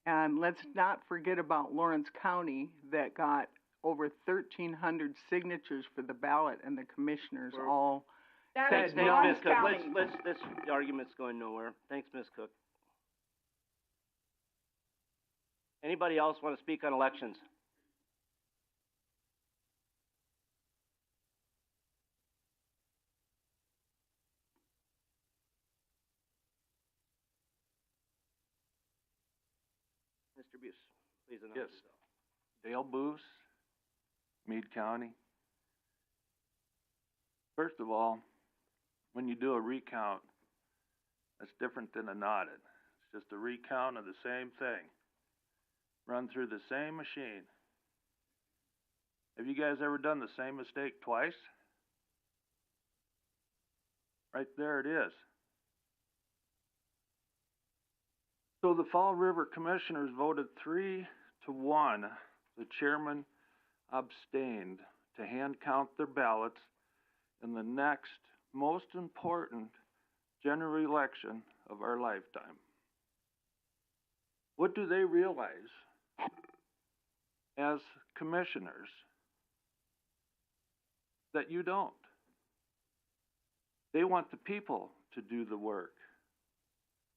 And let's not forget about Lawrence County that got over 1,300 signatures for the ballot, and the commissioners all That said is no. Lawrence Ms. Cook, County. this argument's going nowhere. Thanks, Ms. Cook. Anybody else want to speak on elections? Mr. Buse, please announce Yes. yourself. Dale Boos, Meade County. First of all, when you do a recount, that's different than an audit. It's just a recount of the same thing, run through the same machine. Have you guys ever done the same mistake twice? Right there it is. So the Fall River Commissioners voted 3-1. The chairman abstained to hand count their ballots in the next most important general election of our lifetime. What do they realize as commissioners that you don't? They want the people to do the work,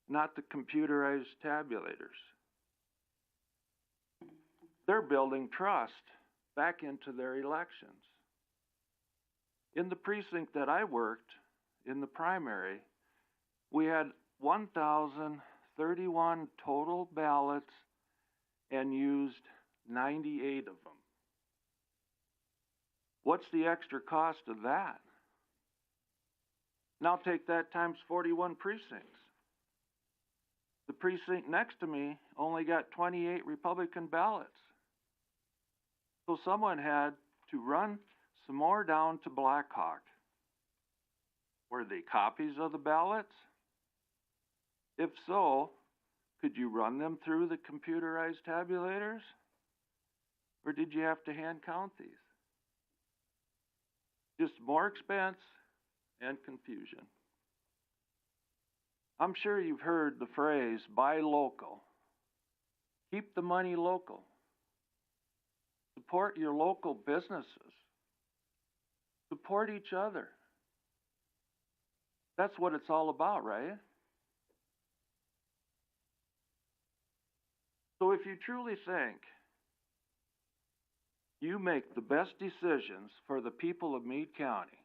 not the computerized tabulators. They're building trust back into their elections. In the precinct that I worked, in the primary, we had 1,031 total ballots and used 98 of them. What's the extra cost of that? Now take that times 41 precincts. The precinct next to me only got 28 Republican ballots. So someone had to run some more down to Blackhawk. Were they copies of the ballots? If so, could you run them through the computerized tabulators? Or did you have to hand count these? Just more expense and confusion. I'm sure you've heard the phrase, buy local. Keep the money local. Support your local businesses. Support each other. That's what it's all about, right? So if you truly think you make the best decisions for the people of Meade County,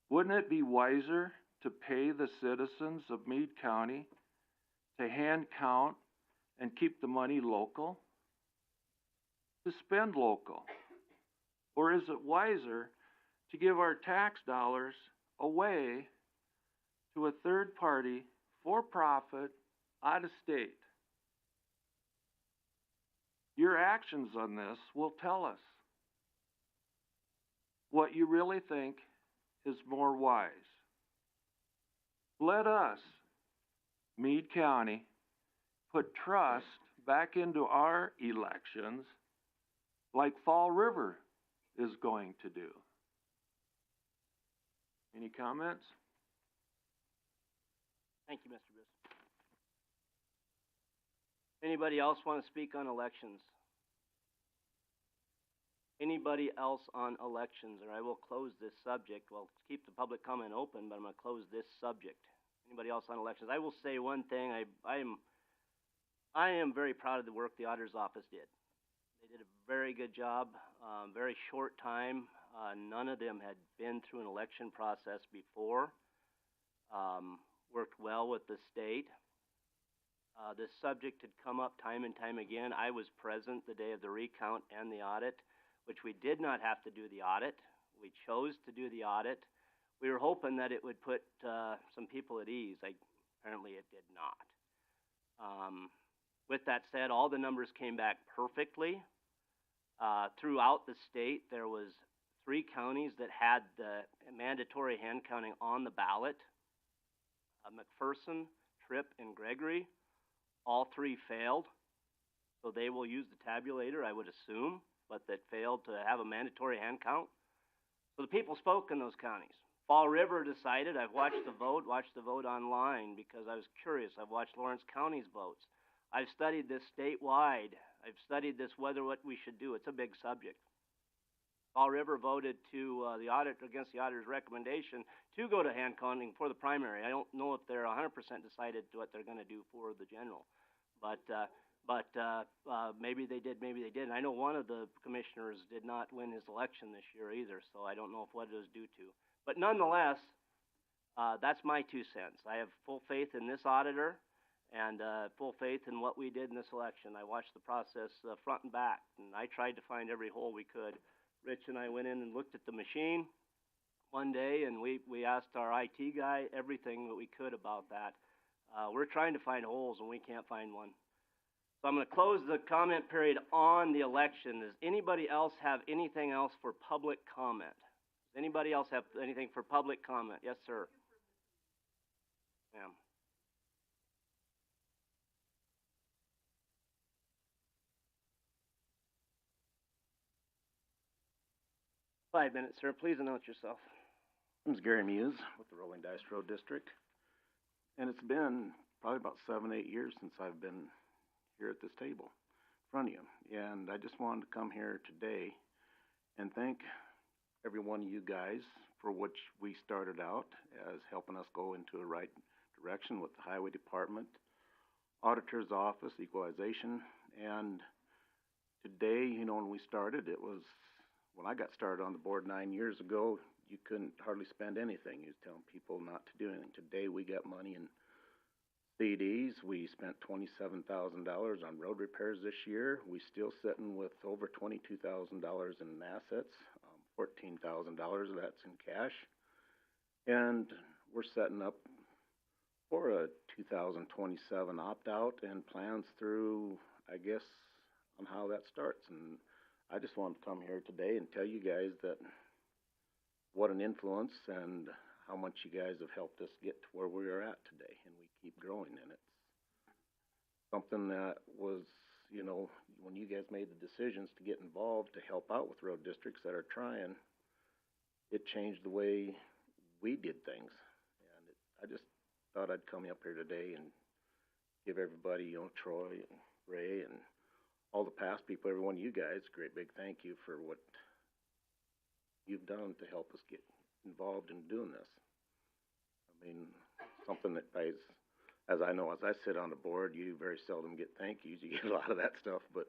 wouldn't it be wiser to pay the citizens of Meade County to hand count and keep the money local? To spend local? Or is it wiser to give our tax dollars away to a third party, for-profit, out of state? Your actions on this will tell us what you really think is more wise. Let us, Meade County, put trust back into our elections like Fall River is going to do. Any comments? Thank you, Mr. Biss. Anybody else want to speak on elections? Anybody else on elections, or I will close this subject. Well, keep the public comment open, but I'm going to close this subject. Anybody else on elections? I will say one thing. I am very proud of the work the auditor's office did. They did a very good job, very short time. None of them had been through an election process before. Worked well with the state. This subject had come up time and time again. I was present the day of the recount and the audit, which we did not have to do the audit. We chose to do the audit. We were hoping that it would put some people at ease. Apparently it did not. With that said, all the numbers came back perfectly. Throughout the state, there was 3 counties that had the mandatory hand counting on the ballot. McPherson, Tripp, and Gregory. All 3 failed. So they will use the tabulator, I would assume, but that failed to have a mandatory hand count. So the people spoke in those counties. Fall River decided. I've watched the vote online because I was curious. I've watched Lawrence County's votes. I've studied this statewide. I've studied this whether what we should do. It's a big subject. Fall River voted to against the auditor's recommendation to go to hand counting for the primary. I don't know if they're 100% decided what they're going to do for the general, but maybe they did, maybe they didn't. I know one of the commissioners did not win his election this year either, so I don't know what it was due to. But nonetheless, that's my 2 cents. I have full faith in this auditor and full faith in what we did in this election. I watched the process front and back, and I tried to find every hole we could. Rich and I went in and looked at the machine one day, and we asked our IT guy everything that we could about that. We're trying to find holes, and we can't find one. So I'm going to close the comment period on the election. Does anybody else have anything else for public comment? Does anybody else have anything for public comment? Yes, sir. Ma'am. Five minutes, sir. Please announce yourself. My name's Gary Muse with the Rolling Dice Road District, and it's been probably about 7-8 years since I've been here at this table in front of you, and I just wanted to come here today and thank every one of you guys for what we started out as helping us go into the right direction with the Highway Department, Auditor's Office, Equalization, and today, you know, when we started, it was when I got started on the board 9 years ago, you couldn't hardly spend anything. You was telling people not to do anything. Today, we got money in CDs. We spent $27,000 on road repairs this year. We still sitting with over $22,000 in assets, $14,000 of that's in cash. And we're setting up for a 2027 opt-out and plans through, I guess, on how that starts. And I just wanted to come here today and tell you guys that what an influence and how much you guys have helped us get to where we are at today, and we keep growing in it. Something that was, you know, when you guys made the decisions to get involved to help out with road districts that are trying, it changed the way we did things. And I just thought I'd come up here today and give everybody, you know, Troy and Ray and all the past people, every one of you guys, a great big thank you for what you've done to help us get involved in doing this. I mean, something that as I know, as I sit on the board, you very seldom get thank yous. You get a lot of that stuff, but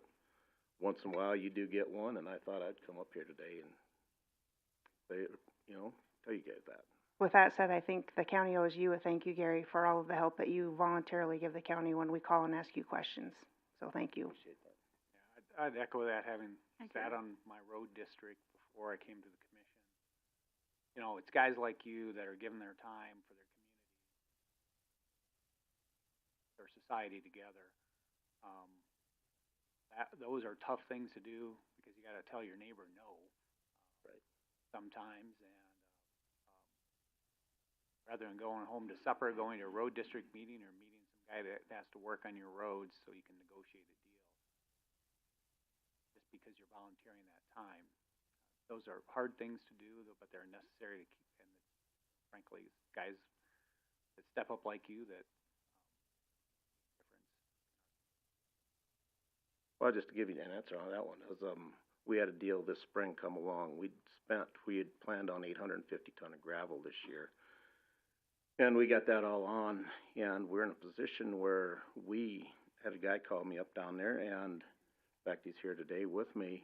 once in a while you do get one, and I thought I'd come up here today and say, you know, tell you guys that. With that said, I think the county owes you a thank you, Gary, for all of the help that you voluntarily give the county when we call and ask you questions. So thank you. Appreciate that. Yeah, I'd echo that, having sat on my road district before I came to the commission. You know, it's guys like you that are giving their time for their community, their society together. Those are tough things to do because you got to tell your neighbor no, right? Sometimes, and rather than going home to supper, going to a road district meeting or meeting some guy that has to work on your roads so you can negotiate a deal, just because you're volunteering that time. Those are hard things to do, but they're necessary to keep, and frankly, guys that step up like you that difference. Well, just to give you an answer on that one, is we had a deal this spring come along. We had planned on 850 ton of gravel this year, and we got that all on, and we're in a position where we had a guy call me up down there, and in fact, he's here today with me.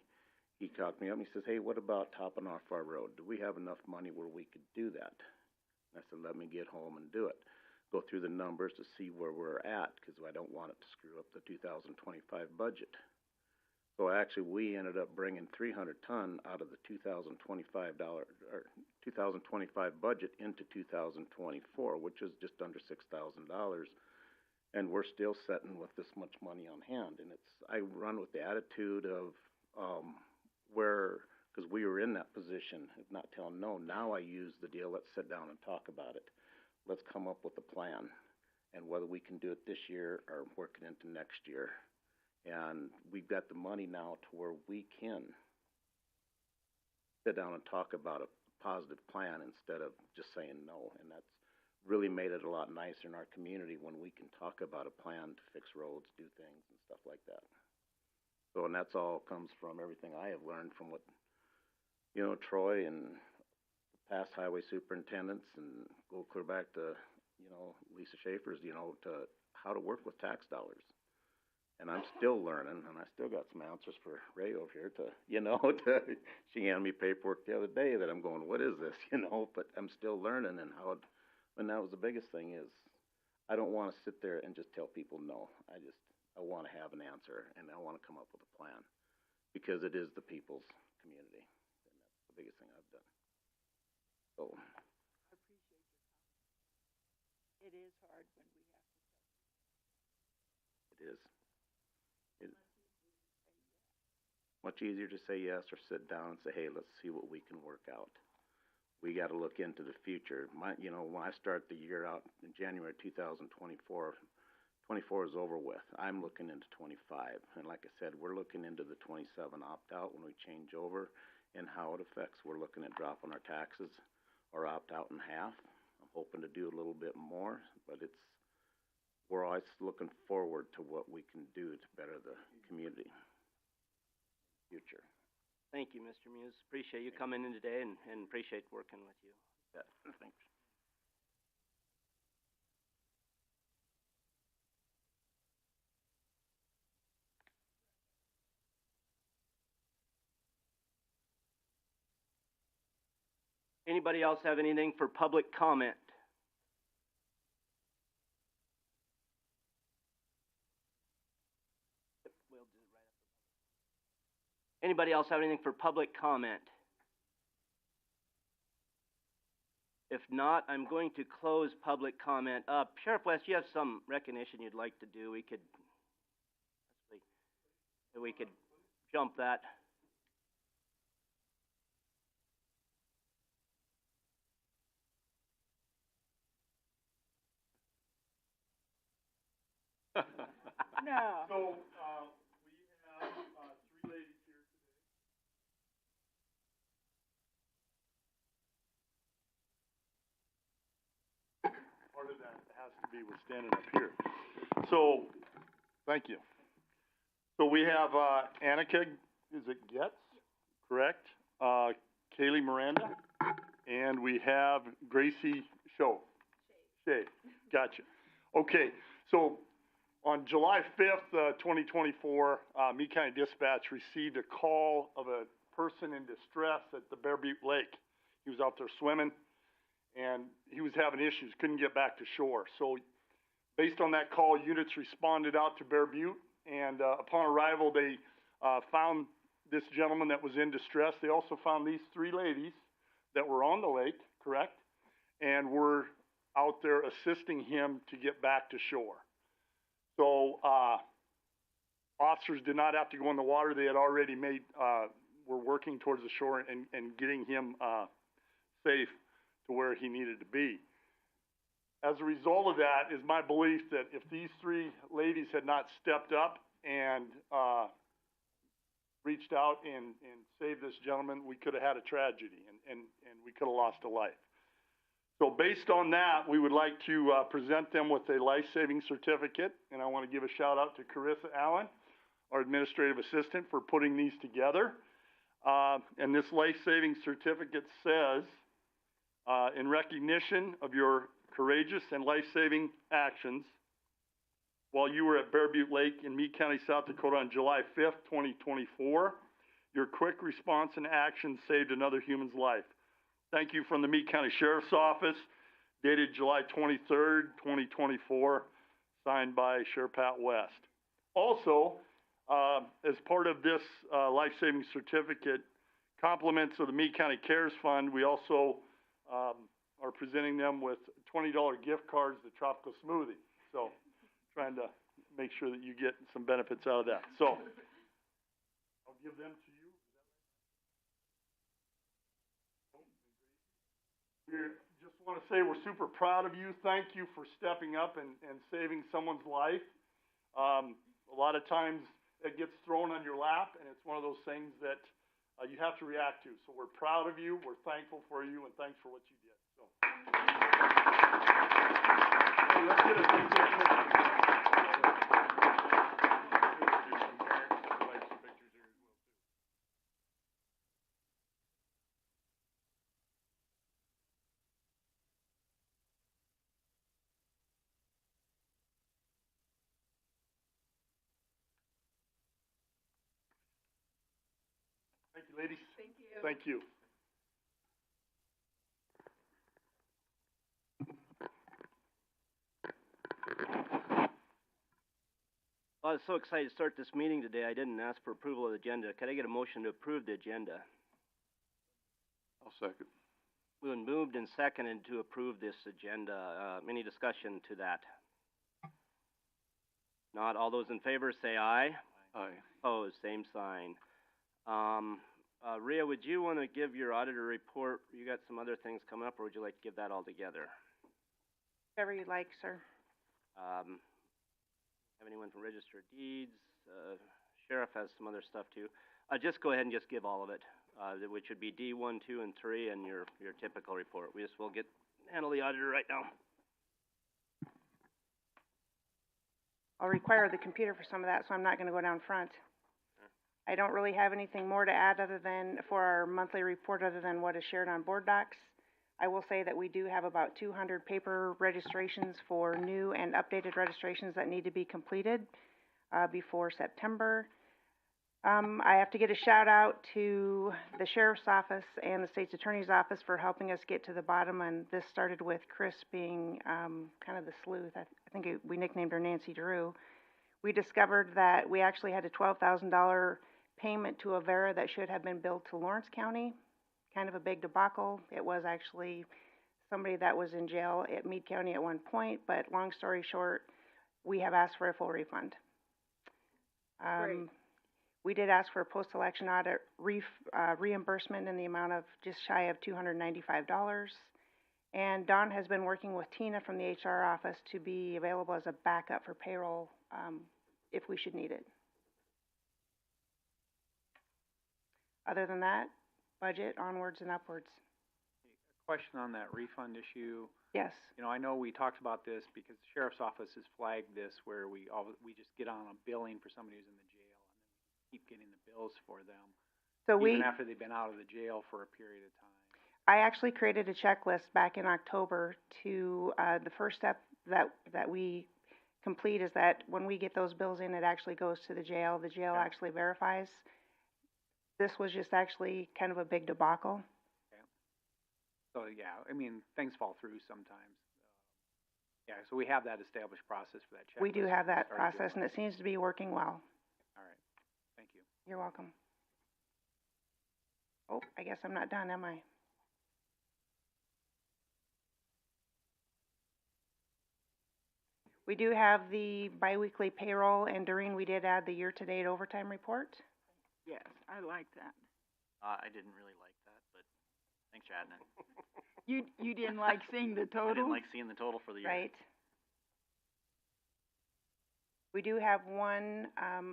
He called me up and he says, hey, what about topping off our road? Do we have enough money where we could do that? And I said, let me get home and do it. Go through the numbers to see where we're at, because I don't want it to screw up the 2025 budget. So actually, we ended up bringing 300 ton out of the 2025 budget into 2024, which is just under $6,000. And we're still sitting with this much money on hand. And I run with the attitude of, because we were in that position of not telling no, now I use the deal, let's sit down and talk about it. Let's come up with a plan, and whether we can do it this year or work it into next year. And we've got the money now to where we can sit down and talk about a positive plan instead of just saying no. And that's really made it a lot nicer in our community when we can talk about a plan to fix roads, do things and stuff like that. So, and that's all comes from everything I have learned from what, you know, Troy and past highway superintendents, and go clear back to, you know, Lisa Schaefer's, you know, to how to work with tax dollars. And I'm still learning, and I still got some answers for Ray over here to, you know, she handed me paperwork the other day that I'm going, what is this, you know, but I'm still learning, and and that was the biggest thing is, I don't want to sit there and just tell people no. I want to have an answer, and I want to come up with a plan, because it is the people's community, and that's the biggest thing I've done. So. It is hard when we have to. It is. Much easier to say yes or sit down and say, hey, let's see what we can work out. We got to look into the future. You know, when I start the year out in January 2024, 24 is over with. I'm looking into 25. And like I said, we're looking into the 27 opt-out when we change over and how it affects. We're looking at dropping our taxes or opt-out in half. I'm hoping to do a little bit more, but we're always looking forward to what we can do to better the community future. Thank you, Mr. Muse. Appreciate you coming in today and appreciate working with you. Yeah, thanks. Anybody else have anything for public comment? Anybody else have anything for public comment? If not, I'm going to close public comment up. Sheriff West, you have some recognition you'd like to do. We could jump that. No. So, we have, three ladies here today. Part of that has to be with standing up here. So, thank you. So we have, Annika, is it Getz? Correct? Kaylee Miranda, and we have Gracie Shea. Gotcha. Okay, so on July 5th, 2024, Meade County Dispatch received a call of a person in distress at the Bear Butte Lake. He was out there swimming, and he was having issues, couldn't get back to shore. So based on that call, units responded out to Bear Butte, and upon arrival, they found this gentleman that was in distress. They also found these three ladies that were on the lake, correct? And were out there assisting him to get back to shore. So, officers did not have to go in the water. They had already were working towards the shore and getting him, safe to where he needed to be. As a result of that is my belief that if these three ladies had not stepped up and, reached out and saved this gentleman, we could have had a tragedy and we could have lost a life. So based on that, we would like to present them with a life-saving certificate, and I want to give a shout out to Carissa Allen, our administrative assistant, for putting these together. And this life-saving certificate says, in recognition of your courageous and life-saving actions while you were at Bear Butte Lake in Meade County, South Dakota on July 5th, 2024, your quick response and action saved another human's life. Thank you from the Meade County Sheriff's Office, dated July 23rd, 2024, signed by Sheriff Pat West. Also, as part of this life-saving certificate, compliments of the Meade County Cares Fund, we also are presenting them with $20 gift cards to Tropical Smoothie. So, trying to make sure that you get some benefits out of that. So, I'll give them to you. We just want to say we're super proud of you. Thank you for stepping up and saving someone's life. A lot of times it gets thrown on your lap, and it's one of those things that you have to react to. So we're proud of you. We're thankful for you, and thanks for what you did. So. let's get a picture. Thank you, ladies. Thank you. Thank you. Well, I was so excited to start this meeting today, I didn't ask for approval of the agenda. Could I get a motion to approve the agenda? I'll second. Been moved and seconded to approve this agenda. Any discussion to that? Not. All those in favor say aye. Aye. Opposed, same sign. Rhea, would you want to give your auditor report? You got some other things coming up, or would you like to give that all together? Whatever you like, sir. Have anyone from Register of Deeds? Sheriff has some other stuff too. Just go ahead and just give all of it, which would be D 1, 2, and 3, and your typical report. We'll handle the auditor right now. I'll require the computer for some of that, so I'm not gonna go down front. I don't really have anything more to add other than, for our monthly report, other than what is shared on board docs. I will say that we do have about 200 paper registrations for new and updated registrations that need to be completed, before September. I have to get a shout out to the Sheriff's Office and the State's Attorney's Office for helping us get to the bottom, and this started with Chris being, kind of the sleuth. I think we nicknamed her Nancy Drew. We discovered that we actually had a $12,000 payment to Avera that should have been billed to Lawrence County. Kind of a big debacle. It was actually somebody that was in jail at Meade County at one point, but long story short, we have asked for a full refund. Great. We did ask for a post-election audit reimbursement in the amount of just shy of $295. And Dawn has been working with Tina from the HR office to be available as a backup for payroll, if we should need it. Other than that, budget onwards and upwards. Question on that refund issue. Yes. You know, I know we talked about this because the sheriff's office has flagged this where we just get on a billing for somebody who's in the jail and then we keep getting the bills for them. So even after they've been out of the jail for a period of time. I actually created a checklist back in October to, the first step that we complete is that when we get those bills in, it actually goes to the jail. The jail actually verifies. This was just actually kind of a big debacle. So, yeah, I mean, things fall through sometimes. Yeah, so we have that established process for that checklist. We do have that Started process, and doing it seems to be working well. All right, thank you. You're welcome. Oh, I guess I'm not done, am I? We do have the biweekly payroll, and Doreen, we did add the year-to-date overtime report. Yes, I like that. I didn't really like that, but thanks for adding it. You didn't like seeing the total? I didn't like seeing the total for the year. Right. We do have one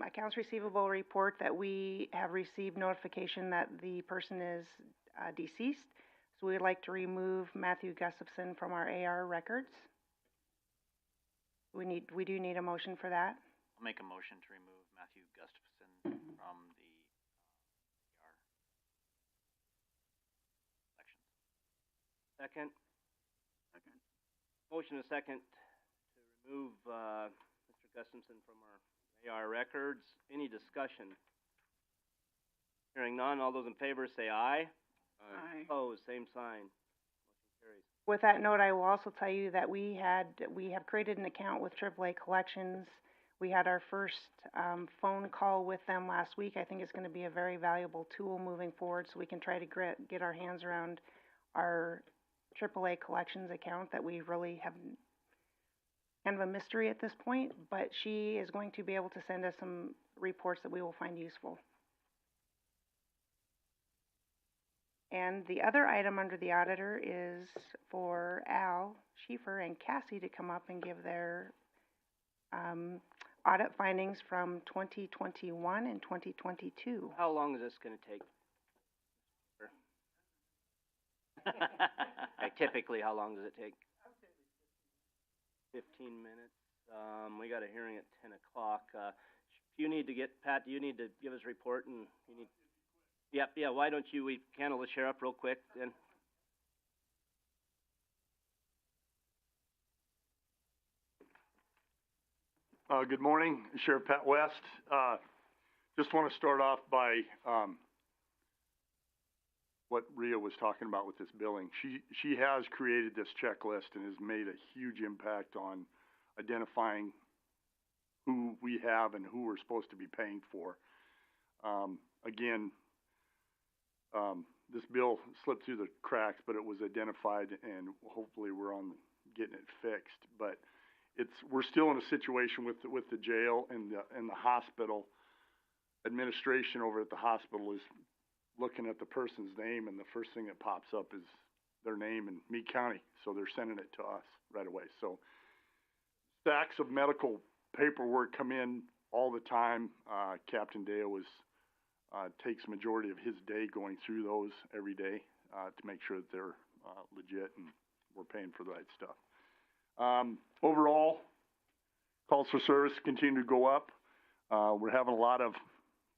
accounts receivable report that we have received notification that the person is deceased. So we would like to remove Matthew Gustafson from our AR records. We do need a motion for that. I'll make a motion to remove Matthew Gustafson from the AR section. Second. Second. Motion and second to remove Mr. Gustafson from our AR records. Any discussion? Hearing none, all those in favor say aye. Aye. Opposed, same sign. Motion carries. With that note, I will also tell you that we have created an account with AAA Collections. We had our first phone call with them last week. I think it's going to be a very valuable tool moving forward, so we can try to get our hands around our AAA Collections account that we really have kind of a mystery at this point, but she is going to be able to send us some reports that we will find useful. And the other item under the auditor is for Al Schieffer and Cassie to come up and give their audit findings from 2021 and 2022. How long is this going to take? Okay, typically, how long does it take? 15 minutes. We got a hearing at 10 o'clock. You need to get, Pat, you need to give us a report and you need, yep, yeah, why don't we handle the sheriff real quick then? Good morning, Sheriff Pat West. Just want to start off by, what Rhea was talking about with this billing. She has created this checklist and has made a huge impact on identifying who we have and who we're supposed to be paying for. Again, this bill slipped through the cracks, but it was identified and hopefully we're on getting it fixed. But we're still in a situation with the jail and the hospital. Administration over at the hospital is looking at the person's name, and the first thing that pops up is their name in Meade County, so they're sending it to us right away. So stacks of medical paperwork come in all the time. Captain Dale takes majority of his day going through those every day to make sure that they're legit and we're paying for the right stuff. Overall, calls for service continue to go up. We're having a lot of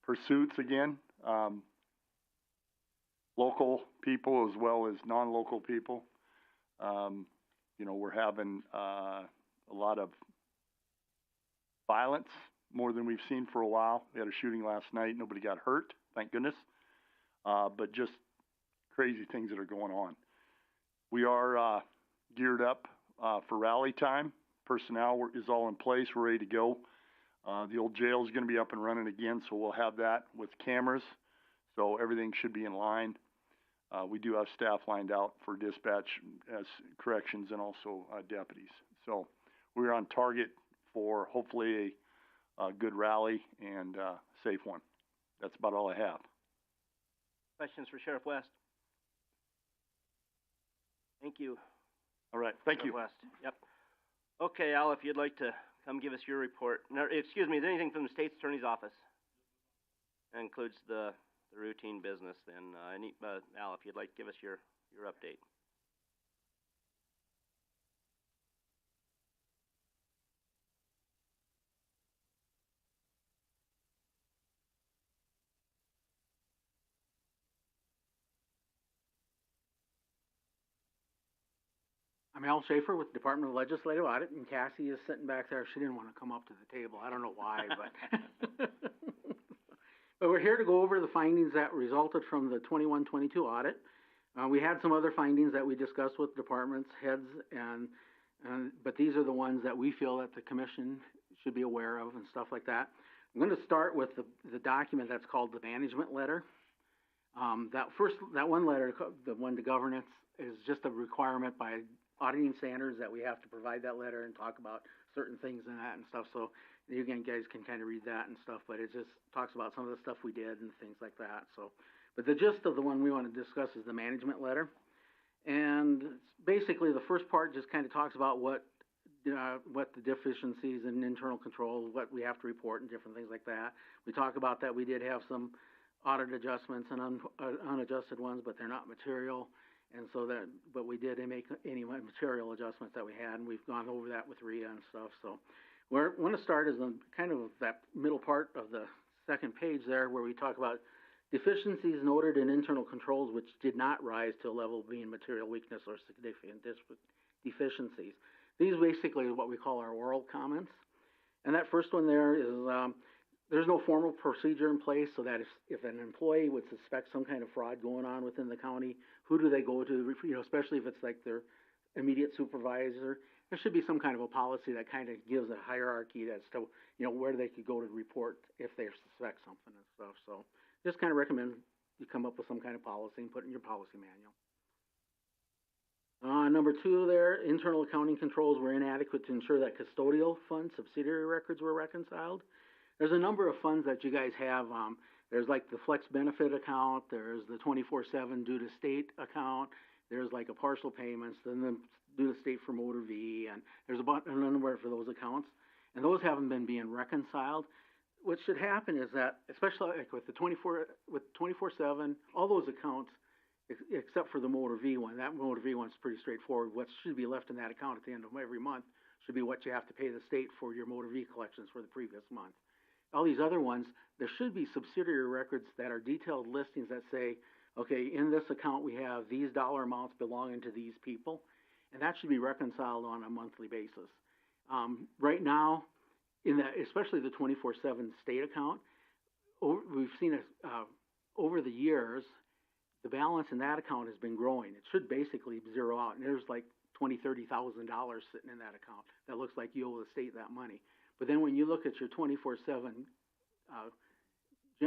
pursuits again. Local people as well as non-local people. We're having a lot of violence, more than we've seen for a while. We had a shooting last night. Nobody got hurt, thank goodness. But just crazy things that are going on. We are geared up for rally time. Personnel is all in place. We're ready to go. The old jail is going to be up and running again, so we'll have that with cameras. So everything should be in line. We do have staff lined out for dispatch as corrections and also deputies. So we're on target for hopefully a good rally and safe one. That's about all I have. Questions for Sheriff West? Thank you. All right, thank you. West. Yep. Okay, Al, if you'd like to come give us your report. No, excuse me, is there anything from the State's Attorney's Office? That includes the routine business then. Al, if you'd like to give us your update. I'm Al Schaefer with Department of Legislative Audit, and Cassie is sitting back there. She didn't want to come up to the table. I don't know why, but but we're here to go over the findings that resulted from the 21-22 audit. We had some other findings that we discussed with departments heads, but these are the ones that we feel that the commission should be aware of and stuff like that. I'm going to start with the document that's called the management letter. That one letter, the one to governance, is just a requirement by auditing standards that we have to provide that letter and talk about certain things in that and stuff. So you guys can kind of read that and stuff, but it just talks about some of the stuff we did and things like that. So, but the gist of the one we want to discuss is the management letter. And basically the first part just kind of talks about what the deficiencies in internal control, what we have to report and different things like that. We talk about that we did have some audit adjustments and unadjusted ones, but they're not material. And so but we did make any material adjustments that we had, and we've gone over that with Rhea and stuff. So we want to start as kind of that middle part of the second page there, where we talk about deficiencies noted in internal controls which did not rise to a level of being material weakness or significant deficiencies. These basically are what we call our oral comments. And that first one there is there's no formal procedure in place, so that if an employee would suspect some kind of fraud going on within the county, who do they go to, especially if it's like their immediate supervisor. There should be some kind of a policy that kind of gives a hierarchy as to, where they could go to report if they suspect something and stuff. So just kind of recommend you come up with some kind of policy and put it in your policy manual. Number 2 there, internal accounting controls were inadequate to ensure that custodial fund subsidiary records were reconciled. There's a number of funds that you guys have. There's like the flex benefit account, there's the 24/7 due to state account, there's like a partial payments, then the due to state for motor V, and there's a number for those accounts. And those haven't been being reconciled. What should happen is that, especially like with the 24/7, all those accounts, except for the motor V one, that motor V one's pretty straightforward. What should be left in that account at the end of every month should be what you have to pay the state for your motor vehicle collections for the previous month. All these other ones, there should be subsidiary records that are detailed listings that say, okay, in this account we have these dollar amounts belonging to these people, and that should be reconciled on a monthly basis. Right now, especially the 24/7 state account, we've seen over the years, the balance in that account has been growing. It should basically zero out, and there's like $20,000-$30,000 sitting in that account. That looks like you owe the state that money. But then when you look at your 24/7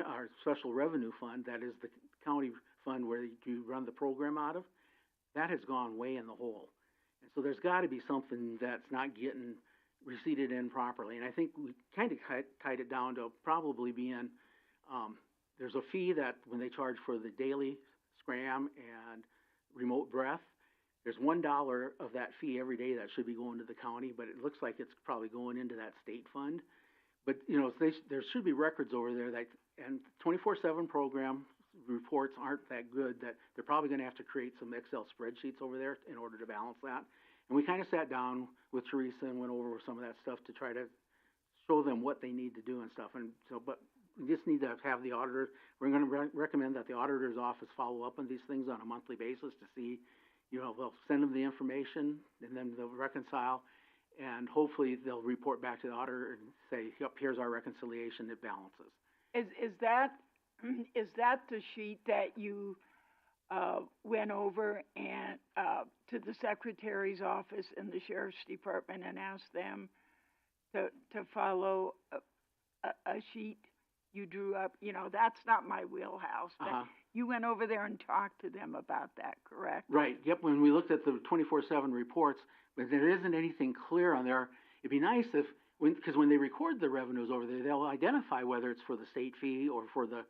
our special revenue fund, that is the county fund where you run the program out of, that has gone way in the hole. And so there's got to be something that's not getting receipted in properly. And I think we kind of tied it down to probably being, there's a fee that when they charge for the daily scram and remote breath, there's $1 of that fee every day that should be going to the county, but it looks like it's probably going into that state fund. But, you know, there should be records over there that, and 24/7 program reports aren't that good, that they're probably going to have to create some Excel spreadsheets over there in order to balance that. And we kind of sat down with Teresa and went over some of that stuff to try to show them what they need to do and stuff. And so, but we just need to have the auditor, we're going to recommend that the auditor's office follow up on these things on a monthly basis to see, you know, they'll send them the information and then they'll reconcile, and hopefully they'll report back to the auditor and say, yep, here's our reconciliation, it balances. Is that the sheet that you, went over and, to the secretary's office in the sheriff's department and asked them to follow a sheet you drew up? You know, that's not my wheelhouse, but you went over there and talked to them about that, correct? Right, yep, when we looked at the 24/7 reports, but there isn't anything clear on there. It'd be nice if, because when they record the revenues over there, they'll identify whether it's for the state fee or for the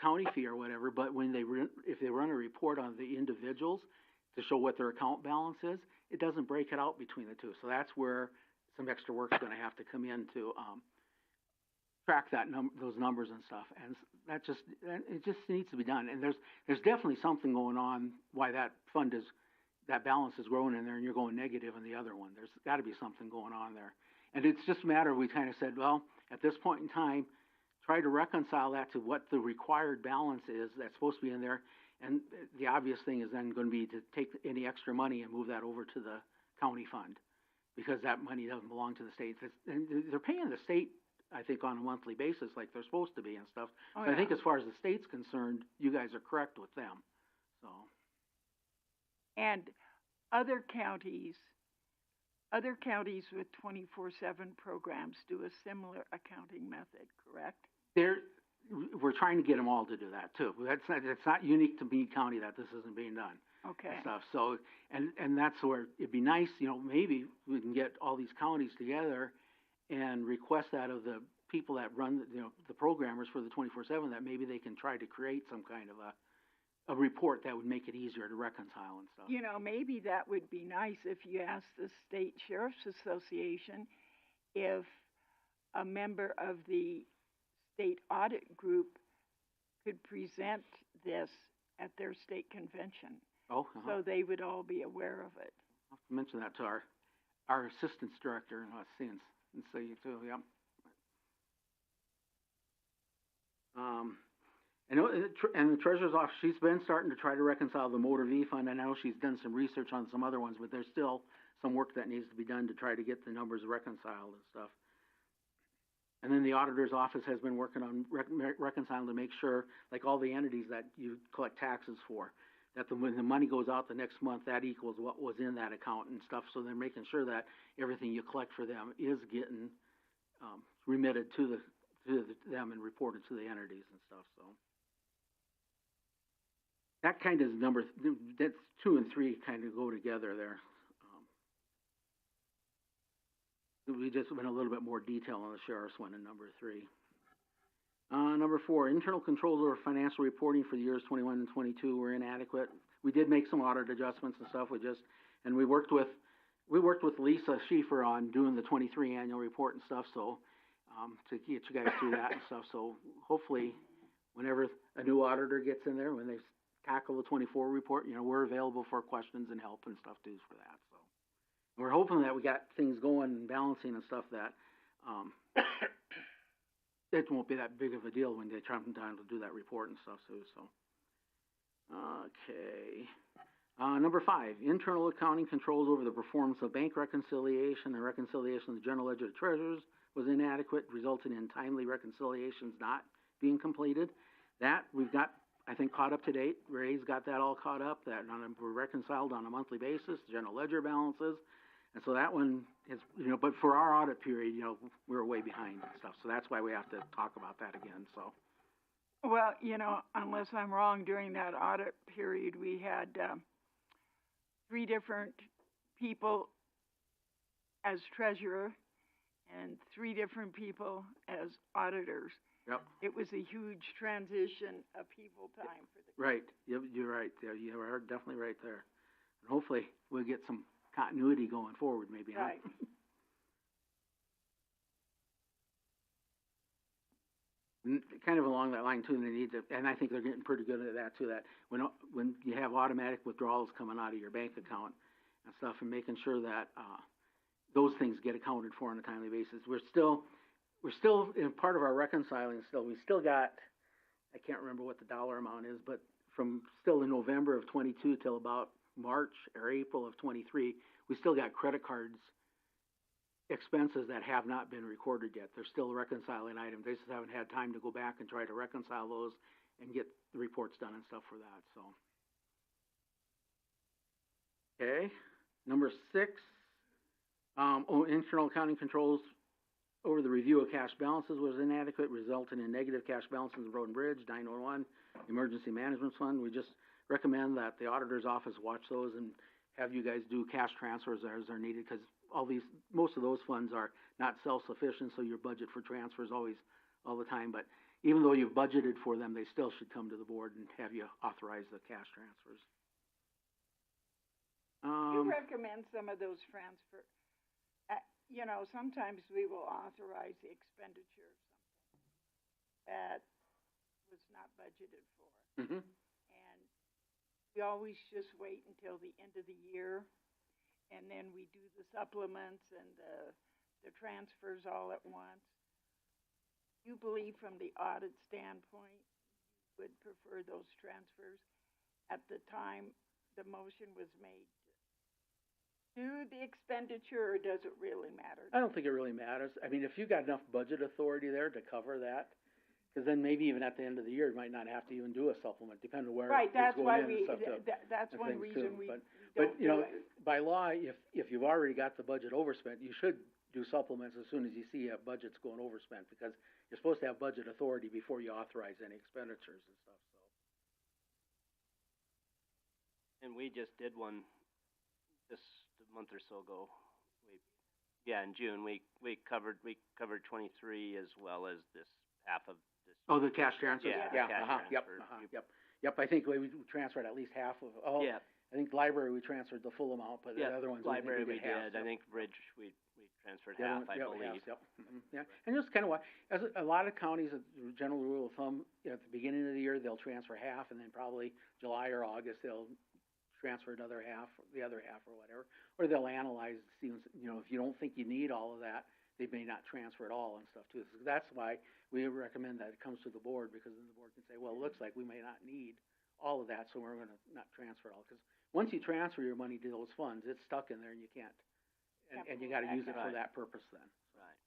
county fee or whatever, but when if they run a report on the individuals to show what their account balance is, it doesn't break it out between the two. So that's where some extra work's gonna have to come in to, track those numbers and stuff, and it just needs to be done. And there's definitely something going on why that balance is growing in there and you're going negative in the other one. There's got to be something going on there, and it's just a matter of, we kind of said, well, at this point in time, try to reconcile that to what the required balance is that's supposed to be in there. And the obvious thing is then going to be to take any extra money and move that over to the county fund, because that money doesn't belong to the state. And they're paying the state, I think, on a monthly basis like they're supposed to be and stuff. Oh, so I think as far as the state's concerned, you guys are correct with them. So. And other counties with 24/7 programs do a similar accounting method, correct? We're trying to get them all to do that too. It's not unique to Meade County that this isn't being done. Okay. And stuff. So, and that's where it'd be nice, you know, maybe we can get all these counties together and request that of the people that run, you know, the programmers for the 24/7, that maybe they can try to create some kind of a report that would make it easier to reconcile and stuff. You know, maybe that would be nice if you asked the State Sheriff's Association if a member of the state audit group could present this at their state convention. Oh, so they would all be aware of it. I'll have to mention that to our assistance director and say you too, yep. And the treasurer's office, she's been starting to try to reconcile the motor V fund. I know she's done some research on some other ones, but there's still some work that needs to be done to try to get the numbers reconciled and stuff. And then the auditor's office has been working on reconciling to make sure, like all the entities that you collect taxes for, that when the money goes out the next month, that equals what was in that account and stuff. So they're making sure that everything you collect for them is getting remitted to them and reported to the entities and stuff. So that kind of that's 2 and 3 kind of go together there. We just went a little bit more detail on the sheriff's one in number 3. Number 4, internal controls over financial reporting for the years 21 and 22 were inadequate. We did make some audit adjustments and stuff. We worked with Lisa Schieffer on doing the 23 annual report and stuff. So to get you guys through that and stuff. So hopefully, whenever a new auditor gets in there, when they tackle the 24 report, you know, we're available for questions and help and stuff too for that. So We're hoping that we got things going and balancing and stuff that, it won't be that big of a deal when they come down to do that report and stuff too, so. Okay. Number 5, internal accounting controls over the performance of bank reconciliation and reconciliation of the general ledger of treasurers was inadequate, resulting in timely reconciliations not being completed. That we've got, I think, caught up to date. Ray's got that all caught up, that we're reconciled on a monthly basis, general ledger balances. And so that one is, but for our audit period, we're way behind and stuff. So that's why we have to talk about that again, so. Well, unless I'm wrong, during that audit period, we had, 3 different people as treasurer and 3 different people as auditors. Yep. It was a huge transition upheaval time for the. Right, you're right there, you are definitely right there. And hopefully, we'll get some continuity going forward, maybe, huh? Right. And kind of along that line too, they need to, and I think they're getting pretty good at that too, that when you have automatic withdrawals coming out of your bank account and stuff, and making sure that, those things get accounted for on a timely basis. We're still, in part of our reconciling still, we still got, I can't remember what the dollar amount is, but from still in November of 22 till about March or April of 23, we still got credit cards expenses that have not been recorded yet. They're still reconciling items. They just haven't had time to go back and try to reconcile those and get the reports done and stuff for that, so. Okay, number 6, internal accounting controls over the review of cash balances was inadequate, resulting in negative cash balances in Road and Bridge, 911, Emergency Management Fund. We just recommend that the auditor's office watch those and have you guys do cash transfers as are needed, because most of those funds are not self-sufficient, so your budget for transfers always, all the time, but even though you've budgeted for them, they still should come to the board and have you authorize the cash transfers. You recommend some of those transfer, sometimes we will authorize the expenditure of something that was not budgeted for. Mm-hmm. And we always just wait until the end of the year, and then we do the supplements and the transfers all at once. You believe from the audit standpoint, you would prefer those transfers at the time the motion was made to the expenditure, or does it really matter? I don't think it really matters. I mean, if you got enough budget authority there to cover that, because then maybe even at the end of the year, you might not have to even do a supplement, depending on where Right, it's that's going why in and stuff too. that's and one things reason too. we But don't you know, do it. by law, if you've already got the budget overspent, you should do supplements as soon as you see a budget's going overspent, because you're supposed to have budget authority before you authorize any expenditures and stuff, so. And we just did one this month or so ago. In June, we covered 23 as well as this half of this. Oh, the cash transfer? Yeah, Yeah, cash yep, transfer. yep, I think we transferred at least half of, Yeah, I think library, we transferred the full amount, but the yeah, other ones, library we we half, did, I yep. think Bridge, we transferred The other half, one- I yep, believe. half, yep, yeah, and just kind of as a lot of counties, the general rule of thumb, at the beginning of the year, they'll transfer half, and then probably July or August, they'll transfer another half, the other half or whatever, or they'll analyze, see, if you don't think you need all of that, they may not transfer at all and stuff too. So that's why we recommend that it comes to the board, because then the board can say, well, it looks like we may not need all of that, so we're gonna not transfer it all. Because once you transfer your money to those funds, it's stuck in there and you can't, and you gotta use it for that purpose then. Right.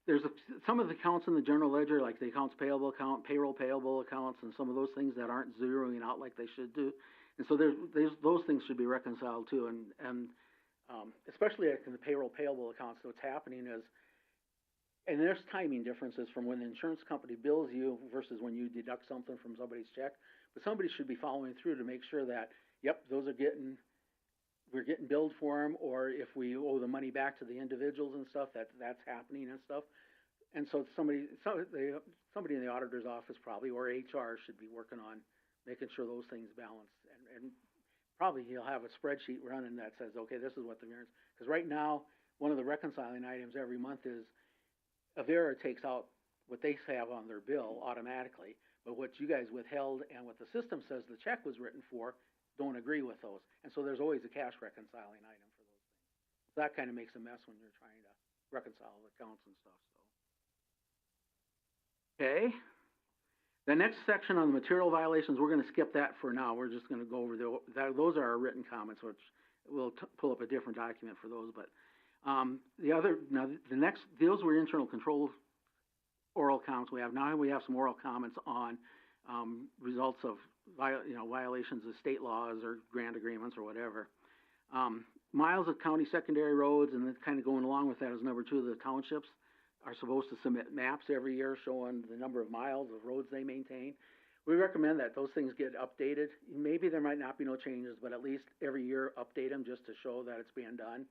There's some of the accounts in the general ledger, like the accounts payable account, payroll payable accounts, and some of those things that aren't zeroing out like they should do. And so those things should be reconciled too, and especially in the payroll payable accounts, what's happening is, and there's timing differences from when the insurance company bills you versus when you deduct something from somebody's check, but somebody should be following through to make sure that, yep, those are we're getting billed for them, or if we owe the money back to the individuals and stuff, that's happening and stuff. And so somebody in the auditor's office probably, or HR, should be working on making sure those things balance. And probably he'll have a spreadsheet running that says, okay, this is what the variance, because right now, one of the reconciling items every month is Avera takes out what they have on their bill automatically, but what you guys withheld and what the system says the check was written for don't agree with those. And so there's always a cash reconciling item for those things. So that kinda makes a mess when you're trying to reconcile the accounts and stuff, so. Okay. The next section on the material violations, we're gonna skip that for now. We're just gonna go over those are our written comments, which we'll pull up a different document for those, but, those were internal control oral comments we have. Now we have some oral comments on, results of violations of state laws or grant agreements or whatever. Miles of county secondary roads, and then kinda going along with that is number 2, the townships are supposed to submit maps every year showing the number of miles of roads they maintain. We recommend that those things get updated. Maybe there might not be no changes, but at least every year update them just to show that it's being done.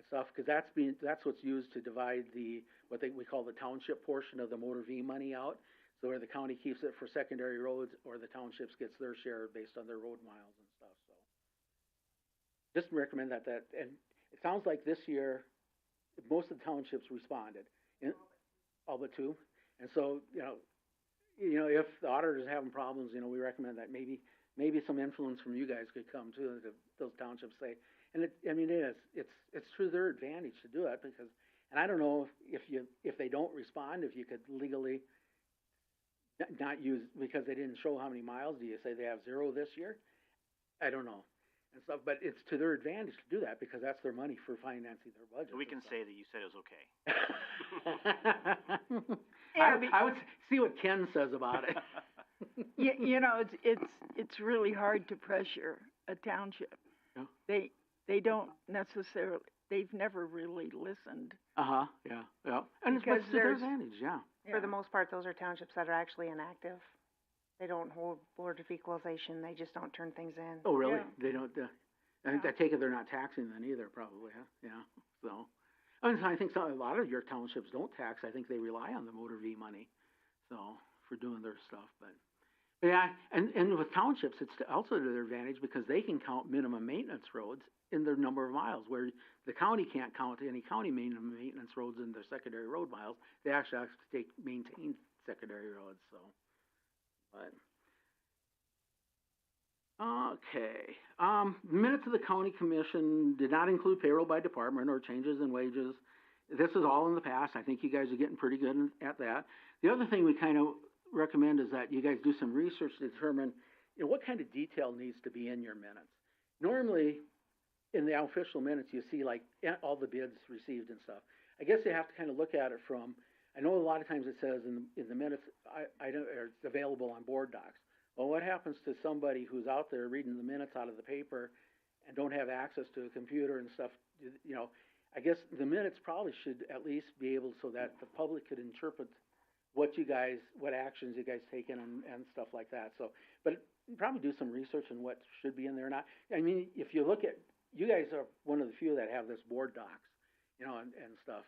Stuff, cause that's what's used to divide we call the township portion of the motor V money out. So where the county keeps it for secondary roads, or the townships gets their share based on their road miles and stuff, so. Just recommend that, and it sounds like this year, most of the townships responded. All but 2. And so, if the auditor's having problems, we recommend that maybe some influence from you guys could come too, to those townships say. And it's to their advantage to do it, because, and I don't know if they don't respond, if you could legally not use, because they didn't show how many miles, do you say they have 0 this year? I don't know. And stuff, but it's to their advantage to do that, because that's their money for financing their budget. So we can say that you said it was okay. I would see what Ken says about it. It's really hard to pressure a township. Yeah. They don't necessarily, they've never really listened. Yeah. And it's to their advantage, yeah. For the most part, those are townships that are actually inactive. They don't hold Board of Equalization, they just don't turn things in. Oh, really? Yeah. They don't, I take it they're not taxing then either, probably, huh? Yeah, so. I think a lot of your townships don't tax, I think they rely on the motor V money, so, for doing their stuff, but. Yeah, and with townships, it's also to their advantage, because they can count minimum maintenance roads in their number of miles, where the county can't count any county minimum maintenance roads in their secondary road miles. They actually have to maintain secondary roads, so. But, okay, minutes of the county commission did not include payroll by department or changes in wages. This is all in the past. I think you guys are getting pretty good at that. The other thing we kind of recommend is that you guys do some research to determine, what kind of detail needs to be in your minutes. Normally, in the official minutes, you see like all the bids received and stuff. I guess you have to kind of look at it from, I know a lot of times it says in the minutes, it's available on board docs. Well, what happens to somebody who's out there reading the minutes out of the paper and don't have access to a computer and stuff? I guess the minutes probably should at least be able so that the public could interpret what actions you guys taken and stuff like that. So, but probably do some research on what should be in there or not. I mean, if you look at, you guys are one of the few that have this board docs, and stuff,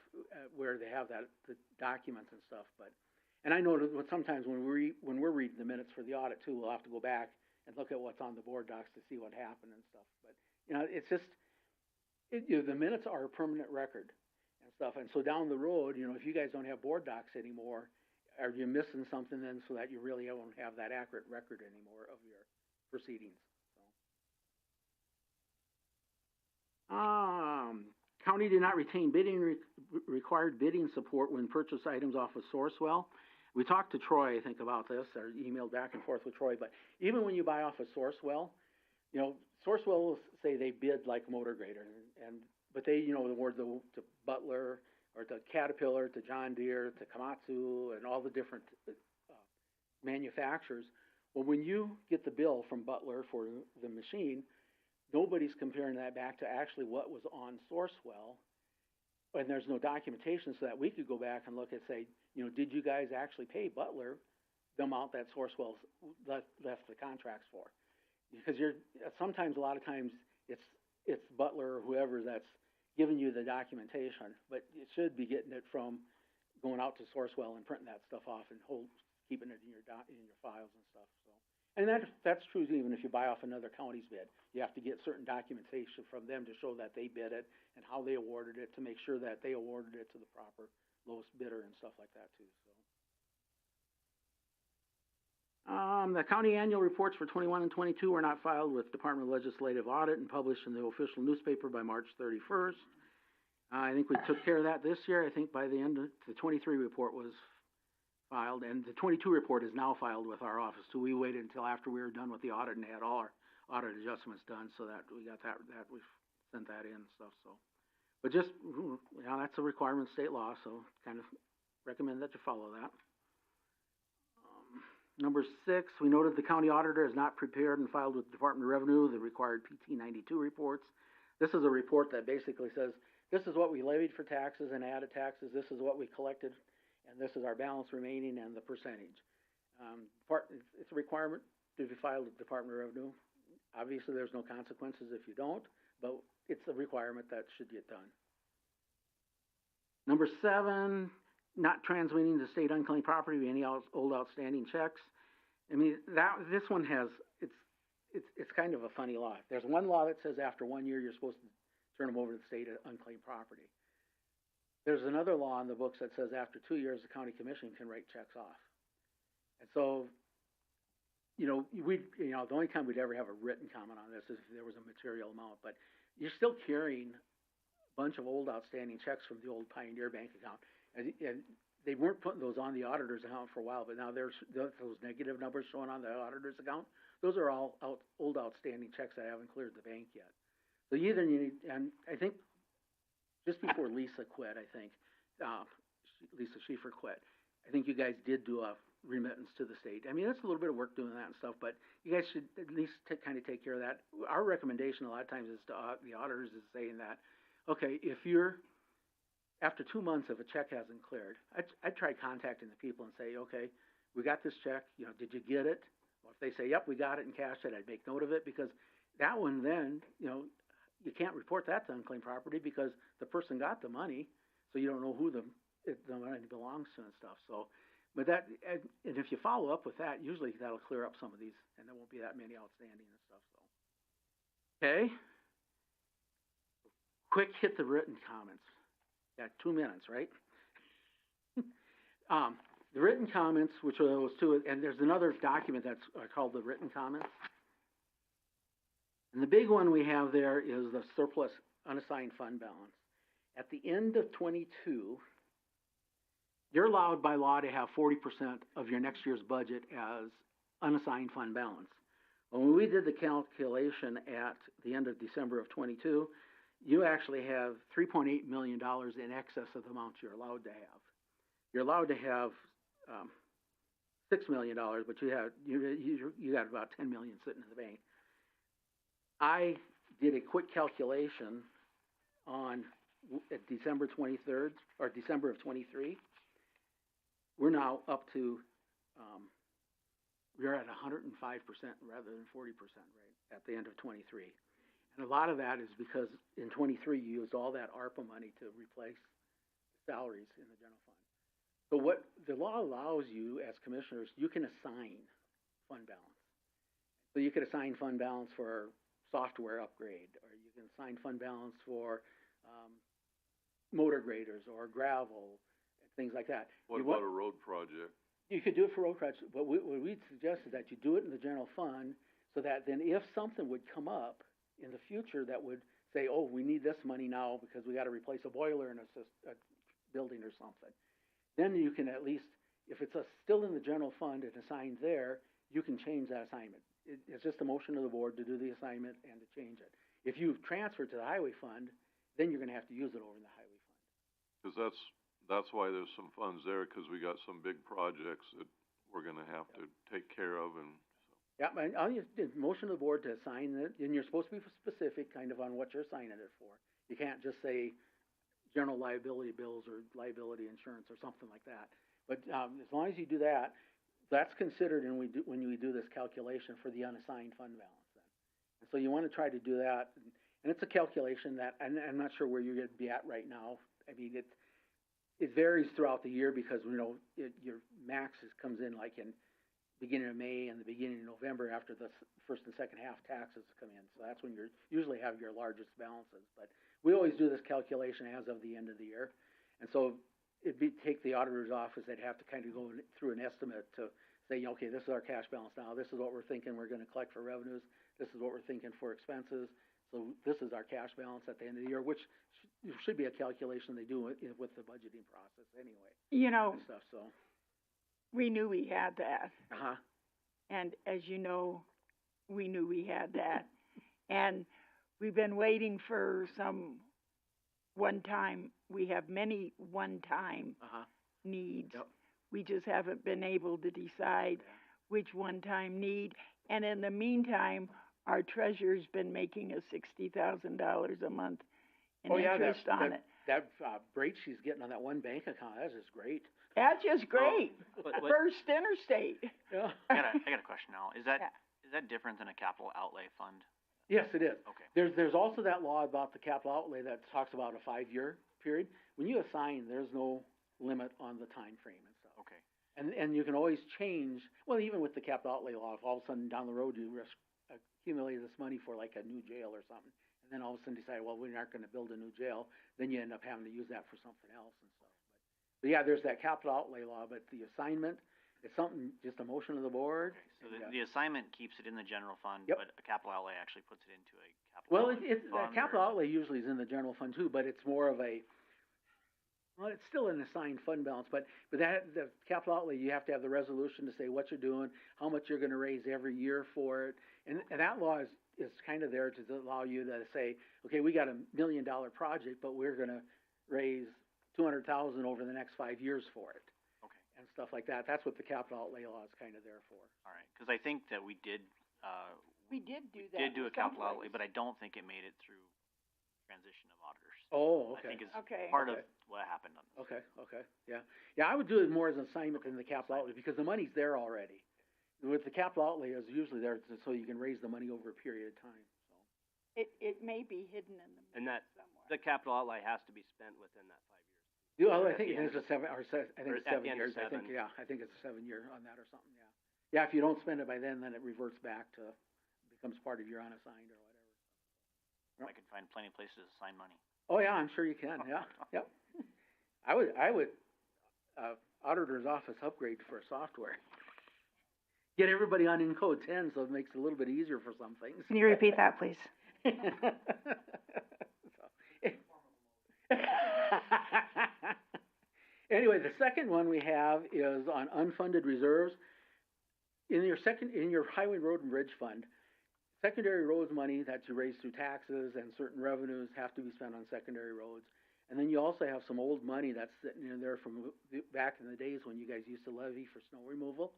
where they have the documents and stuff, but, and I know that sometimes when we're reading the minutes for the audit too, we'll have to go back and look at what's on the board docs to see what happened and stuff, but, it's just, the minutes are a permanent record and stuff, and so down the road, if you guys don't have board docs anymore, are you missing something then, so that you really won't have that accurate record anymore of your proceedings, so. County did not retain required bidding support when purchased items off of Sourcewell. We talked to Troy, I think, about this, or emailed back and forth with Troy, but even when you buy off of Sourcewell, Sourcewell will say they bid like motor grader, but they, award to Butler, or to Caterpillar, to John Deere, to Komatsu, and all the different manufacturers. Well, when you get the bill from Butler for the machine, nobody's comparing that back to actually what was on Sourcewell, and there's no documentation, so that we could go back and look and say, did you guys actually pay Butler the amount that Sourcewell left the contracts for? Because sometimes, a lot of times, it's Butler or whoever that's giving you the documentation, but you should be getting it from going out to Sourcewell and printing that stuff off and keeping it in your files and stuff. So, and that's true even if you buy off another county's bid. You have to get certain documentation from them to show that they bid it and how they awarded it, to make sure that they awarded it to the proper lowest bidder and stuff like that too. So, The county annual reports for 21 and 22 were not filed with Department of Legislative Audit and published in the official newspaper by March 31st. I think we took care of that this year. I think by the end of, the 23 report was filed, and the 22 report is now filed with our office, so we waited until after we were done with the audit and had all our audit adjustments done, so that we got that we sent that in and stuff, so. But just, you know, that's a requirement of state law, so kind of recommend that you follow that. Number 6, we noted the county auditor has not prepared and filed with the Department of Revenue the required PT 92 reports. This is a report that basically says, this is what we levied for taxes and added taxes, this is what we collected, and this is our balance remaining and the percentage. It's a requirement to be filed with the Department of Revenue. Obviously, there's no consequences if you don't, but it's a requirement that should get done. Number 7, not transmitting to state unclaimed property any old outstanding checks. I mean, this one has, it's kind of a funny law. There's one law that says after 1 year, you're supposed to turn them over to the state unclaimed property. There's another law in the books that says after 2 years, the county commission can write checks off. And so, you know, the only time we'd ever have a written comment on this is if there was a material amount, but you're still carrying a bunch of old outstanding checks from the old Pioneer Bank account. And they weren't putting those on the auditor's account for a while, but now there's those negative numbers showing on the auditor's account. Those are all old outstanding checks that haven't cleared the bank yet. So either you need, and I think just before Lisa quit, Lisa Schieffer quit, I think you guys did do a remittance to the state. I mean, it's a little bit of work doing that and stuff, but you guys should at least kind of take care of that. Our recommendation a lot of times is to the auditors is saying that, okay, if you're, after 2 months, if a check hasn't cleared, I'd try contacting the people and say, okay, we got this check, you know, did you get it? Well, if they say, yep, we got it and cashed it, I'd make note of it, because that one then, you know, you can't report that to unclaimed property because the person got the money, so you don't know who the money belongs to and stuff. So, but that, and if you follow up with that, usually that'll clear up some of these, and there won't be that many outstanding and stuff. So, okay. Quick hit the written comments. Got 2 minutes, right? The written comments, which are those two, and there's another document that's called the written comments. And the big one we have there is the surplus unassigned fund balance. At the end of 22, you're allowed by law to have 40% of your next year's budget as unassigned fund balance. When we did the calculation at the end of December of 22, you actually have $3.8 million in excess of the amount you're allowed to have. You're allowed to have $6 million, but you got about $10 million sitting in the bank. I did a quick calculation on at December 23rd or December of 23. We're now up to we're at 105% rather than 40% rate at the end of 23. And a lot of that is because in 23 you used all that ARPA money to replace salaries in the general fund. So what the law allows you as commissioners, you can assign fund balance. So you could assign fund balance for software upgrade, or you can assign fund balance for motor graders or gravel, and things like that. What about a road project? You could do it for road projects, but what we'd suggest is that you do it in the general fund, so that then if something would come up in the future that would say, oh, we need this money now because we got to replace a boiler in a building or something, then you can at least, if it's still in the general fund and assigned there, you can change that assignment. It's just a motion of the board to do the assignment and to change it. If you transfer to the highway fund, then you're going to have to use it over in the highway fund. Because that's why there's some funds there, because we got some big projects that we're going to have to take care of, and so. Yeah, and I'll use the motion of the board to assign it, and you're supposed to be specific kind of on what you're assigning it for. You can't just say general liability bills or liability insurance or something like that. But as long as you do that, that's considered when we do this calculation for the unassigned fund balance. Then. And so you want to try to do that, and it's a calculation that I'm not sure where you're going to be at right now. I mean, it varies throughout the year because your max comes in like in beginning of May and the beginning of November after the first and second half taxes come in. So that's when you usually have your largest balances. But we always do this calculation as of the end of the year, and so take the auditor's office, they'd have to kind of go through an estimate to say, okay, this is our cash balance now, this is what we're thinking we're gonna collect for revenues, this is what we're thinking for expenses, so this is our cash balance at the end of the year, which should be a calculation they do with the budgeting process anyway, You know, and stuff, so. we knew we had that, Uh-huh. and as you know, we knew we had that. And we've been waiting for some one-time, we have many one-time Uh-huh. needs. Yep. We just haven't been able to decide which one-time need. And in the meantime, our treasurer's been making us $60,000 a month in interest on it. That rate she's getting on that one bank account, that's just great. That's just great. But First Interstate. Yeah. I got a question now. Is that, Yeah. is that different than a capital outlay fund? Yes, it is. Okay. There's also that law about the capital outlay that talks about a 5-year period. When you assign, there's no limit on the time frame and stuff. Okay. And you can always change, well, even with the capital outlay law, if all of a sudden down the road you accumulate this money for like a new jail or something, and then all of a sudden decide, well, we aren't gonna build a new jail, then you end up having to use that for something else and stuff. But yeah, there's that capital outlay law, but the assignment, it's something, just a motion of the board. So and, the assignment keeps it in the general fund, Yep. but a capital outlay actually puts it into a capital. Well, outlay it's, fund, capital or- outlay usually is in the general fund too, but it's more of a, well, it's still an assigned fund balance, but that, the capital outlay, you have to have the resolution to say what you're doing, how much you're gonna raise every year for it. And that law is kind of there to allow you to say, okay, we got $1 million project, but we're gonna raise 200,000 over the next 5 years for it. Okay. And stuff like that. That's what the capital outlay law is kind of there for. All right, because I think that we did We did do that. did do a with some capital outlay, places. but I don't think it made it through transition of auditors. Oh, I okay. think it's Okay. part Okay. of what happened on this. Okay, yeah. Yeah, I would do it more as an assignment than the capital outlay, because the money's there already. With the capital outlay, it's usually there so you can raise the money over a period of time, so. It may be hidden in the And that, minutes somewhere. the capital outlay has to be spent within that 5 years. Yeah, well, I At think the end it's a seven, or I think or it's at the 7 end of years, I think, 7. yeah, I think it's a 7-year on that or something, yeah. Yeah, if you don't spend it by then it reverts back to, becomes part of your unassigned or whatever. I could find plenty of places to assign money. Oh, yeah, I'm sure you can, yeah, yep. I would, auditor's office upgrade for software. Get everybody on Encode 10, so it makes it a little bit easier for some things. Can you repeat that, please? Anyway, the second one we have is on unfunded reserves. In your highway, road, and bridge fund, secondary roads money that you raise through taxes and certain revenues have to be spent on secondary roads. And then you also have some old money that's sitting in there from back in the days when you guys used to levy for snow removal.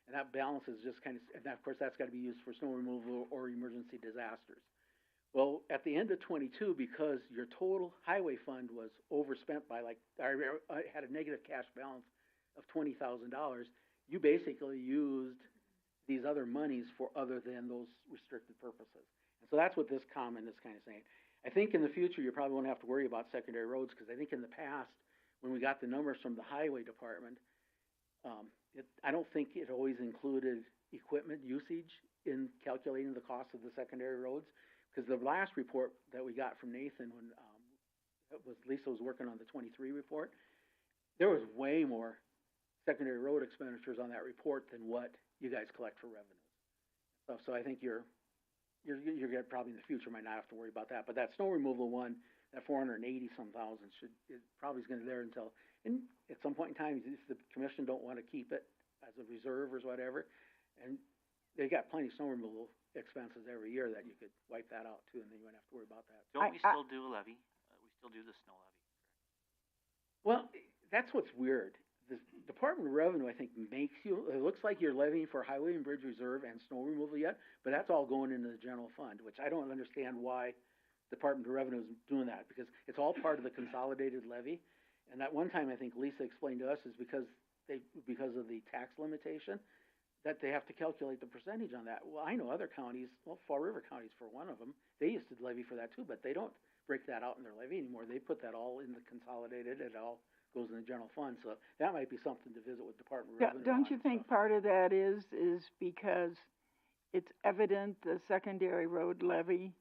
And that balance is just kind of, and of course that's gotta be used for snow removal or emergency disasters. Well, at the end of '22, because your total highway fund was overspent by I had a negative cash balance of $20,000, you basically used these other monies for other than those restricted purposes. And so that's what this comment is kind of saying. I think in the future, you probably won't have to worry about secondary roads, because I think in the past, when we got the numbers from the highway department, I don't think it always included equipment usage in calculating the cost of the secondary roads. Because the last report that we got from Nathan when, Lisa was working on the '23 report, there was way more secondary road expenditures on that report than what you guys collect for revenue. So I think you're gonna probably in the future might not have to worry about that. But that snow removal one, that 480-some thousand probably is gonna be there until, and at some point in time, if the commission don't wanna keep it as a reserve or whatever, and they got plenty of snow removal expenses every year that you could wipe that out too, and then you wouldn't have to worry about that. Don't we still do a levy? We still do the snow levy. Well, that's what's weird. The Department of Revenue, I think, makes you, it looks like you're levying for highway and bridge reserve and snow removal yet, but that's all going into the general fund, which I don't understand why Department of Revenue is doing that, because it's all part of the consolidated levy. And that one time, I think Lisa explained to us, is because of the tax limitation, that they have to calculate the percentage on that. Well, I know other counties, well, Fall River County's for one of them, they used to levy for that too, but they don't break that out in their levy anymore. They put that all in the consolidated, it all goes in the general fund, so that might be something to visit with Department of Revenue. Don't on you and think stuff. part of that is because it's evident the secondary road levy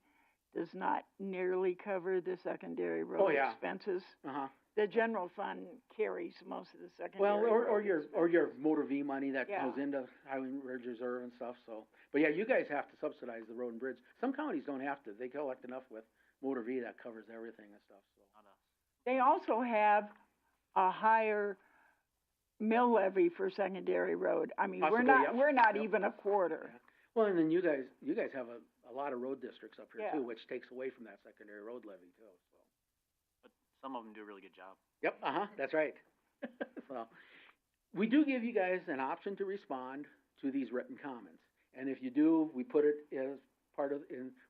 does not nearly cover the secondary road yeah. expenses? Uh-huh, the general fund carries most of the secondary Well, or road your, expense. or your motor V money that Yeah. goes into Highway and Bridge Reserve and stuff, so. But yeah, you guys have to subsidize the road and bridge. Some counties don't have to, they collect enough with motor V that covers everything and stuff, so. Not us. They also have a higher mill levy for secondary road. I mean, Possibly, yep. we're not Yep. even a quarter. Yeah. Well, and then you guys have a lot of road districts up here Yeah. too, which takes away from that secondary road levy too, so. But some of them do a really good job. Yep, that's right. So, we do give you guys an option to respond to these written comments. And if you do, we put it as part of,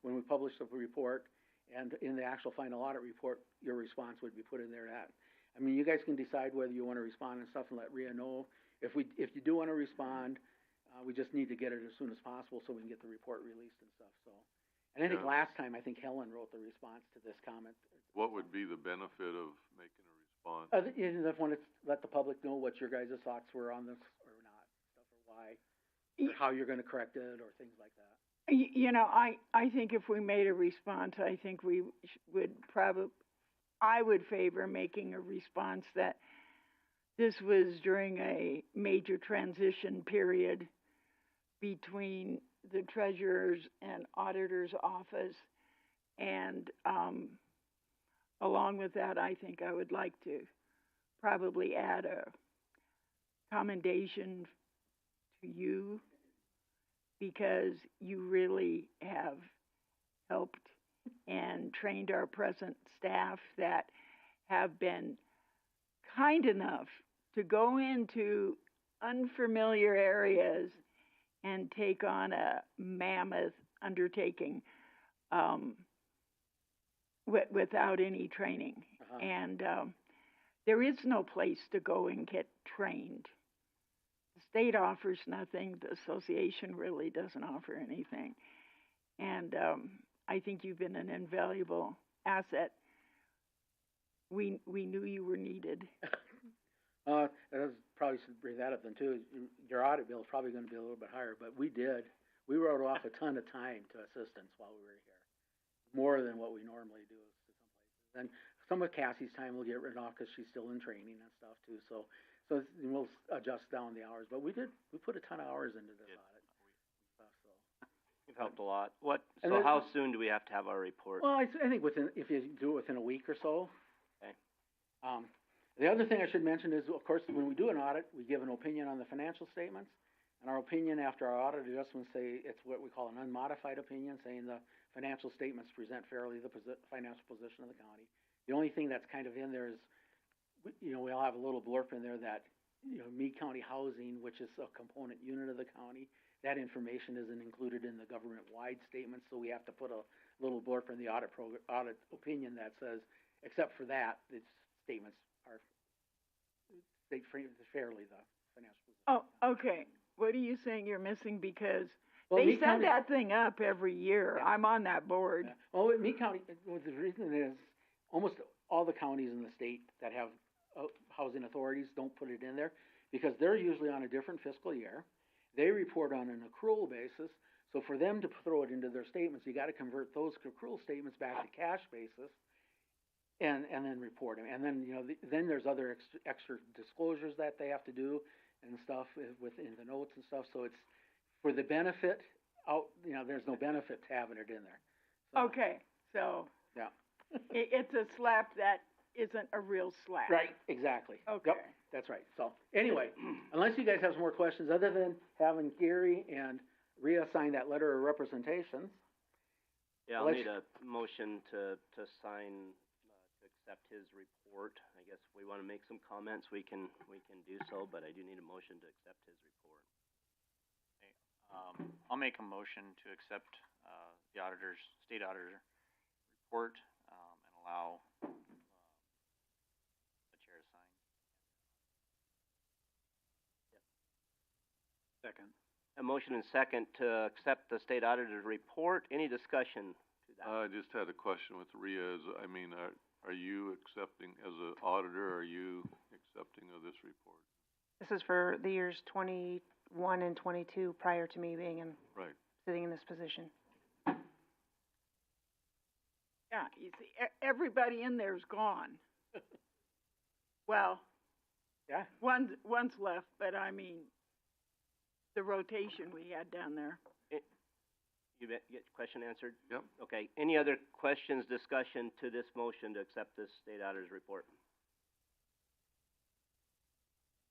when we publish the report, and in the actual final audit report, your response would be put in there that. I mean, you guys can decide whether you wanna respond and stuff and let Rhea know. If you do wanna respond, we just need to get it as soon as possible so we can get the report released and stuff, so. And I think Yeah. last time, I think Helen wrote the response to this comment. What would be the benefit of making a response? You just wanna let the public know what your guys' thoughts were on this or not, stuff, or why, or how you're gonna correct it, or things like that. You know, I think if we made a response, I think we I would favor making a response that this was during a major transition period between the treasurer's and auditor's office. And, along with that, I think I would like to probably add a commendation to you, because you really have helped and trained our present staff that have been kind enough to go into unfamiliar areas and take on a mammoth undertaking, without any training. And, there is no place to go and get trained. The state offers nothing, the association really doesn't offer anything. And, I think you've been an invaluable asset. We knew you were needed. That was, probably should bring that up then too. Your audit bill is probably gonna be a little bit higher, but we wrote off a ton of time to assistants while we were here. More than what we normally do to some places. And some of Cassie's time will get written off because she's still in training and stuff too, so we'll adjust down the hours. But we put a ton of hours into this audit stuff, so. You've helped a lot. And So then- how soon do we have to have our report? Well, I think if you do it within a week or so. Okay. The other thing I should mention is, of course, when we do an audit, we give an opinion on the financial statements. And our opinion after our audit adjustments say, it's what we call an unmodified opinion, saying the financial statements present fairly the financial position of the county. The only thing that's kind of in there is, we'll have a little blurb in there that, Meade County Housing, which is a component unit of the county, that information isn't included in the government-wide statement, so we have to put a little blurb in the audit opinion that says, except for that, its statements state fairly the financial position. Oh, okay. What are you saying you're missing? Because Well, they Meade set County- that thing up every year. Yeah. I'm on that board. Yeah. Well, with Meade County, the reason is, almost all the counties in the state that have housing authorities don't put it in there, because they're usually on a different fiscal year. They report on an accrual basis, so for them to throw it into their statements, you gotta convert those accrual statements back to cash basis, and then report them. And then, then there's other extra disclosures that they have to do and stuff within the notes and stuff, so it's for the benefit there's no benefit to having it in there. So, Okay, so Yeah. it's a slap that isn't a real slap. Right, exactly. Okay. Yep, that's right. So, anyway, unless you guys have some more questions, other than having Gary and Rhea sign that letter of representation. Yeah, I'll Let's- need a motion to sign, to accept his report. I guess if we wanna make some comments, we can do so, but I do need a motion to accept his report. I'll make a motion to accept, the state auditor report, and allow, the chair to sign. Second. A motion and second to accept the state auditor's report. Any discussion to that? I just had a question with Rhea, are you accepting, as an auditor, are you accepting of this report? This is for the years 21 and 22 prior to me being Right. sitting in this position. Yeah, you see, everybody in there's gone. Well, Yeah. one's left, but I mean, the rotation we had down there. You get your question answered? Yep. Okay, any other questions, discussion to this motion to accept this state auditor's report?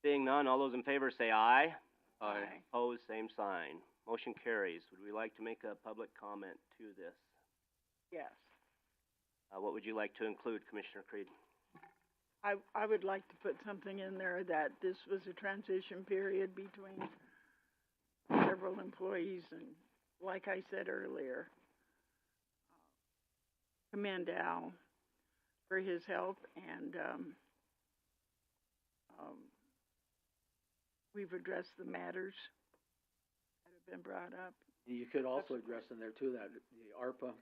Seeing none, all those in favor say aye. Aye. Opposed, same sign. Motion carries. Would we like to make a public comment to this? Yes. What would you like to include, Commissioner Creed? I would like to put something in there that this was a transition period between several employees, and like I said earlier, commend Al for his help, and, we've addressed the matters that have been brought up. You could also address in there too, that the ARPA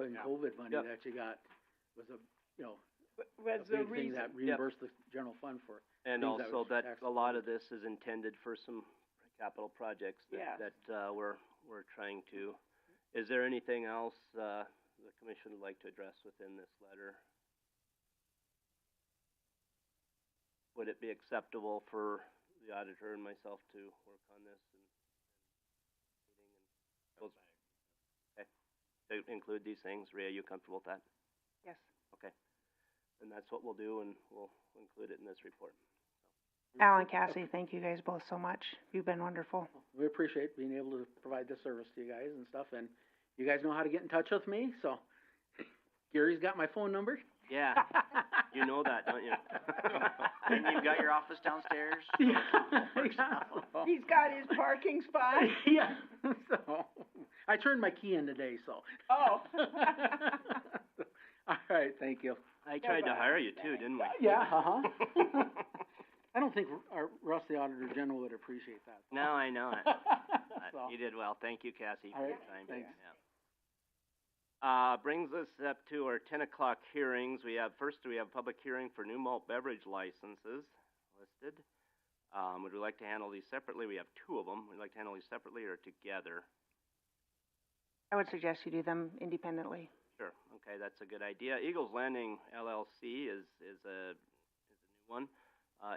and COVID money Yep. that you got was a, you know, Was a the big thing reason, that reimbursed the general fund for. And things that also was that tax- a lot of this is intended for some capital projects Yes. that we're trying to. Is there anything else, the commission would like to address within this letter? Would it be acceptable for the auditor and myself to work on this and to include these things? Rhea, you comfortable with that? Yes. Okay. And that's what we'll do, and we'll include it in this report. Al and Cassie, thank you guys both so much. You've been wonderful. We appreciate being able to provide this service to you guys and stuff, and you guys know how to get in touch with me, so Gary's got my phone number. Yeah, you know that, don't you? And you've got your office downstairs? Yeah. he's got his parking spot? Yeah, so, I turned my key in today, so. Oh. All right, thank you. I tried to hire you too, didn't we? Yeah, I don't think our Russ, the Auditor General, would appreciate that. No, I know it. So, You did well. Thank you, Cassie, for All your right, time. thanks. Yeah. Brings us up to our 10 o'clock hearings. We have public hearing for new malt beverage licenses listed. Would we like to handle these separately? We have two of them. Would you like to handle these separately or together? I would suggest you do them independently. Sure. Okay, that's a good idea. Eagles Landing LLC is a new one.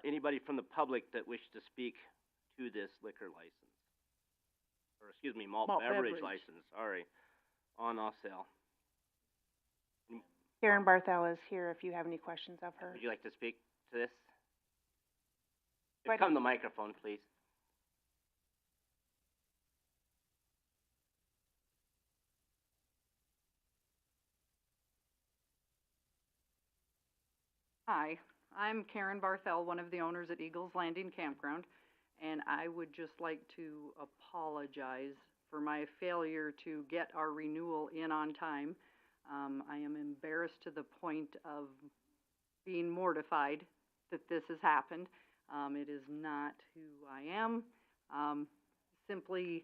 Anybody from the public that wish to speak to this liquor license? Or excuse me, malt beverage license, sorry, on-off sale. Karen Barthel is here if you have any questions of her. Would you like to speak to this? Why Come to the microphone, please. Hi, I'm Karen Barthel, one of the owners at Eagles Landing Campground, and I would just like to apologize for my failure to get our renewal in on time. I am embarrassed to the point of being mortified that this has happened. It is not who I am. Simply,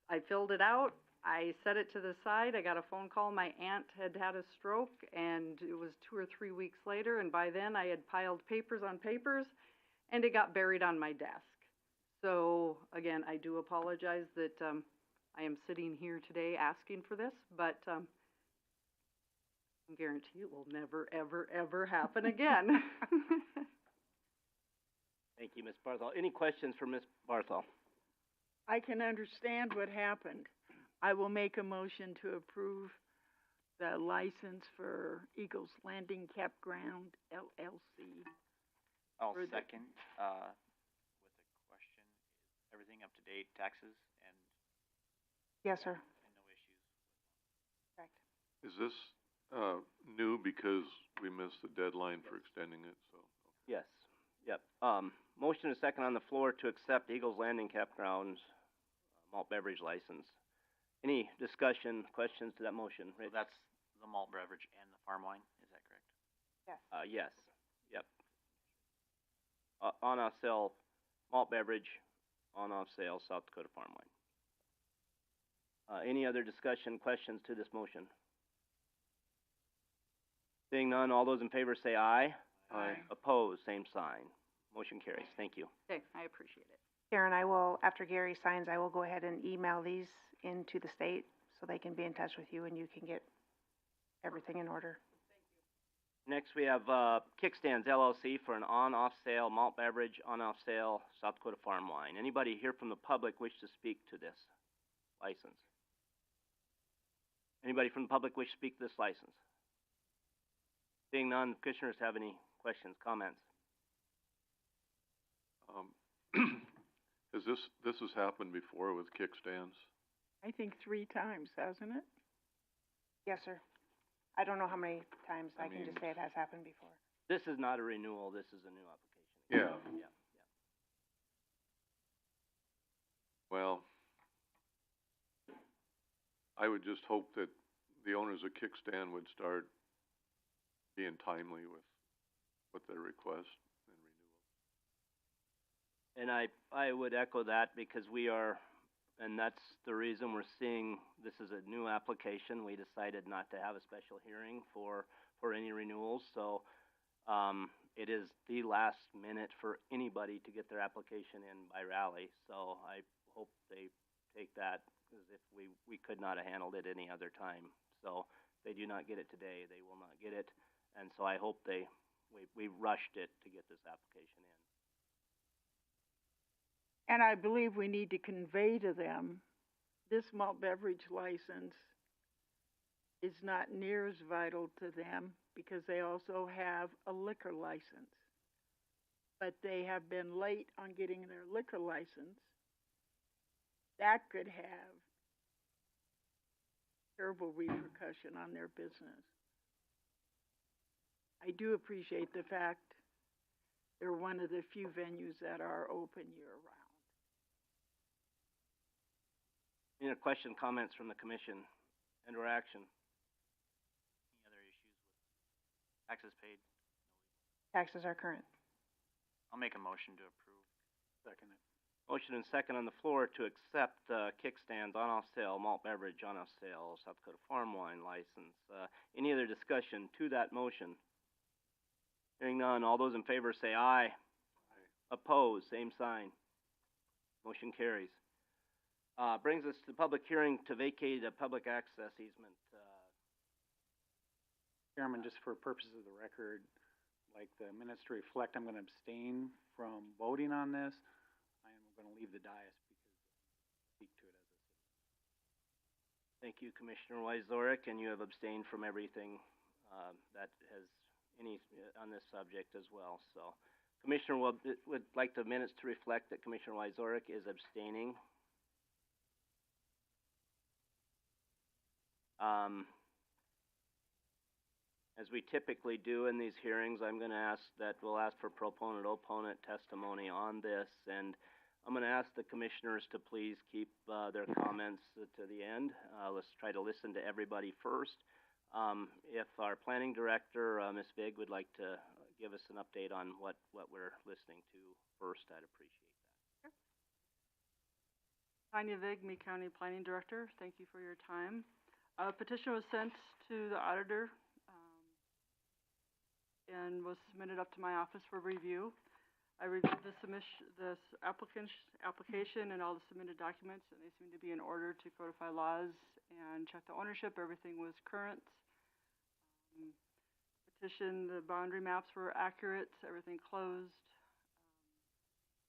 I filled it out. I set it to the side. I got a phone call. My aunt had had a stroke, and it was 2 or 3 weeks later, and by then I had piled papers on papers, and it got buried on my desk. So, again, I do apologize that I am sitting here today asking for this, but I guarantee it will never, ever, ever happen again. Thank you, Ms. Barthel. Any questions for Ms. Barthel? I can understand what happened. I will make a motion to approve the license for Eagles Landing Campground LLC. I'll For the- second, with a question, is everything up to date, taxes and Yes, sir. no issues? Correct. Is this, new because we missed the deadline for extending it, so? Yes. Yep. Motion is second on the floor to accept Eagles Landing Campground's malt beverage license. Any discussion, questions to that motion? So Rich? that's the malt beverage and the farm wine, is that correct? Yes. Yep. On-off sale, malt beverage, on-off sale, South Dakota farm wine. Any other discussion, questions to this motion? Seeing none, all those in favor say aye. Aye. Opposed, same sign. Motion carries. Thank you. Okay, I appreciate it. Karen, I will, after Gary signs, I will go ahead and email these into the state so they can be in touch with you and you can get everything in order. Next, we have, Kickstands LLC for an on-off sale malt beverage, on-off sale South Dakota farm wine. Anybody here from the public wish to speak to this license? Anybody from the public wish to speak to this license? Seeing none, commissioners have any questions, comments? Has this has happened before with kickstands? I think 3 times, hasn't it? Yes, sir. I don't know how many times, I I can just mean- say it has happened before. This is not a renewal, this is a new application. Yeah. Yeah. Well, I would just hope that the owners of kickstand would start being timely with their request and renewal. And I would echo that because we are, and that's the reason we're seeing, this is a new application. We decided not to have a special hearing for any renewals, so, it is the last minute for anybody to get their application in by rally, so I hope they take that, because if we could not have handled it any other time. So, if they do not get it today, they will not get it, and so I hope we rushed it to get this application in. And I believe we need to convey to them, this malt beverage license is not near as vital to them because they also have a liquor license. But they have been late on getting their liquor license. That could have terrible repercussion on their business. I do appreciate the fact they're one of the few venues that are open year-round. Any other question, comments from the commission, and/or action? Any other issues with taxes paid? Taxes are current. I'll make a motion to approve. Second it. Motion and second on the floor to accept, kickstands on-off sale, malt beverage on-off sale, South Dakota farm wine license. Any other discussion to that motion? Hearing none, all those in favor say aye. Aye. Opposed, same sign. Motion carries. Brings us to public hearing to vacate a public access easement, Chairman, just for purposes of the record, like the minutes to reflect, I'm gonna abstain from voting on this. I am gonna leave the dais because I speak to it as a citizen. Thank you, Commissioner Wyzorek, and you have abstained from everything, that has any, on this subject as well, so. Commissioner would like the minutes to reflect that Commissioner Wyzorek is abstaining. As we typically do in these hearings, we'll ask for proponent, opponent testimony on this, and I'm gonna ask the commissioners to please keep, their comments to the end. Let's try to listen to everybody first. If our planning director, Ms. Vig, would like to give us an update on what we're listening to first, I'd appreciate that. Tanya Vig, Meade County Planning Director, thank you for your time. A petition was sent to the auditor, and was submitted up to my office for review. I reviewed this application and all the submitted documents, and they seem to be in order to codify laws and check the ownership. Everything was current. Petition, the boundary maps were accurate, everything closed.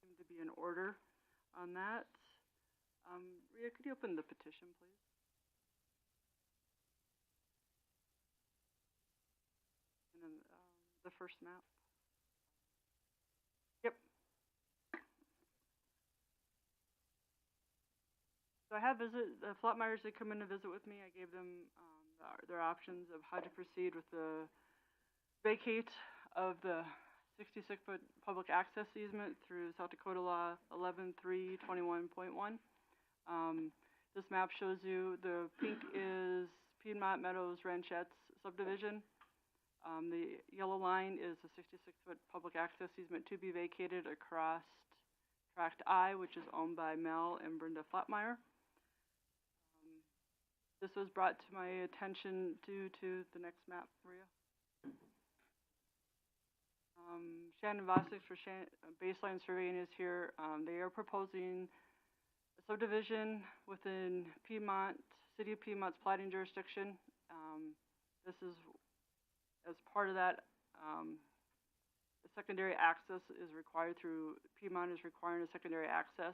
Seemed to be in order on that. Rhea, could you open the petition, please? And then, the first map. Yep. So I have the Flatmeyers, they come in to visit with me. I gave them, their options of how to proceed with the vacate of the 66-foot public access easement through South Dakota Law 11-3-21.1. This map shows you the pink is Piedmont Meadows Ranchettes subdivision. The yellow line is a 66-foot public access easement to be vacated across Tract I, which is owned by Mel and Brenda Flatmeyer. This was brought to my attention due to the next map, Maria. Shannon Vosix for Baseline Surveying is here. They are proposing a subdivision within Piedmont, City of Piedmont's plating jurisdiction. This is as part of that, the secondary access is required through, Piedmont is requiring a secondary access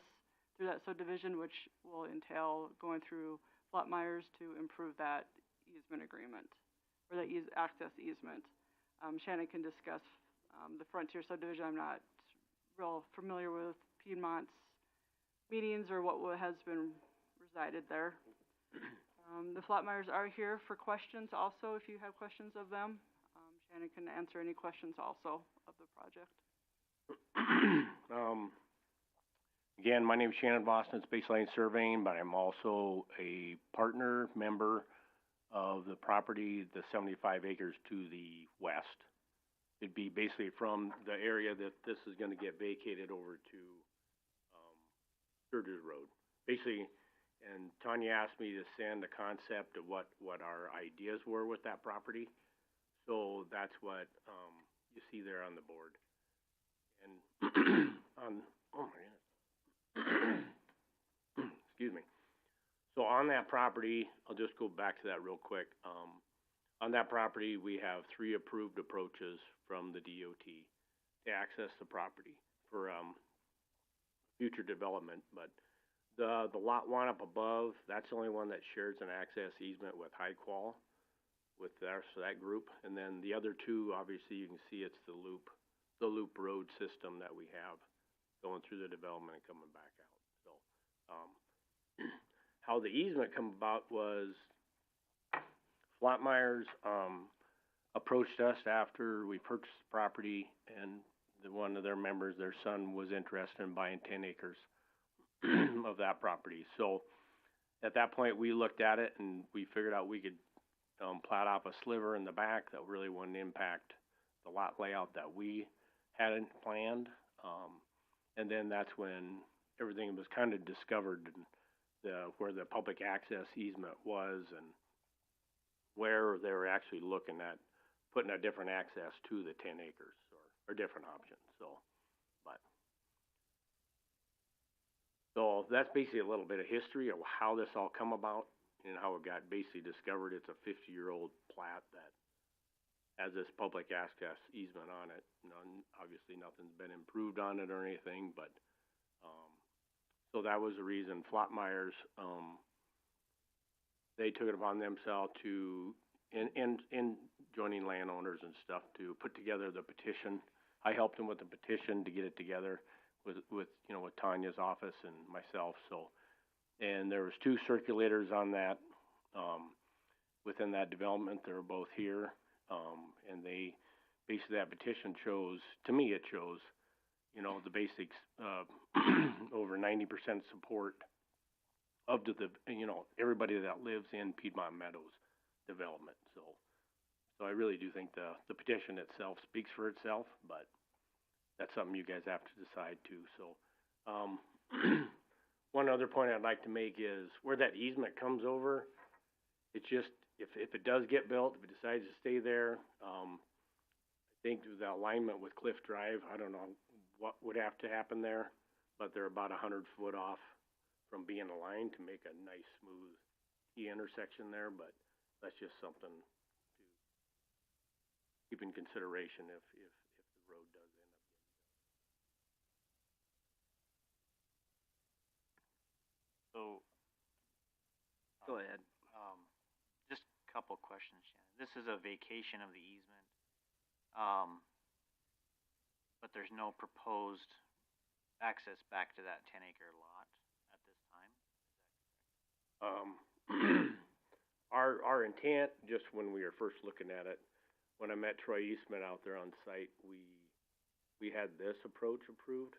through that subdivision, which will entail going through Flat Myers to improve that easement agreement, or that access easement. Shannon can discuss, the Frontier subdivision. I'm not real familiar with Piedmont's meetings or what has been resided there. The Flat Myers are here for questions also, if you have questions of them. Shannon can answer any questions also of the project. Again, my name is Shannon Boston, it's Baseline Surveying, but I'm also a partner member of the property, the 75 acres to the west. It'd be basically from the area that this is gonna get vacated over to, Sturgis Road. Basically, and Tanya asked me to send a concept of what our ideas were with that property. So that's what, you see there on the board. And excuse me. So on that property, I'll just go back to that real quick. On that property, we have 3 approved approaches from the DOT to access the property for, future development. But the lot 1 up above, that's the only one that shares an access easement with High Qual, with that group. And then the other 2, obviously you can see it's the loop road system that we have going through the development and coming back out. So, how the easement come about was Flat Myers, approached us after we purchased the property, and one of their members, their son, was interested in buying 10 acres of that property. So at that point, we looked at it and we figured out we could plat off a sliver in the back that really wouldn't impact the lot layout that we hadn't planned. And then that's when everything was kind of discovered, where the public access easement was and where they were actually looking at putting a different access to the 10 acres or different options. So that's basically a little bit of history of how this all come about and how it got basically discovered. It's a 50-year-old plat that has this public access easement on it. Obviously nothing's been improved on it or anything, but, so that was the reason. Flat Myers, they took it upon themselves to, in joining landowners and stuff, to put together the petition. I helped them with the petition to get it together with Tanya's office and myself. So, and there was 2 circulators on that, within that development. They were both here. And they, basically that petition shows, to me it shows, the basics, over 90% support of everybody that lives in Piedmont Meadows development. So I really do think the petition itself speaks for itself, but that's something you guys have to decide too. So, one other point I'd like to make is where that easement comes over, it's just, if it does get built, if it decides to stay there, I think the alignment with Cliff Drive, I don't know what would have to happen there, but they're about 100 foot off from being aligned to make a nice smooth T intersection there, but that's just something to keep in consideration if the road does end up getting built. So, Go ahead. just a couple questions, Shannon. This is a vacation of the easement, but there's no proposed access back to that 10-acre lot at this time? Our intent, just when we were first looking at it, when I met Troy Eastman out there on site, we had this approach approved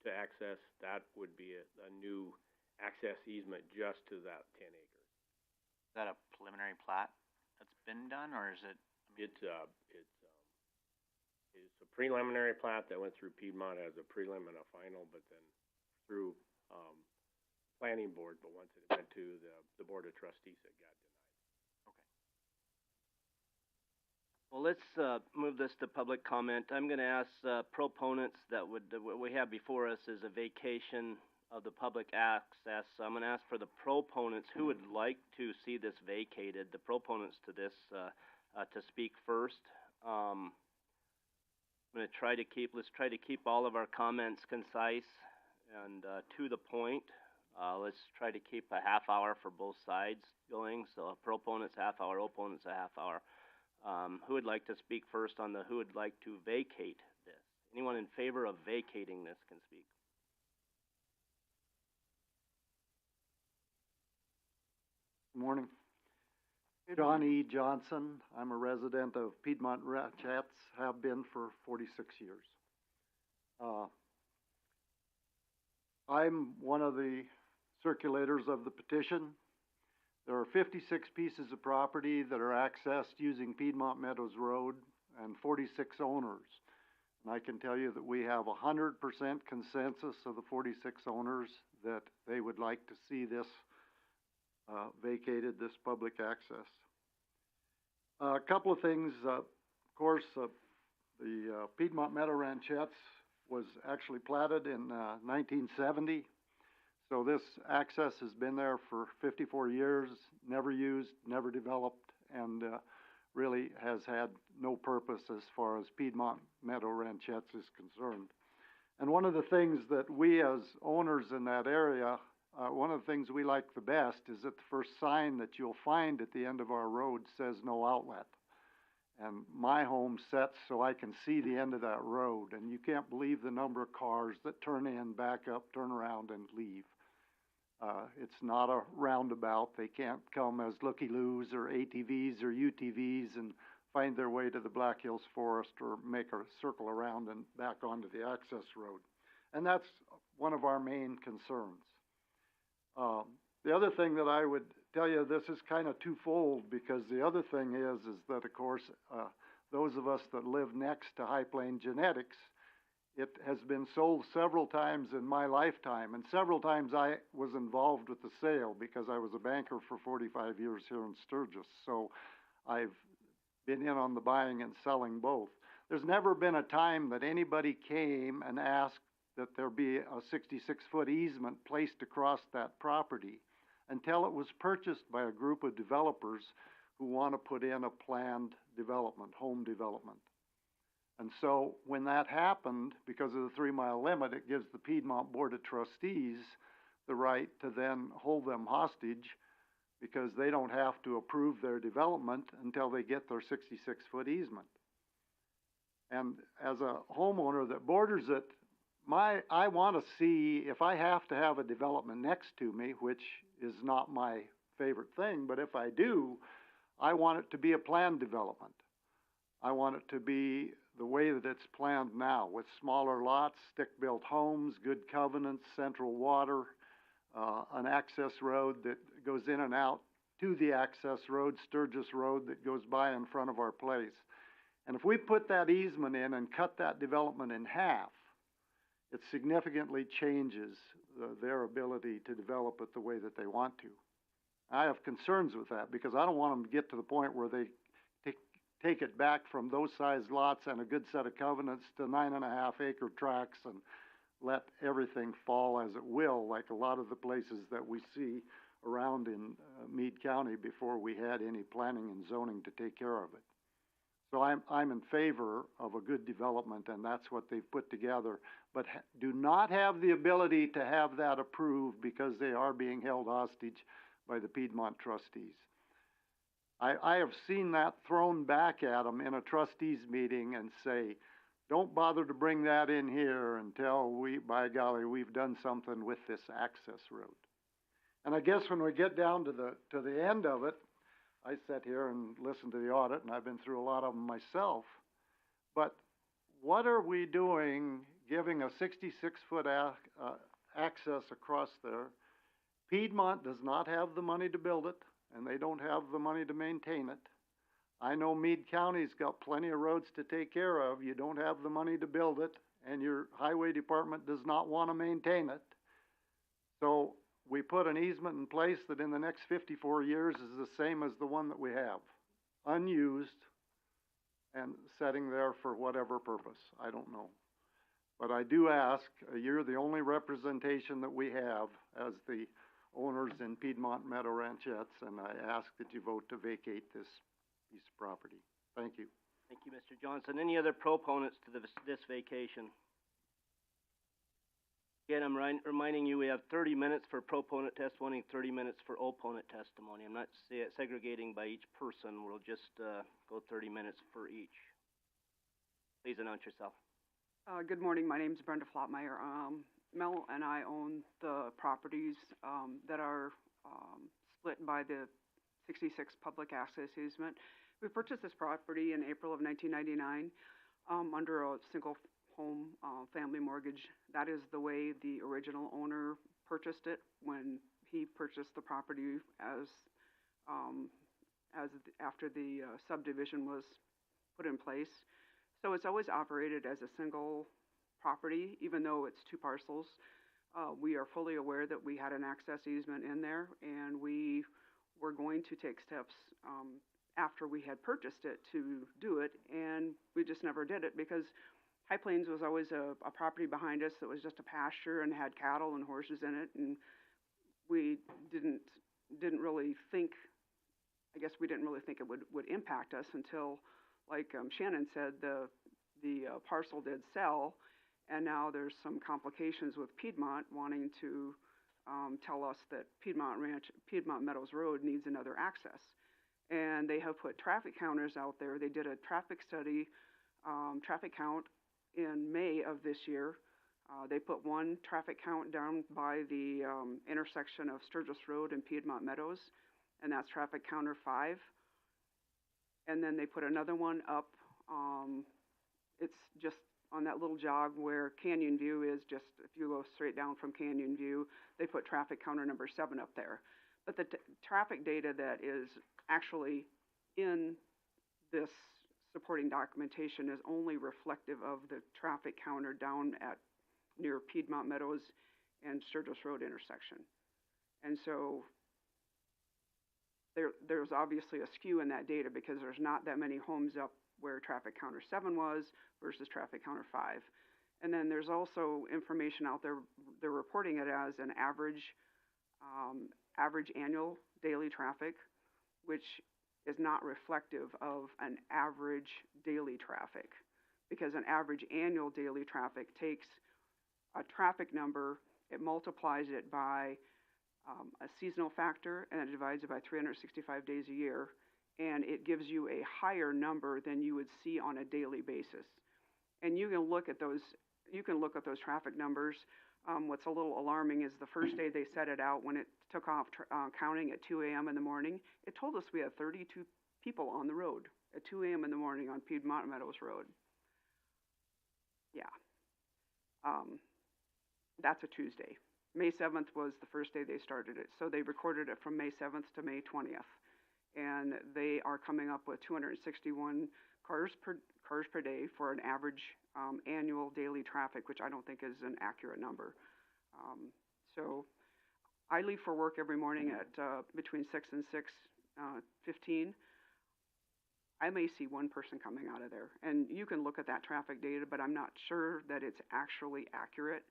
to access. That would be a new access easement just to that 10 acres. Is that a preliminary plat that's been done, or is it? It's a preliminary plat that went through Piedmont as a prelim and a final, but then through planning board. But once it went to the board of trustees, it got denied. Okay. Well, let's move this to public comment. I'm going to ask proponents that what we have before us is a vacation of the public access. So I'm going to ask for the proponents who would like to see this vacated, the proponents to this, to speak first. I'm gonna try to keep, let's try to keep all of our comments concise and, to the point. Let's try to keep a half hour for both sides going, so a proponent's half hour, opponent's a half hour. Who would like to speak first on who would like to vacate this? Anyone in favor of vacating this can speak. Good morning. John E. Johnson. I'm a resident of Piedmont Ratchets, have been for 46 years. I'm one of the circulators of the petition. There are 56 pieces of property that are accessed using Piedmont Meadows Road and 46 owners. And I can tell you that we have 100% consensus of the 46 owners that they would like to see this vacated, this public access. A couple of things, of course, the Piedmont Meadow Ranchettes was actually platted in 1970. So this access has been there for 54 years, never used, never developed, and really has had no purpose as far as Piedmont Meadow Ranchettes is concerned. And one of the things that we as owners in that area, one of the things we like the best is that the first sign that you'll find at the end of our road says no outlet. And my home sets so I can see the end of that road, and you can't believe the number of cars that turn in, back up, turn around, and leave. It's not a roundabout. They can't come as looky-loos or ATVs or UTVs and find their way to the Black Hills Forest or make a circle around and back onto the access road. And that's one of our main concerns. The other thing that I would tell you, this is kind of twofold, because the other thing is that, of course, those of us that live next to High Plain Genetics, it has been sold several times in my lifetime, and several times I was involved with the sale because I was a banker for 45 years here in Sturgis. So I've been in on the buying and selling both. There's never been a time that anybody came and asked that there be a 66-foot easement placed across that property until it was purchased by a group of developers who want to put in a planned development, home development. And so when that happened, because of the 3-mile limit, it gives the Piedmont Board of Trustees the right to then hold them hostage, because they don't have to approve their development until they get their 66-foot easement. And as a homeowner that borders it, I want to see, if I have to have a development next to me, which is not my favorite thing, but if I do, I want it to be a planned development. I want it to be the way that it's planned now, with smaller lots, stick-built homes, good covenants, central water, an access road that goes in and out to the access road, Sturgis Road, that goes by in front of our place. And if we put that easement in and cut that development in half, it significantly changes their ability to develop it the way that they want to. I have concerns with that, because I don't want them to get to the point where they take it back from those size lots and a good set of covenants to 9.5-acre tracts and let everything fall as it will, like a lot of the places that we see around in Meade County before we had any planning and zoning to take care of it. So I'm in favor of a good development, and that's what they've put together, but do not have the ability to have that approved because they are being held hostage by the Piedmont trustees. I have seen that thrown back at them in a trustees meeting and say, don't bother to bring that in here until by golly, we've done something with this access road. And I guess when we get down to the end of it, I sat here and listened to the audit, and I've been through a lot of them myself. But what are we doing giving a 66-foot access across there? Piedmont does not have the money to build it, and they don't have the money to maintain it. I know Meade County's got plenty of roads to take care of. You don't have the money to build it, and your highway department does not want to maintain it. So we put an easement in place that in the next 54 years is the same as the one that we have, unused and sitting there for whatever purpose. I don't know. But I do ask, you're the only representation that we have as the owners in Piedmont Meadow Ranchettes, and I ask that you vote to vacate this piece of property. Thank you. Thank you, Mr. Johnson. Any other proponents to this vacation? Again, I'm reminding you, we have 30 minutes for proponent testimony, 30 minutes for opponent testimony. I'm not segregating by each person. We'll just go 30 minutes for each. Please announce yourself. Good morning. My name is Brenda Flotmeyer. Mel and I own the properties that are split by the 66 public access easement. We purchased this property in April of 1999 under a single home family mortgage. That is the way the original owner purchased it when he purchased the property after the subdivision was put in place. So it's always operated as a single property, even though it's two parcels. We are fully aware that we had an access easement in there, and we were going to take steps after we had purchased it to do it, and we just never did it because High Plains was always a property behind us that was just a pasture and had cattle and horses in it, and we didn't really think, I guess we didn't really think it would impact us until, like Shannon said, the parcel did sell, and now there's some complications with Piedmont wanting to tell us that Piedmont Meadows Road needs another access. And they have put traffic counters out there. They did a traffic study, traffic count in May of this year. They put one traffic count down by the intersection of Sturgis Road and Piedmont Meadows, and that's traffic counter 5. And then they put another one up. It's just on that little jog where Canyon View is, just if you go straight down from Canyon View, they put traffic counter number 7 up there. But the traffic data that is actually in this supporting documentation is only reflective of the traffic counter down at near Piedmont Meadows and Sturgis Road intersection. And so there's obviously a skew in that data because there's not that many homes up where traffic counter 7 was versus traffic counter 5. And then there's also information out there, they're reporting it as an average annual daily traffic, which is not reflective of an average daily traffic, because an average annual daily traffic takes a traffic number, it multiplies it by a seasonal factor, and it divides it by 365 days a year, and it gives you a higher number than you would see on a daily basis. And you can look at those traffic numbers. What's a little alarming is the first day they set it out, when it took off counting at 2 a.m. in the morning, it told us we had 32 people on the road at 2 a.m. in the morning on Piedmont Meadows Road. Yeah. That's a Tuesday. May 7th was the first day they started it. So they recorded it from May 7th to May 20th. And they are coming up with 261 cars per day for an average annual daily traffic, which I don't think is an accurate number. So I leave for work every morning at between 6 and 6:15. I may see one person coming out of there. And you can look at that traffic data, but I'm not sure that it's actually accurate.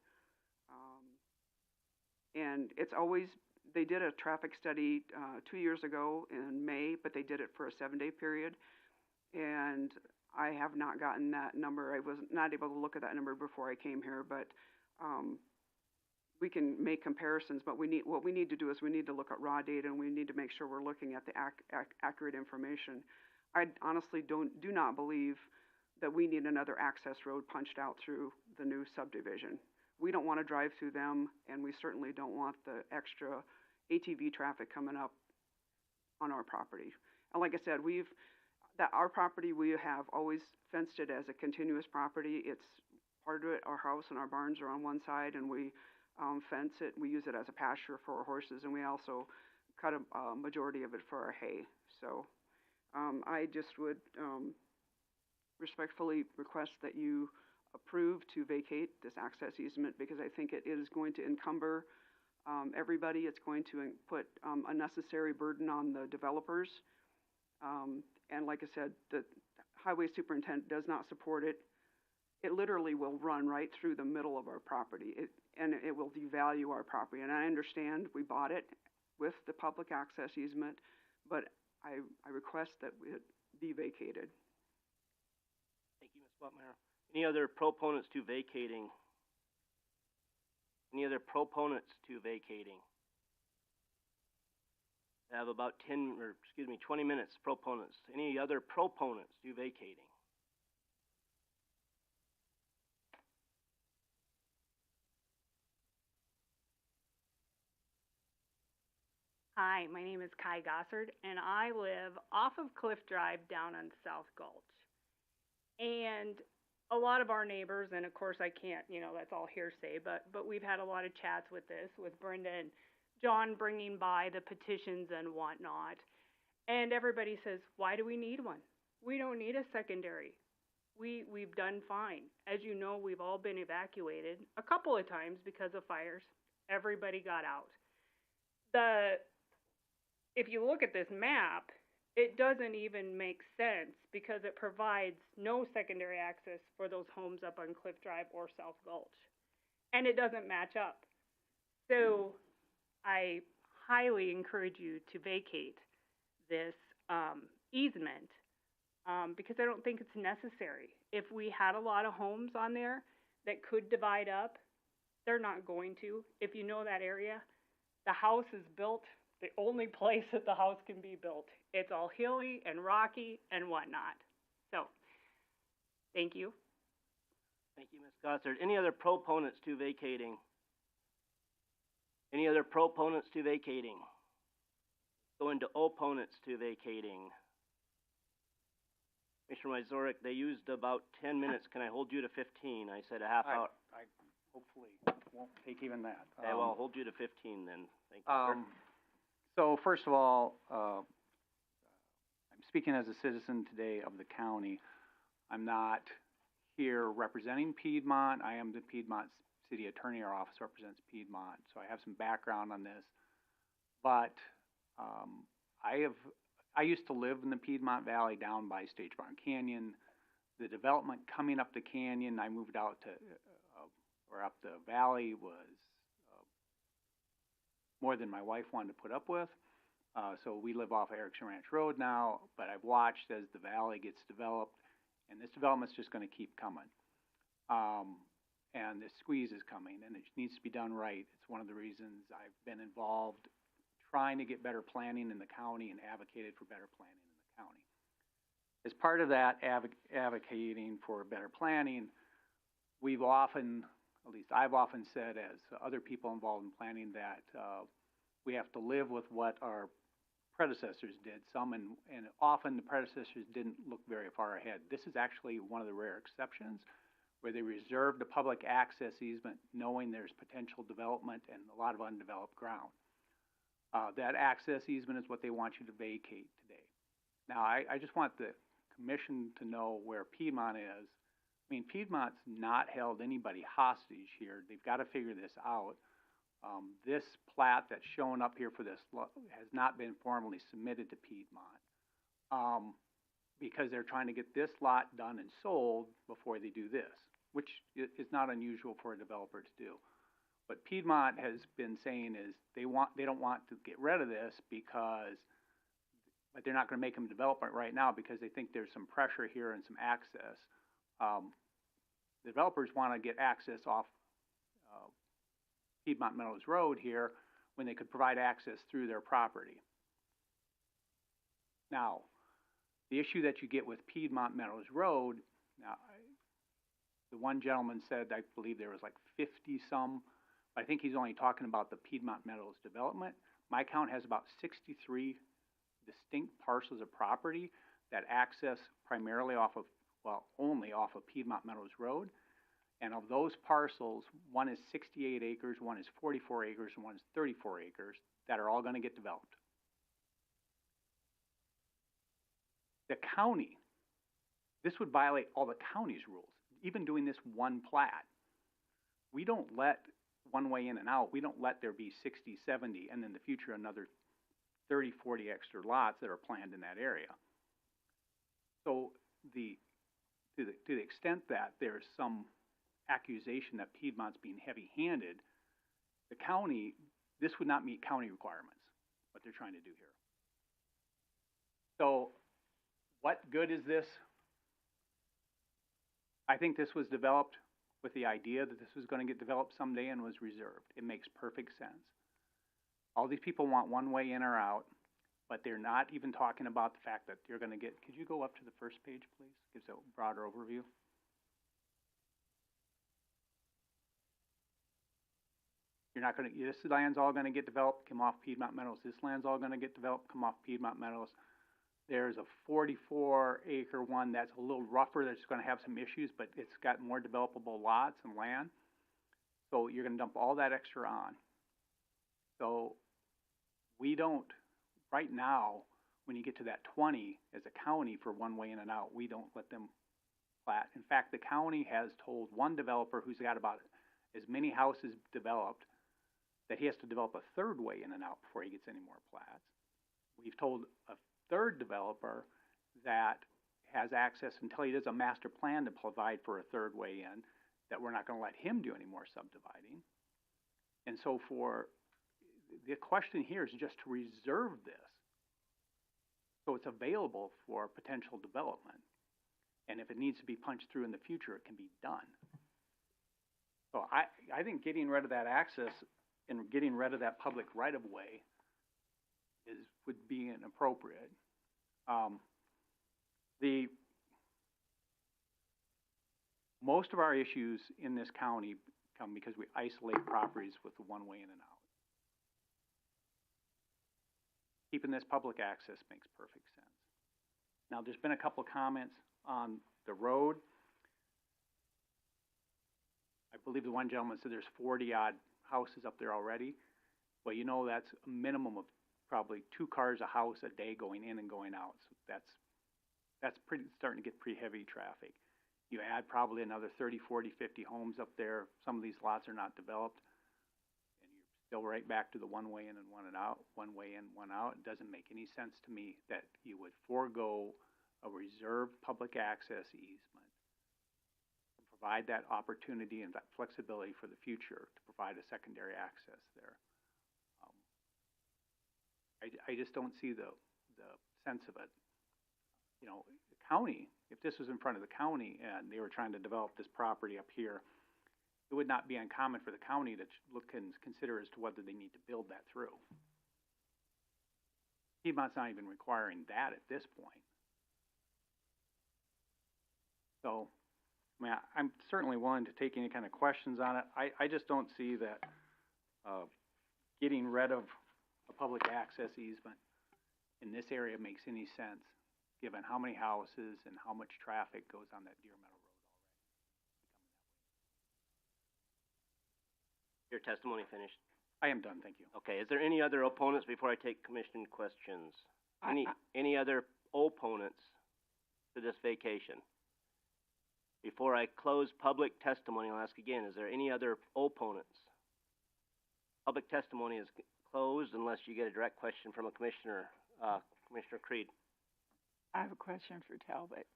And it's always, they did a traffic study 2 years ago in May, but they did it for a 7-day period. And I have not gotten that number. I was not able to look at that number before I came here, but we can make comparisons. But what we need to do is we need to look at raw data, and we need to make sure we're looking at the accurate information. I honestly do not believe that we need another access road punched out through the new subdivision. We don't want to drive through them, and we certainly don't want the extra ATV traffic coming up on our property. And like I said, our property, we have always fenced it as a continuous property. It's part of it, our house and our barns are on one side, and we fence it. We use it as a pasture for our horses, and we also cut a majority of it for our hay. So I just would respectfully request that you approve to vacate this access easement, because I think it is going to encumber everybody. It's going to put unnecessary burden on the developers. And like I said, the highway superintendent does not support it. It literally will run right through the middle of our property, and it will devalue our property. And I understand we bought it with the public access easement, but I request that it be vacated. Spotmeyer. Any other proponents to vacating? Any other proponents to vacating? I have about 20 minutes, proponents. Any other proponents to vacating? Hi, my name is Kai Gossard, and I live off of Cliff Drive down on South Gulch. And a lot of our neighbors, and of course I can't, that's all hearsay, but we've had a lot of chats with this, with Brenda and John bringing by the petitions and whatnot. And everybody says, why do we need one? We don't need a secondary. We've done fine. As you know, we've all been evacuated a couple of times because of fires. Everybody got out. If you look at this map, it doesn't even make sense because it provides no secondary access for those homes up on Cliff Drive or South Gulch. And it doesn't match up. So I highly encourage you to vacate this easement because I don't think it's necessary. If we had a lot of homes on there that could divide up, they're not going to. If you know that area, the house is built the only place that the house can be built. It's all hilly and rocky and whatnot. So, thank you. Thank you, Ms. Gossard. Any other proponents to vacating? Any other proponents to vacating? Going to opponents to vacating. Commissioner Wyzorek, they used about 10 minutes. Can I hold you to 15? I said a half hour. I hopefully won't take even that. Okay, well, I'll hold you to 15 then. Thank you, sir. So first of all, I'm speaking as a citizen today of the county. I'm not here representing Piedmont. I am the Piedmont City Attorney. Our office represents Piedmont, so I have some background on this. But I used to live in the Piedmont Valley down by Stage Barn Canyon. The development coming up the canyon, I moved out to, or up the valley was more than my wife wanted to put up with. So we live off of Erskine Ranch Road now, but I've watched as the valley gets developed, and this development's just going to keep coming. And this squeeze is coming, and it needs to be done right. It's one of the reasons I've been involved trying to get better planning in the county and advocated for better planning in the county. As part of that advocating for better planning, we've often, at least I've often said as other people involved in planning, that we have to live with what our predecessors did. And often the predecessors didn't look very far ahead. This is actually one of the rare exceptions where they reserved a public access easement knowing there's potential development and a lot of undeveloped ground. That access easement is what they want you to vacate today. Now, I just want the commission to know where Piedmont is. I mean, Piedmont's not held anybody hostage here. They've got to figure this out. This plat that's showing up here for this has not been formally submitted to Piedmont because they're trying to get this lot done and sold before they do this, which is not unusual for a developer to do. What Piedmont has been saying is they don't want to get rid of this because, but they're not going to make them develop it right now because they think there's some pressure here and some access. The developers want to get access off Piedmont Meadows Road here when they could provide access through their property. Now, the issue that you get with Piedmont Meadows Road, now, the one gentleman said, I believe there was like 50 some, I think he's only talking about the Piedmont Meadows development. My count has about 63 distinct parcels of property that access primarily off of, well, only off of Piedmont Meadows Road. And of those parcels, one is 68 acres, one is 44 acres, and one is 34 acres that are all going to get developed. The county, this would violate all the county's rules, even doing this one plat. We don't let one way in and out. We don't let there be 60, 70, and in the future another 30, 40 extra lots that are planned in that area. So to the extent that there's some accusation that Piedmont's being heavy-handed, the county, this would not meet county requirements, what they're trying to do here. So what good is this? I think this was developed with the idea that this was gonna get developed someday and was reserved. It makes perfect sense. All these people want one way in or out, but they're not even talking about the fact that you're gonna get, could you go up to the first page, please? Gives a broader overview. You're not gonna, this land's all gonna get developed, come off Piedmont Meadows. This land's all gonna get developed, come off Piedmont Meadows. There's a 44-acre one that's a little rougher, that's gonna have some issues, but it's got more developable lots and land. So you're gonna dump all that extra on. So we don't, right now, when you get to that 20 as a county for one way in and out, we don't let them plat. In fact, the county has told one developer who's got about as many houses developed that he has to develop a third way in and out before he gets any more plats. We've told a third developer that has access until he does a master plan to provide for a third way in, that we're not gonna let him do any more subdividing. And so the question here is just to reserve this, so it's available for potential development. And if it needs to be punched through in the future, it can be done. So I think getting rid of that access and getting rid of that public right-of-way would be inappropriate. Most of our issues in this county come because we isolate properties with the one way in and out. Keeping this public access makes perfect sense. Now, there's been a couple of comments on the road. I believe the one gentleman said there's 40-odd houses up there already. Well, you know, that's a minimum of probably 2 cars a house a day going in and going out. So that's starting to get pretty heavy traffic. You add probably another 30, 40, 50 homes up there. Some of these lots are not developed. And you're still right back to the one way in and one out, one way in, one out. It doesn't make any sense to me that you would forego a reserved public access easement, provide that opportunity and that flexibility for the future to provide a secondary access there. I just don't see the sense of it. You know, the county, if this was in front of the county and they were trying to develop this property up here, it would not be uncommon for the county to look and consider as to whether they need to build that through. Piedmont's not even requiring that at this point. So, I mean, I'm certainly willing to take any kind of questions on it. I just don't see that getting rid of a public access easement in this area makes any sense, given how many houses and how much traffic goes on that Deer Meadow Road already. Your testimony finished? I am done, thank you. Okay, is there any other opponents before I take commission questions? Any other opponents to this vacation? Before I close public testimony, I'll ask again, is there any other opponents? Public testimony is closed unless you get a direct question from a commissioner. Commissioner Creed. I have a question for Talbot.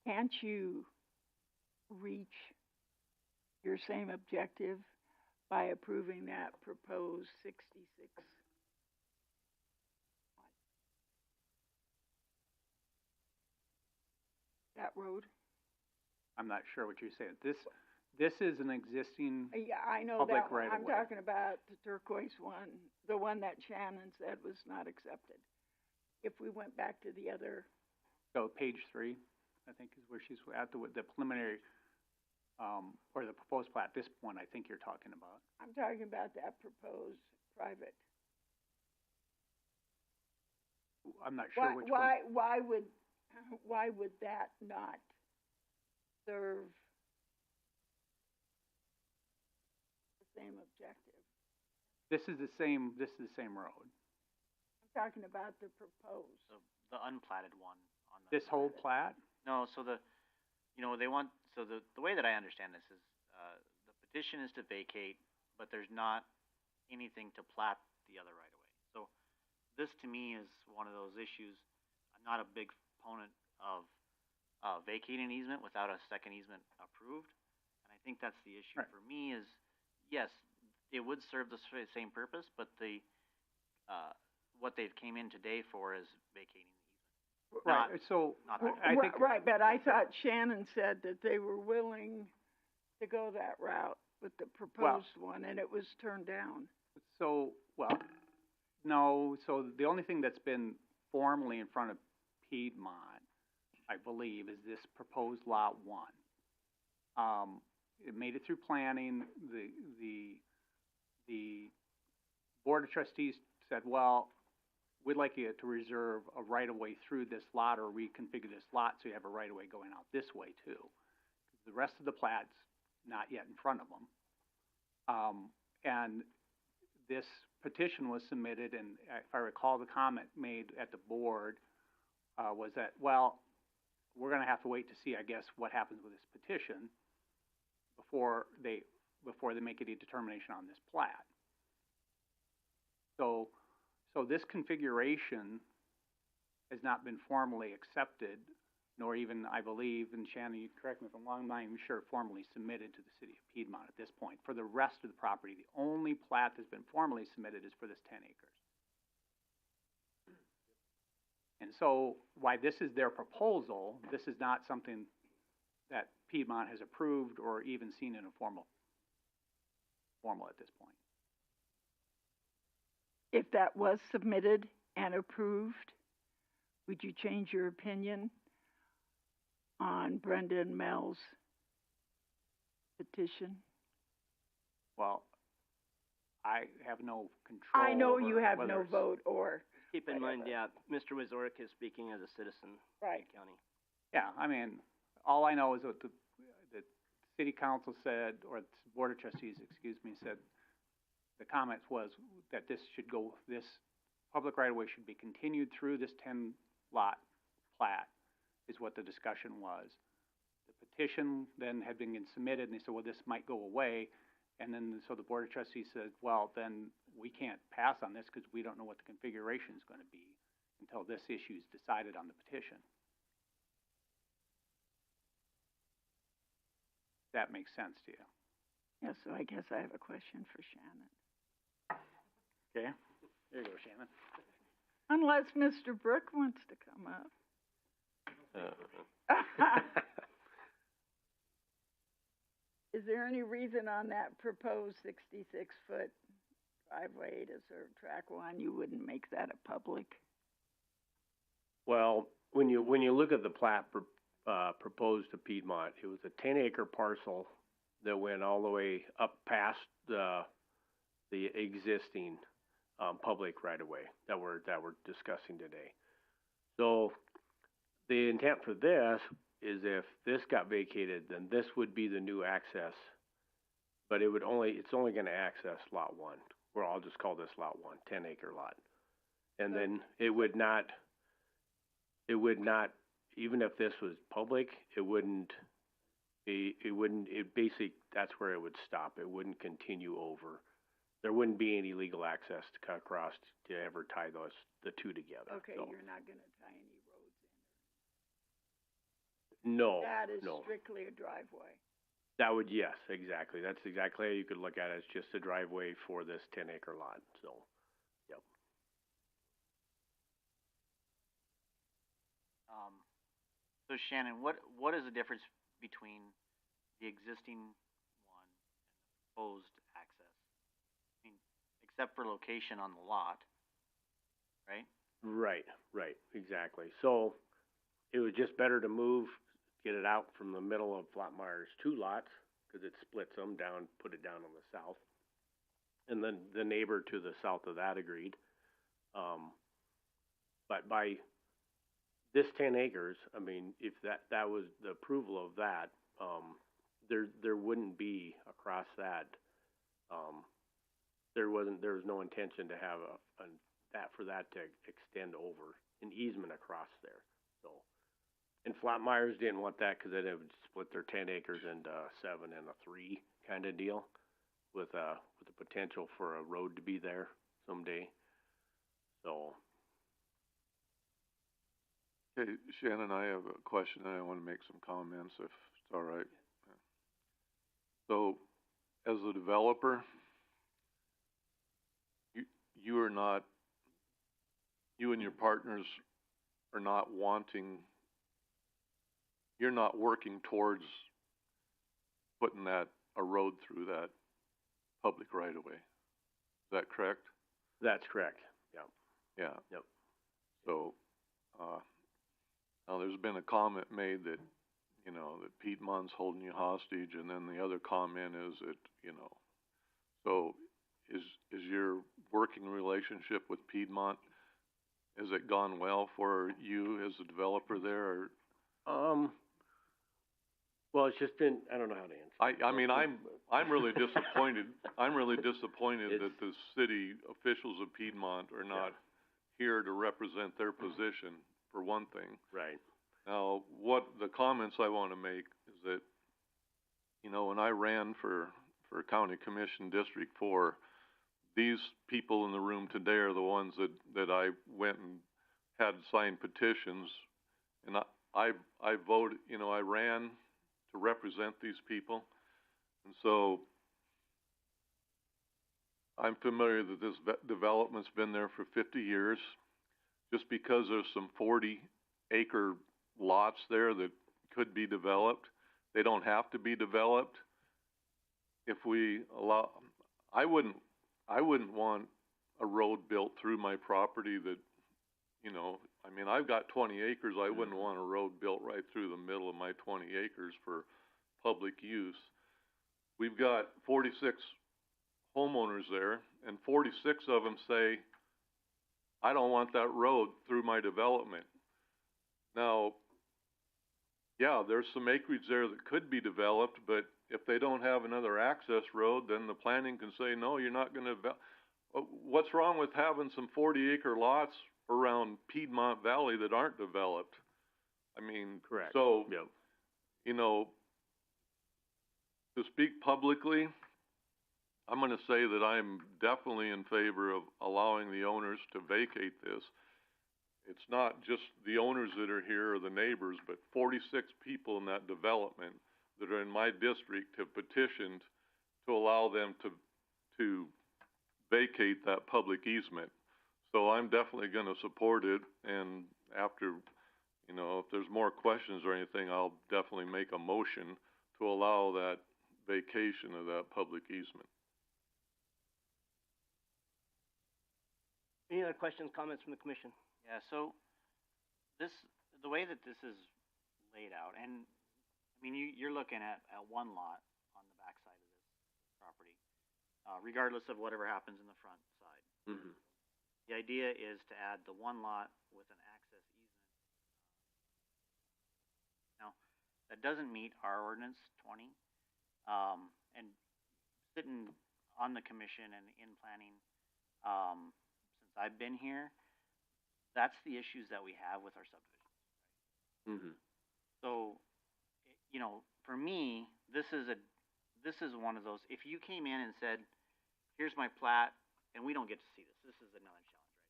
Can't you reach your same objective by approving that proposed 66? That road? I'm not sure what you're saying. This is an existing Yeah, I know public that one. I'm right-of-way. talking about the turquoise one, the one that Shannon said was not accepted. If we went back to the other, So page 3, I think, is where she's at, the preliminary, or the proposed plat. This one, I think you're talking about. I'm talking about that proposed private. I'm not sure which one. Why would that not serve the same objective? This is the same road. I'm talking about the proposed. The unplatted one on the. This whole plat? No, so the way that I understand this is, the petition is to vacate, but there's not anything to plat the other right of way. So this to me is one of those issues. I'm not a big proponent of vacating an easement without a second easement approved. And I think that's the issue Right. for me is, yes, it would serve the same purpose, but what they've came in today for is vacating the easement. Right, so, Not that. I think, Right, but I thought Shannon said that they were willing to go that route with the proposed one, and it was turned down. so, well, no, so the only thing that's been formally in front of Piedmont, I believe, is this proposed Lot 1. It made it through planning, the Board of Trustees said, well, we'd like you to reserve a right-of-way through this lot or reconfigure this lot so you have a right-of-way going out this way too. The rest of the plat's not yet in front of them. And this petition was submitted, and if I recall, the comment made at the board was that, well, we're gonna have to wait to see, I guess, what happens with this petition before they make any determination on this plat. So this configuration has not been formally accepted, nor even, I believe, and Shannon, you correct me if I'm wrong, I'm not even sure, formally submitted to the city of Piedmont at this point. For the rest of the property, the only plat that's been formally submitted is for this 10 acres. And so, why this is their proposal, this is not something that Piedmont has approved or even seen in a formal at this point. If that was submitted and approved, would you change your opinion on Brenda and Mel's petition? Well, I have no control. I know you over have whether no it's- vote or. Keep in mind, yeah, Mr. Wazorek is speaking as a citizen of the Right. county. Yeah, I mean, all I know is what the city council said, or the board of trustees, excuse me, said, the comments was that this public right-of-way should be continued through this 10-lot plat, is what the discussion was. The petition then had been submitted, and they said, well, this might go away, and then, so the board of trustees said, well, then we can't pass on this because we don't know what the configuration is gonna be until this issue is decided on the petition. That makes sense to you. Yeah, so I guess I have a question for Shannon. Okay, there you go, Shannon. Unless Mr. Brook wants to come up. Is there any reason on that proposed 66-foot driveway to serve track one, you wouldn't make that a public? Well, when you look at the plat proposed to Piedmont, it was a 10-acre parcel that went all the way up past the existing public right-of-way that we're discussing today. So the intent for this is if this got vacated, then this would be the new access, but it's only gonna access lot 1, or I'll just call this lot 1, 10-acre lot. And then it would not, even if this was public, that's where it would stop. It wouldn't continue over. There wouldn't be any legal access to cut across to ever tie the two together. Okay, So, you're not gonna tie any roads no, in. That is no. strictly a driveway. That would, yes, exactly. That's exactly how you could look at it. It's just a driveway for this 10-acre lot, so, yep. So Shannon, what is the difference between the existing one and the proposed access? I mean, except for location on the lot, right? Right, exactly. So, it was just better to get it out from the middle of Flatmeyer's 2 lots, because it splits them down, put it down on the south. And then the neighbor to the south of that agreed. But by this 10 acres, I mean, if that was the approval of that, there wouldn't be across that, there was no intention to have for that to extend over an easement across there, so. And Flatmeyer's didn't want that because then it would split their 10 acres into 7 and a 3 kind of deal with the potential for a road to be there someday, so. Hey, Shannon, I have a question, and I wanna make some comments if it's all right. So, as a developer, you and your partners are not wanting, you're not working towards putting a road through that public right of way. Is that correct? That's correct, yeah. Yeah. Yep. So, now there's been a comment made that, you know, that Piedmont's holding you hostage, and then the other comment is that, you know, so is your working relationship with Piedmont, has it gone well for you as a developer there, or? Well, it's just been, I don't know how to answer. I mean, I'm really disappointed, that the city officials of Piedmont are not here to represent their position, for one thing. Right. Now, what the comments I wanna make is that, you know, when I ran for County Commission District 4, these people in the room today are the ones that I went and had signed petitions, and I voted, you know, I ran to represent these people, and so I'm familiar that this development's been there for 50 years. Just because there's some 40-acre lots there that could be developed, they don't have to be developed. If we allow, I wouldn't want a road built through my property that, you know, I mean, I've got 20 acres, I wouldn't want a road built right through the middle of my 20 acres for public use. We've got 46 homeowners there, and 46 of them say, I don't want that road through my development. Now, yeah, there's some acreage there that could be developed, but if they don't have another access road, then the planning can say, no, you're not gonna what's wrong with having some 40-acre lots around Piedmont Valley that aren't developed? I mean, correct. So, you know, to speak publicly, I'm gonna say that I'm definitely in favor of allowing the owners to vacate this. It's not just the owners that are here or the neighbors, but 46 people in that development that are in my district have petitioned to allow them to vacate that public easement. So I'm definitely gonna support it, and after, you know, if there's more questions or anything, I'll definitely make a motion to allow that vacation of that public easement. Any other questions, comments from the commission? Yeah, so the way that this is laid out, and I mean, you're looking at one lot on the back side of this property, regardless of whatever happens in the front side. Mm-hmm. The idea is to add the one lot with an access easement. Now, that doesn't meet our ordinance 20, and sitting on the commission and in planning, since I've been here, that's the issues that we have with our subdivisions. Mm-hmm. So, you know, for me, this is one of those, if you came in and said, here's my plat, and we don't get to see this, this is another challenge,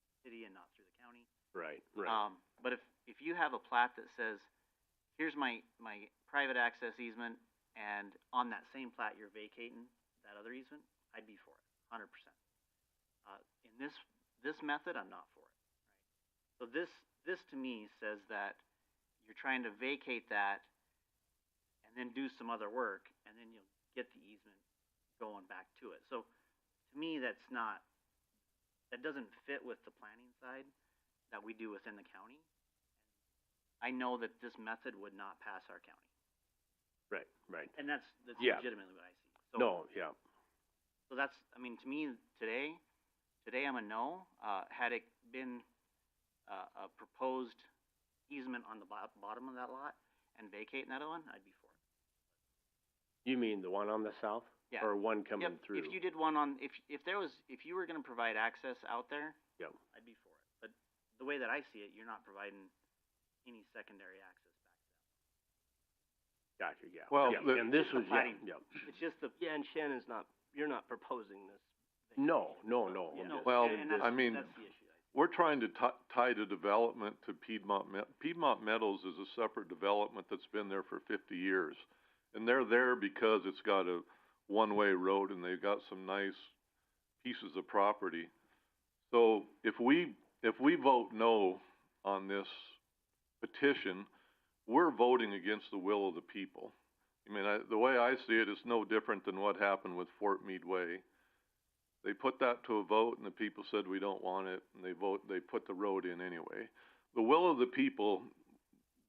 right? City and not through the county. Right, right. But if you have a plat that says, here's my private access easement, and on that same plat you're vacating that other easement, I'd be for it, 100%. In this method, I'm not for it. So this to me says that you're trying to vacate that and then do some other work, and then you'll get the easement going back to it. So to me, that doesn't fit with the planning side that we do within the county. I know that this method would not pass our county. Right, right. And that's legitimately what I see. So, So that's, I mean, to me, today I'm a no. Had it been a proposed easement on the bottom of that lot and vacating that one, I'd be for it. You mean the one on the south? Yeah. Or one coming through? If you did one on, if you were gonna provide access out there, I'd be for it. But the way that I see it, you're not providing any secondary access back to that. Gotcha, yeah. Well, and this was, It's just and Shannon's you're not proposing this. No. Well, I mean, that's the issue. we're trying to tie the development to Piedmont. Piedmont Meadows is a separate development that's been there for 50 years. And they're there because it's got a one-way road and they've got some nice pieces of property. So if we vote no on this petition, we're voting against the will of the people. I mean, the way I see it, it's no different than what happened with Fort Meade Way. They put that to a vote and the people said we don't want it, and they put the road in anyway. The will of the people,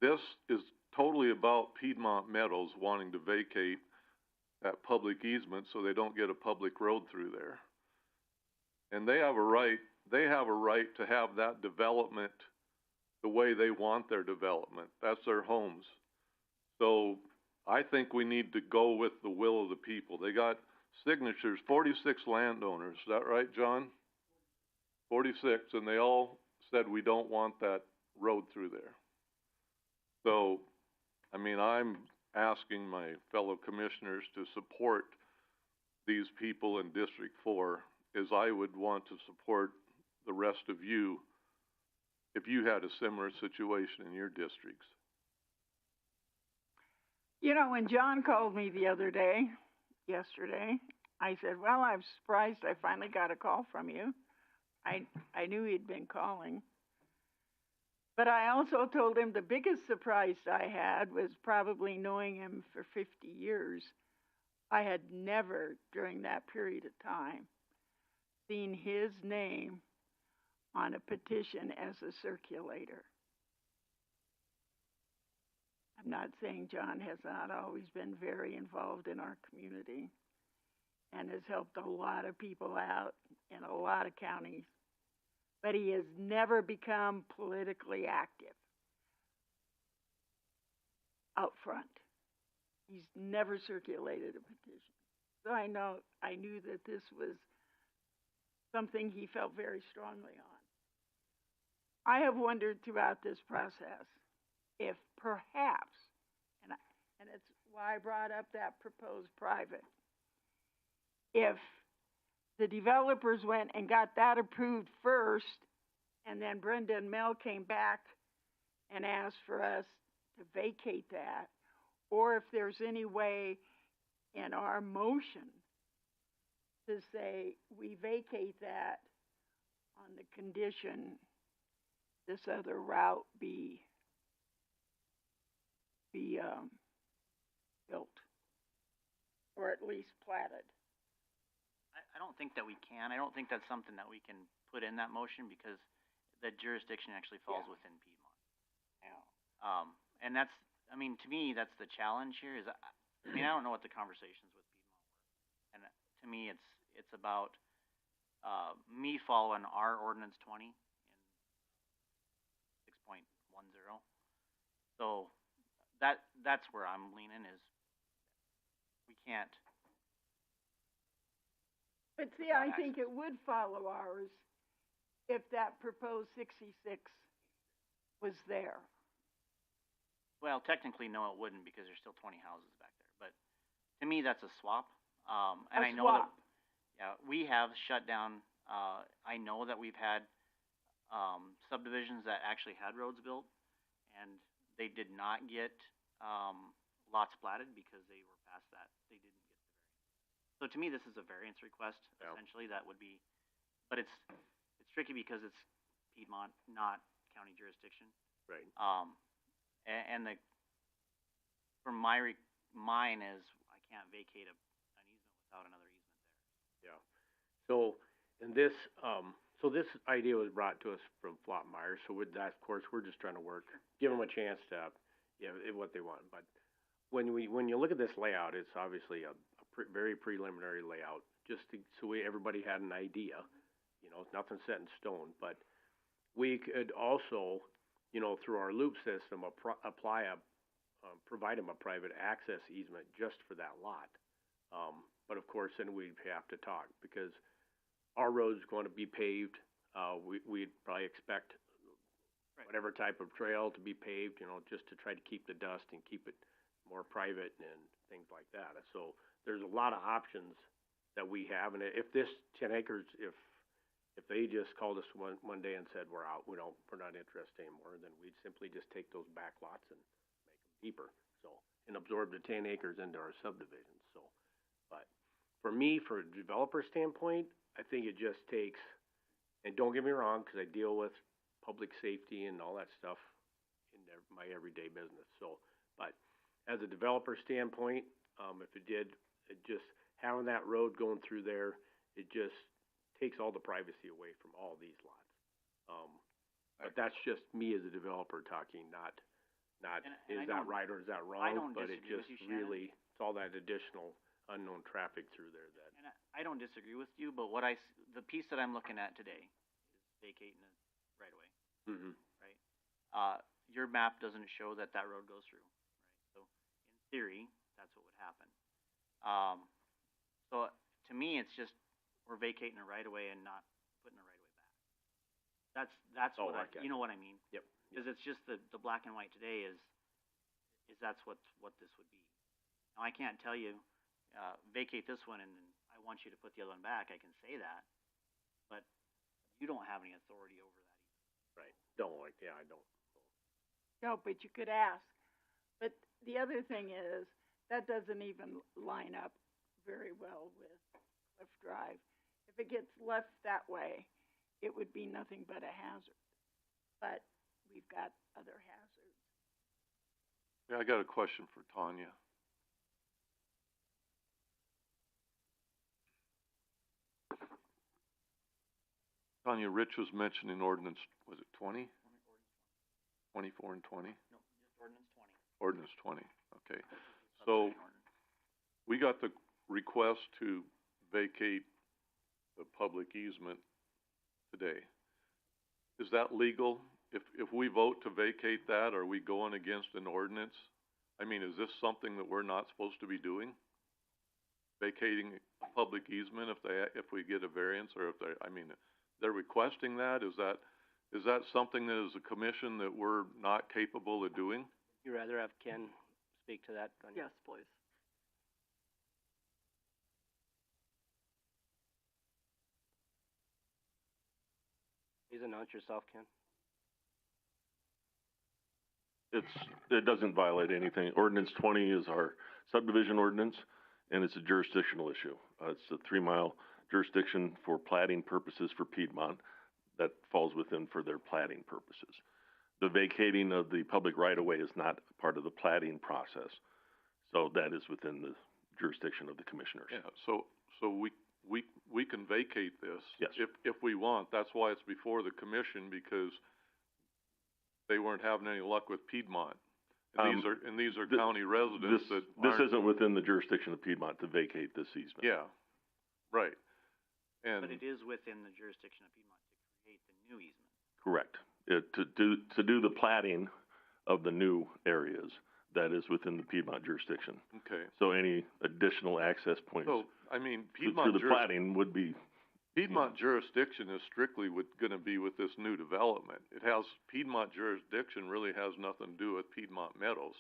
this is totally about Piedmont Meadows wanting to vacate that public easement so they don't get a public road through there. And they have a right to have that development the way they want their development. That's their homes. So I think we need to go with the will of the people. They got signatures, 46 landowners. Is that right, John? 46, and they all said we don't want that road through there. So, I mean, I'm asking my fellow commissioners to support these people in District 4 as I would want to support the rest of you if you had a similar situation in your districts. You know, when John called me the other day, yesterday, I said, well, I'm surprised I finally got a call from you. I knew he'd been calling. But I also told him the biggest surprise I had was probably knowing him for 50 years. I had never, during that period of time, seen his name on a petition as a circulator. I'm not saying John has not always been very involved in our community and has helped a lot of people out in a lot of counties, but he has never become politically active out front. He's never circulated a petition. So I knew that this was something he felt very strongly on. I have wondered throughout this process if perhaps, and it's why I brought up that proposed private, if the developers went and got that approved first, and then Brenda and Mel came back and asked for us to vacate that, or if there's any way in our motion to say we vacate that on the condition this other route be built, or at least platted. I don't think that we can. I don't think that's something that we can put in that motion because the jurisdiction actually falls within Piedmont. Yeah. And that's, I mean, to me, that's the challenge here is, I mean, I don't know what the conversations with Piedmont were. And to me, it's about, me following our ordinance 20 in 6.10. So that's where I'm leaning is we can't. But see, I think it would follow ours if that proposed 66 was there. Well, technically, no, it wouldn't because there's still 20 houses back there. But to me, that's a swap. And I know that, yeah, we have shut down. I know that we've had subdivisions that actually had roads built, and they did not get lots platted because they were past that. They didn't get the variance. So to me, this is a variance request, essentially. That would be, but it's tricky because it's Piedmont, not county jurisdiction. Right. And from mine is I can't vacate an easement without another easement there. Yeah. So, and this, so this idea was brought to us from Flopmeyer. So with that, of course, we're just trying to give them a chance to, what they want. But when you look at this layout, it's obviously a very preliminary layout, just so everybody had an idea. You know, nothing set in stone. But we could also, through our loop system, provide them a private access easement just for that lot. But of course, then we'd have to talk because our road's going to be paved. We'd probably expect whatever type of trail to be paved, just to try to keep the dust and keep it more private and things like that. So there's a lot of options that we have. And if this 10 acres, if they just called us one day and said, we're out, we're not interested anymore, then we'd simply just take those back lots and make them deeper. So, and absorb the 10 acres into our subdivision. So, but for me, for a developer standpoint, I think it just takes And don't get me wrong, 'cause I deal with public safety and all that stuff in my everyday business, so, but as a developer standpoint, if it just, having that road going through there, it just takes all the privacy away from all these lots. But that's just me as a developer talking, not, And I is that don't- right or is that I wrong? don't But it disagree with just you, Shannon. really, it's all that additional unknown traffic through there that. And I don't disagree with you, but the piece that I'm looking at today is vacating it right away, Mm-hmm. right? Your map doesn't show that road goes through, right? So, in theory, that's what would happen. So, to me, it's just, we're vacating a right of way and not putting a right of way back. That's Oh, what okay. you know what I mean? Yep. Cause it's just the black and white today is that's what this would be. Now, I can't tell you, vacate this one and then I want you to put the other one back, I can say that, but you don't have any authority over that either. Right, I don't. No, but you could ask. But the other thing is, that doesn't even line up very well with Cliff Drive. If it gets left that way, it would be nothing but a hazard. But we've got other hazards. Yeah, I got a question for Tanya. Tanya, Rich was mentioning ordinance, was it 20? 24 and 20? No, just ordinance 20. Ordinance 20, okay. So, we got the request to vacate the public easement today. Is that legal? If we vote to vacate that, are we going against an ordinance? I mean, is this something that we're not supposed to be doing? Vacating a public easement if we get a variance, or if they're requesting that? Is that something that as a commission that we're not capable of doing? You rather have Ken speak to that, Tanya? Yes, please. Please announce yourself, Ken. It doesn't violate anything. Ordinance 20 is our subdivision ordinance, and it's a jurisdictional issue. It's a 3-mile jurisdiction for plating purposes for Piedmont that falls within for their plating purposes. The vacating of the public right-of-way is not part of the plating process, so that is within the jurisdiction of the commissioners. Yeah, so we can vacate this. Yes. If we want. That's why it's before the commission, because they weren't having any luck with Piedmont. And these are county residents that This isn't within the jurisdiction of Piedmont to vacate this easement. Yeah, right. And But it is within the jurisdiction of Piedmont to create the new easement. Correct. To do the plating of the new areas, that is within the Piedmont jurisdiction. okay. So any additional access points So I mean, through Piedmont the plating would be, Piedmont jurisdiction is strictly gonna be with this new development. Piedmont jurisdiction really has nothing to do with Piedmont Meadows.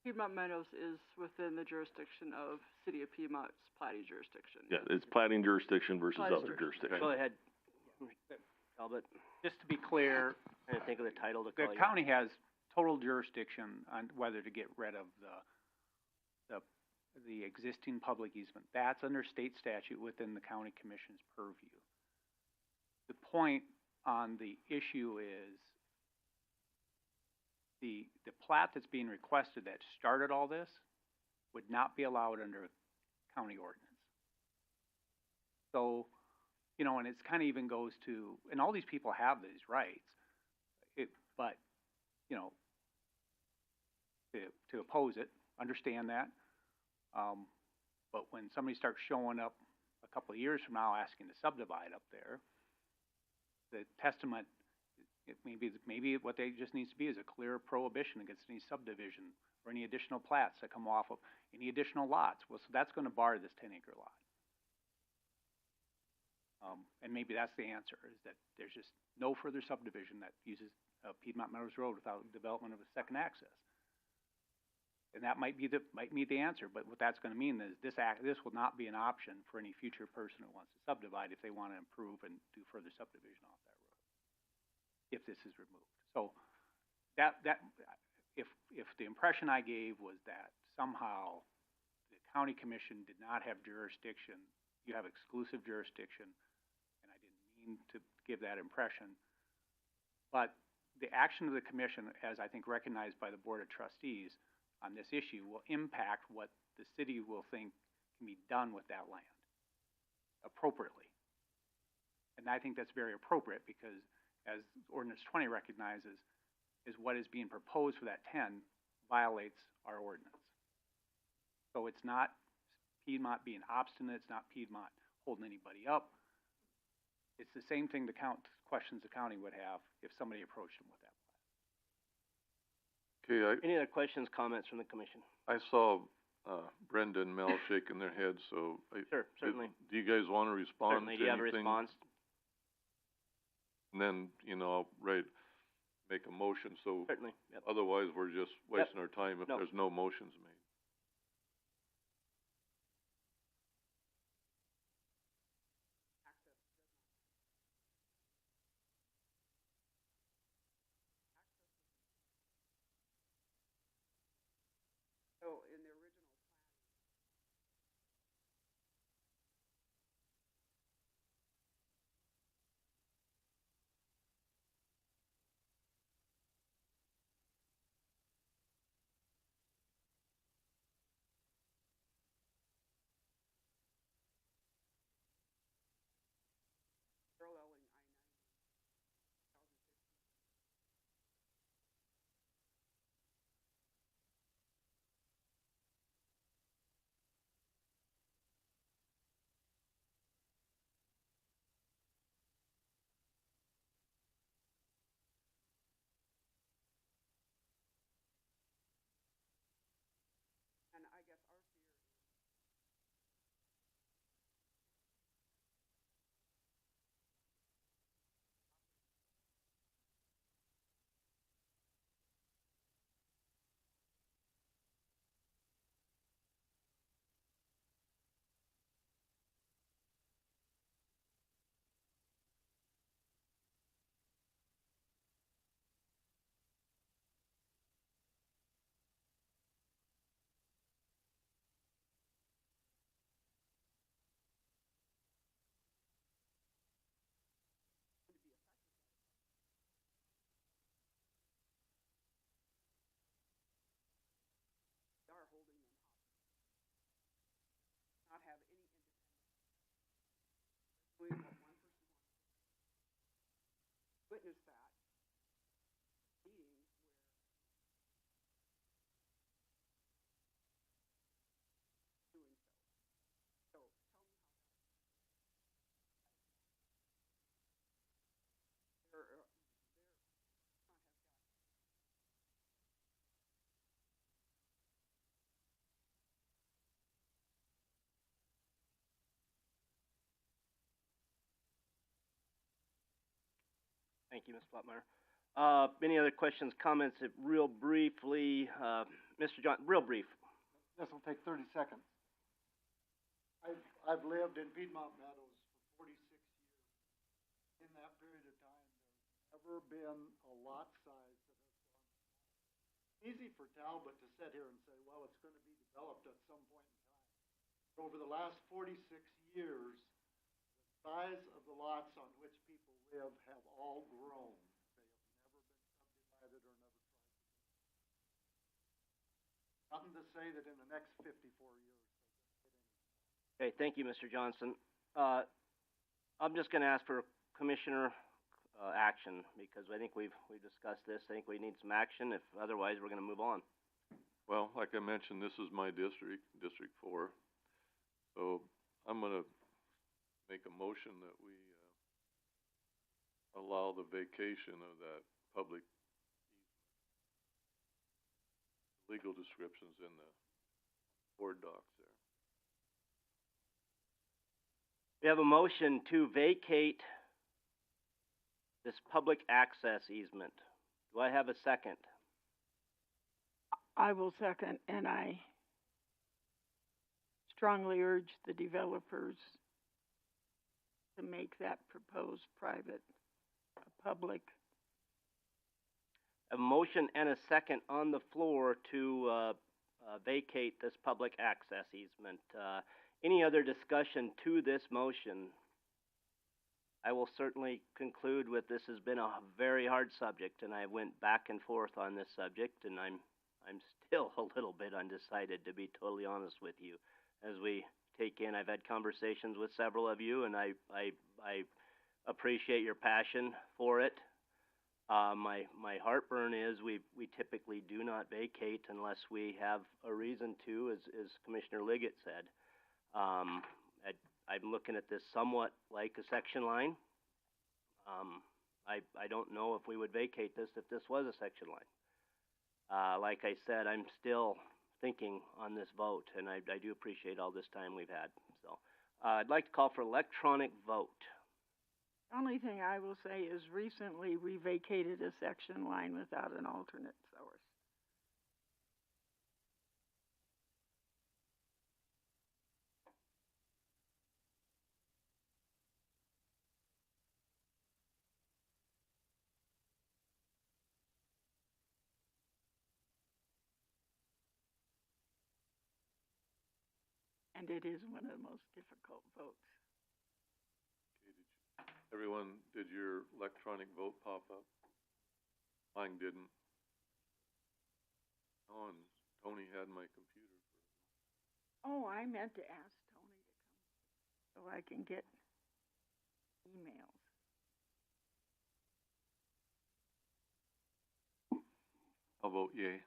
Piedmont Meadows is within the jurisdiction of City of Piedmont's plating jurisdiction. yeah, it's plating jurisdiction versus Plating other jurisdictions. Go ahead, Talbot. Just to be clear, Trying to think of the title to the call you. county has total jurisdiction on whether to get rid of the existing public easement. That's under state statute within the county commission's purview. The point on the issue is the plat that's being requested that started all this would not be allowed under county ordinance. So, and it's kind of even goes to, and all these people have these rights, but, to oppose it, understand that. But when somebody starts showing up a couple of years from now asking to subdivide up there, the testament, maybe what they just needs to be is a clear prohibition against any subdivision or any additional plats that come off of any additional lots. Well, so that's gonna bar this 10-acre lot. And maybe that's the answer, is that there's just no further subdivision that uses Piedmont Meadows Road without development of a second access. And that might be the answer, but what that's gonna mean is this will not be an option for any future person who wants to subdivide if they wanna improve and do further subdivision off that road, if this is removed. So, if the impression I gave was that somehow the county commission did not have jurisdiction, you have exclusive jurisdiction, and I didn't mean to give that impression. But the action of the commission, as I think recognized by the Board of Trustees on this issue, will impact what the city will think can be done with that land appropriately. And I think that's very appropriate because, as Ordinance 20 recognizes, is what is being proposed for that 10 violates our ordinance. So it's not Piedmont being obstinate, it's not Piedmont holding anybody up. It's the same thing questions the county would have if somebody approached them with that. Okay, Any other questions, comments from the commission? I saw, Brenda and Mel shaking their heads, so Sure, certainly. do you guys wanna respond to Certainly, do you have a anything? response? And then, I'll make a motion, so Certainly, yep. otherwise we're just wasting our time if No. there's no motions made. So in the original paralleling I-90, and I guess our fear are holding them hostage, not have any independence, doing what one person wants. Witness that meeting where doing so. So tell me how that. Thank you, Ms. Blattmeyer. Any other questions, comments, real briefly, Mr. John, real brief. This will take 30 seconds. I've lived in Piedmont Meadows for 46 years. In that period of time, there's never been a lot size that has gone small. Easy for Talbot to sit here and say, well, it's gonna be developed at some point in time. But over the last 46 years, the size of the lots on which people live have all grown. They have never been subdivided or never tried to be. Nothing to say that in the next 54 years. Okay, thank you, Mr. Johnson. I'm just gonna ask for commissioner, action, because I think we've discussed this. I think we need some action. If otherwise, we're gonna move on. Well, like I mentioned, this is my district, District 4. So I'm gonna make a motion that we, allow the vacation of that public legal descriptions in the board docs there. We have a motion to vacate this public access easement. Do I have a second? I will second, and I strongly urge the developers to make that proposed private, public. A motion and a second on the floor to vacate this public access easement. Any other discussion to this motion? I will certainly conclude with this has been a very hard subject, and I went back and forth on this subject, and I'm still a little bit undecided, to be totally honest with you. As we take in, I've had conversations with several of you, and I appreciate your passion for it. My heartburn is we typically do not vacate unless we have a reason to, as Commissioner Liggett said. I'm looking at this somewhat like a section line. I don't know if we would vacate this if this was a section line. Like I said, I'm still thinking on this vote, and I do appreciate all this time we've had. So, I'd like to call for electronic vote. The only thing I will say is recently we vacated a section line without an alternate source. And it is one of the most difficult votes. Everyone, did your electronic vote pop up? Mine didn't. Oh, and Tony had my computer. Oh, I meant to ask Tony to come so I can get emails. I'll vote yay.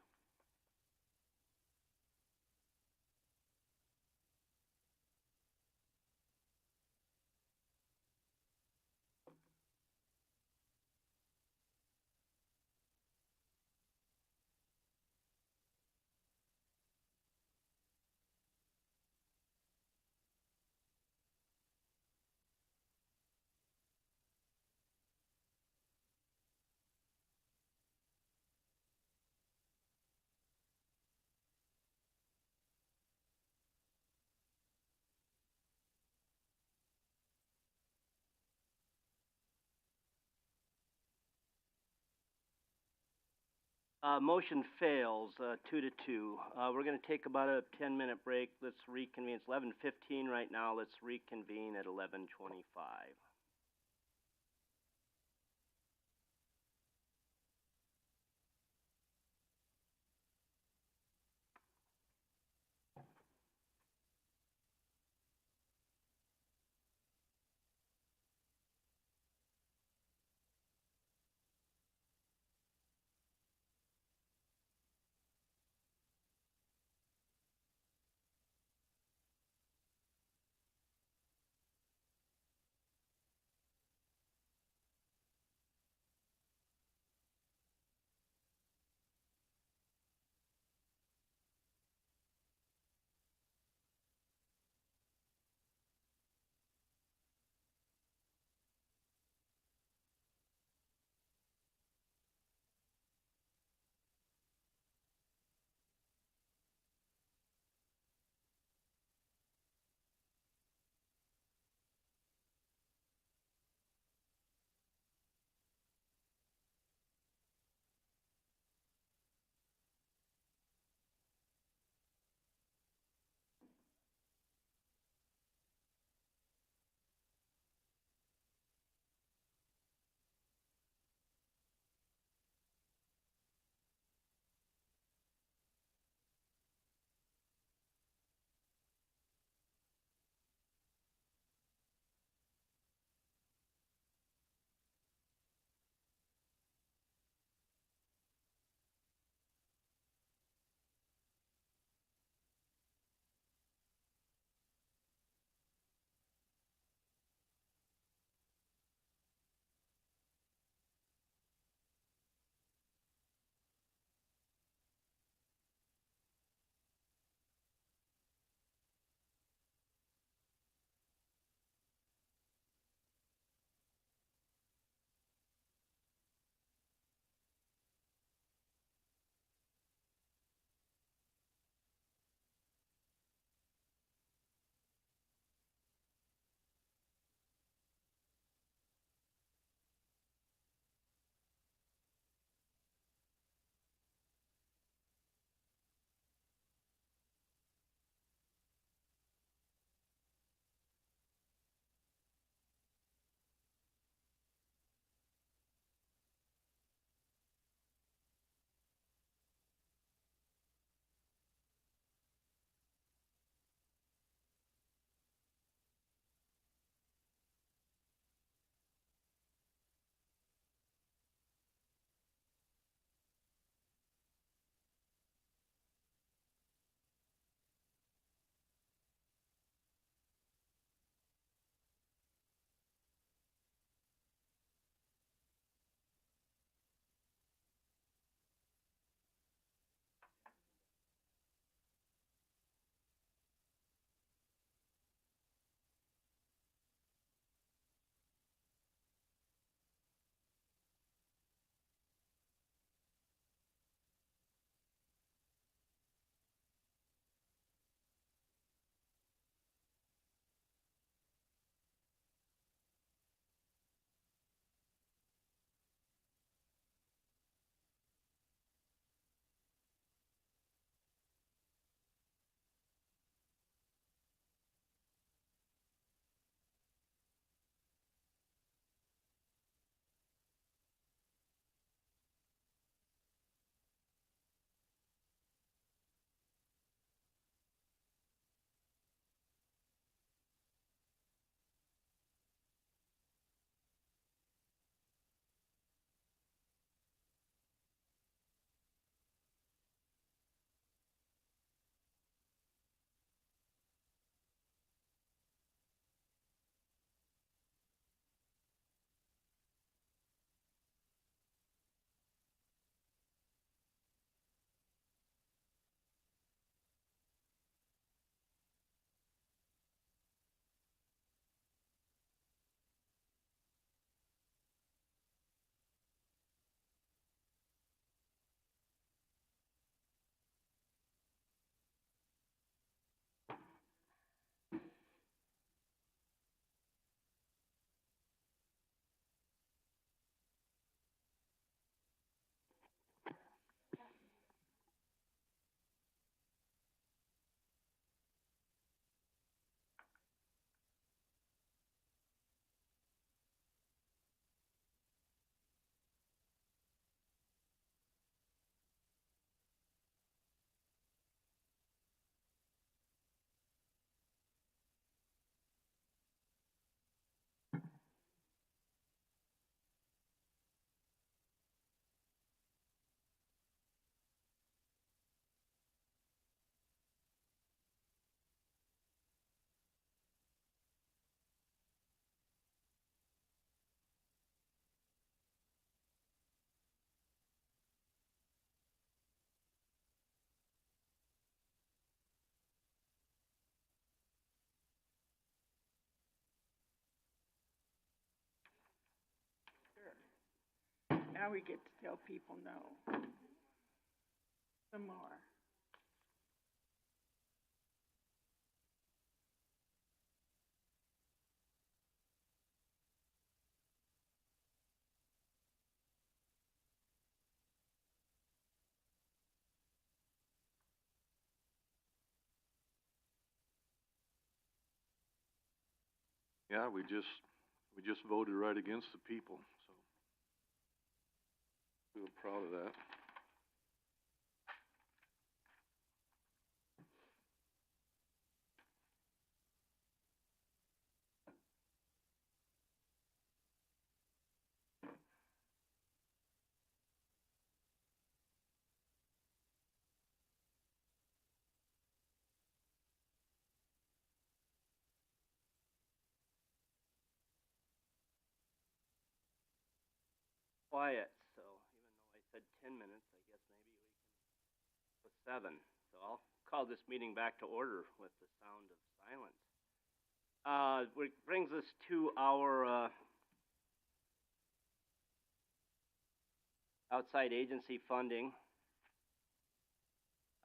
Motion fails, 2-2. We're gonna take about a 10-minute break. Let's reconvene. It's 11:15 right now. Let's reconvene at 11:25. Now we get to tell people no. Some more. Yeah, we just voted right against the people, so feel proud of that. Quiet, so even though I said 10 minutes, I guess maybe we can put 7. So I'll call this meeting back to order with the sound of silence. Which brings us to our outside agency funding.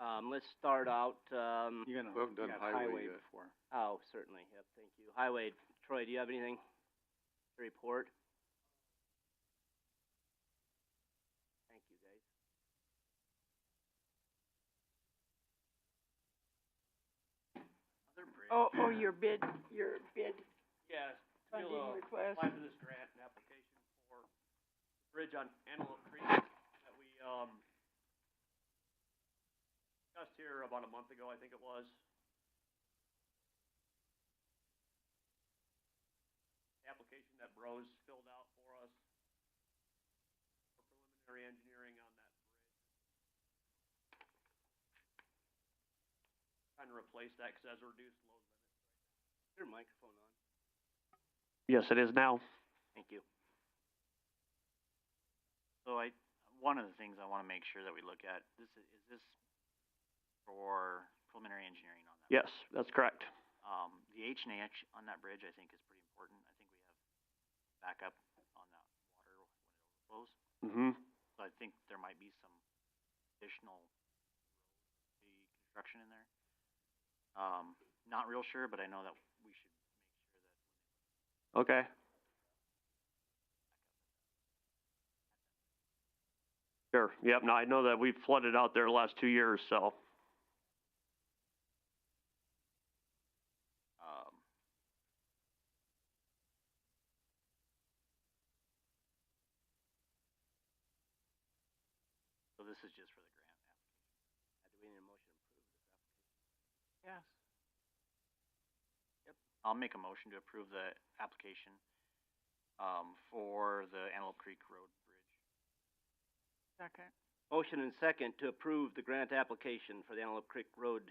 Let's start out. We haven't done highway yet. before. Oh, certainly. Yep, thank you. Highway, Troy, do you have anything to report? Thank you, guys. Other bridge. Oh, your bid. Yes, Funding request. apply for this grant and application for the bridge on Antelope Creek that we, discussed here about a month ago, I think it was. The application that Bros filled out for us for preliminary engineering on that bridge. Trying to replace that because it has a reduced load limit. Is your microphone on? Yes, it is now. Thank you. So one of the things I wanna make sure that we look at, is this for preliminary engineering on that? Yes, that's correct. The H&H on that bridge, I think, is pretty important. I think we have backup on that water when it overflows. Mm-hmm. So I think there might be some additional construction in there. Not real sure, but I know that we should make sure that. Okay. Sure, yep, no, I know that we've flooded out there the last 2 years, so. So this is just for the grant application. Do we need a motion to approve this application? Yes. Yep, I'll make a motion to approve the application, for the Antelope Creek Road Bridge. Second. Motion and second to approve the grant application for the Antelope Creek Road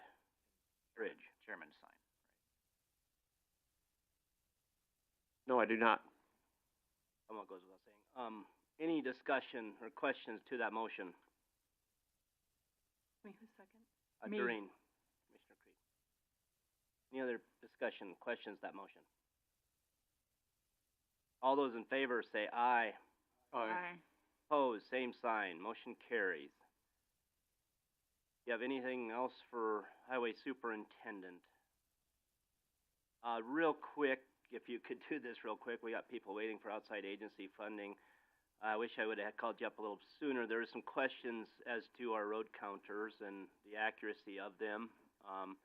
Bridge. Chairman to sign. No, I do not. Somewhat goes without saying. Any discussion or questions to that motion? Wait, who's second? Me. Doreen, Commissioner Creed. Any other discussion, questions to that motion? All those in favor say aye. Aye. Opposed, same sign. Motion carries. You have anything else for Highway Superintendent? Real quick, if you could do this real quick, we got people waiting for outside agency funding. I wish I would have called you up a little sooner. There are some questions as to our road counters and the accuracy of them. And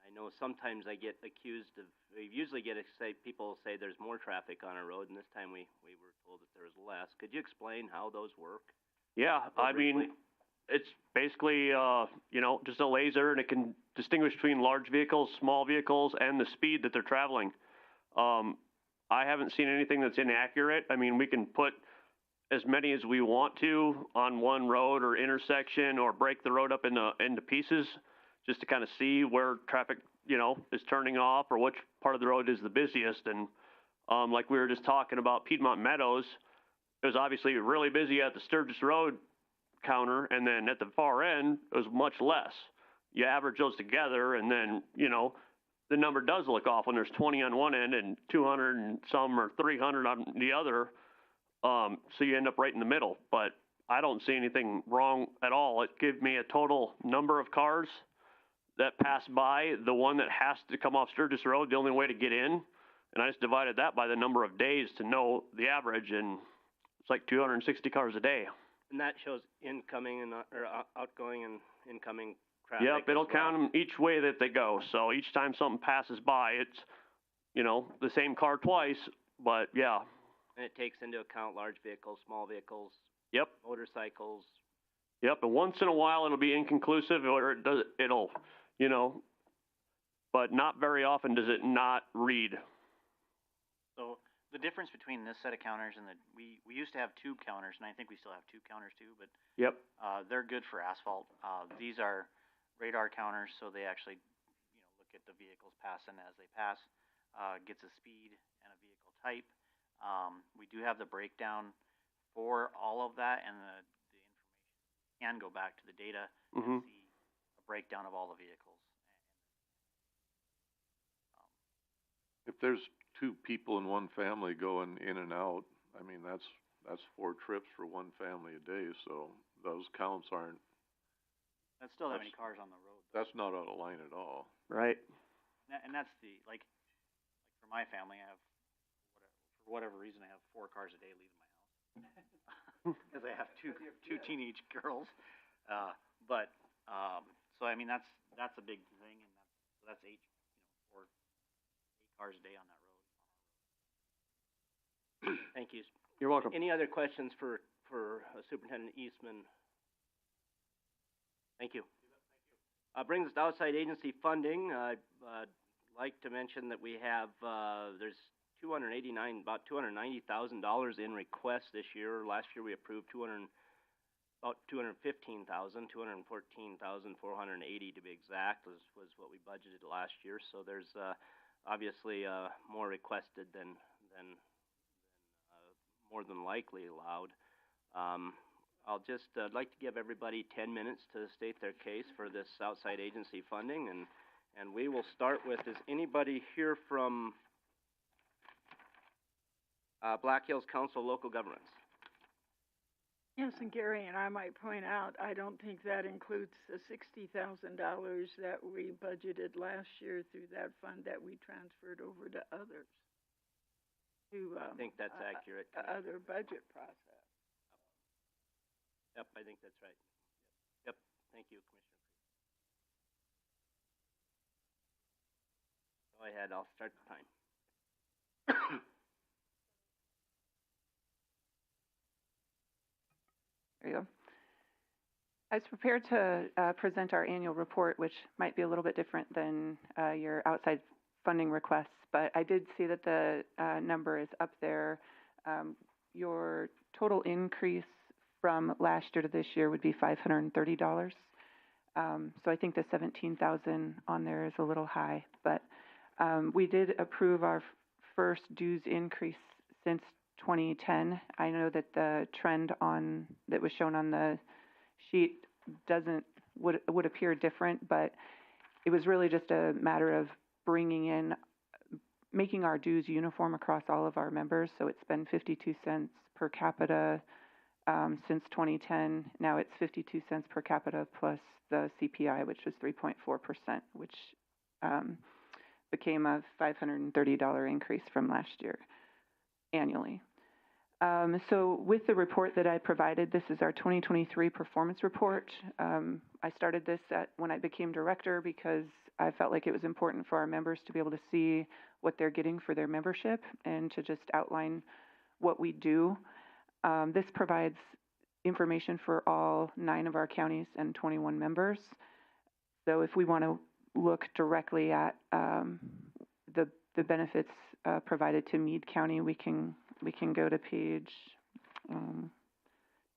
I know sometimes I get accused of, we usually get people say there's more traffic on a road, and this time we were told that there's less. Could you explain how those work? Yeah, I mean, it's basically, just a laser, and it can distinguish between large vehicles, small vehicles, and the speed that they're traveling. I haven't seen anything that's inaccurate. I mean, we can put as many as we want to on one road or intersection, or break the road up into pieces, just to kind of see where traffic, is turning off, or which part of the road is the busiest. And like we were just talking about Piedmont Meadows, it was obviously really busy at the Sturgis Road counter, and then at the far end, it was much less. You average those together, and then, the number does look off when there's 20 on one end and 200 and some or 300 on the other. So you end up right in the middle, but I don't see anything wrong at all. It gives me a total number of cars that pass by, the one that has to come off Sturgis Road, the only way to get in, and I just divided that by the number of days to know the average, and it's like 260 cars a day. And that shows incoming and, outgoing and incoming traffic. Yep, it'll count them each way that they go, so each time something passes by, it's, you know, the same car twice, but yeah. And it takes into account large vehicles, small vehicles. Yep. Motorcycles. Yep, and once in a while it'll be inconclusive, or it'll, you know, but not very often does it not read. So the difference between this set of counters and we used to have tube counters, and I think we still have tube counters too, but yep, they're good for asphalt. These are radar counters, so they actually, you know, look at the vehicles passing as they pass, gets a speed and a vehicle type. We do have the breakdown for all of that, and the information can go back to the data and see a breakdown of all the vehicles. If there's two people in one family going in and out, I mean, that's 4 trips for one family a day, so those counts aren't. That's still that many cars on the road. That's not out of line at all. Right. And that's the, like for my family, I have, for whatever reason, I have 4 cars a day leaving my house. Because I have two teenage girls. So I mean, that's a big thing, and that's 8 cars a day on that road. Thank you. You're welcome. Any other questions for Superintendent Eastman? Thank you. Brings us to outside agency funding. I'd like to mention that we have, there's about $290,000 in requests this year. Last year we approved about $215,000, $214,480 to be exact was what we budgeted last year. So there's obviously more requested than more than likely allowed. I'll just like to give everybody 10 minutes to state their case for this outside agency funding, and we will start with, is anybody here from Black Hills Council Local Governments? Yes, and Gary, and I might point out, I don't think that includes the $60,000 that we budgeted last year through that fund that we transferred over to others. I think that's accurate. Other budget process. Yep, I think that's right. Yep, thank you, Commissioner. Go ahead, I'll start the time. There you go. I was prepared to present our annual report, which might be a little bit different than your outside funding requests, but I did see that the number is up there. Your total increase from last year to this year would be $530. So I think the $17,000 on there is a little high, but we did approve our first dues increase since 2010. I know that the trend that was shown on the sheet would appear different, but it was really just a matter of making our dues uniform across all of our members. So it's been 52 cents per capita since 2010. Now it's 52 cents per capita plus the CPI, which was 3.4%, which became a $530 increase from last year annually. So with the report that I provided, this is our 2023 performance report. I started this when I became director because I felt like it was important for our members to be able to see what they're getting for their membership and to just outline what we do. This provides information for all 9 of our counties and 21 members. So if we want to look directly at the benefits provided to Meade County, we can go to page, do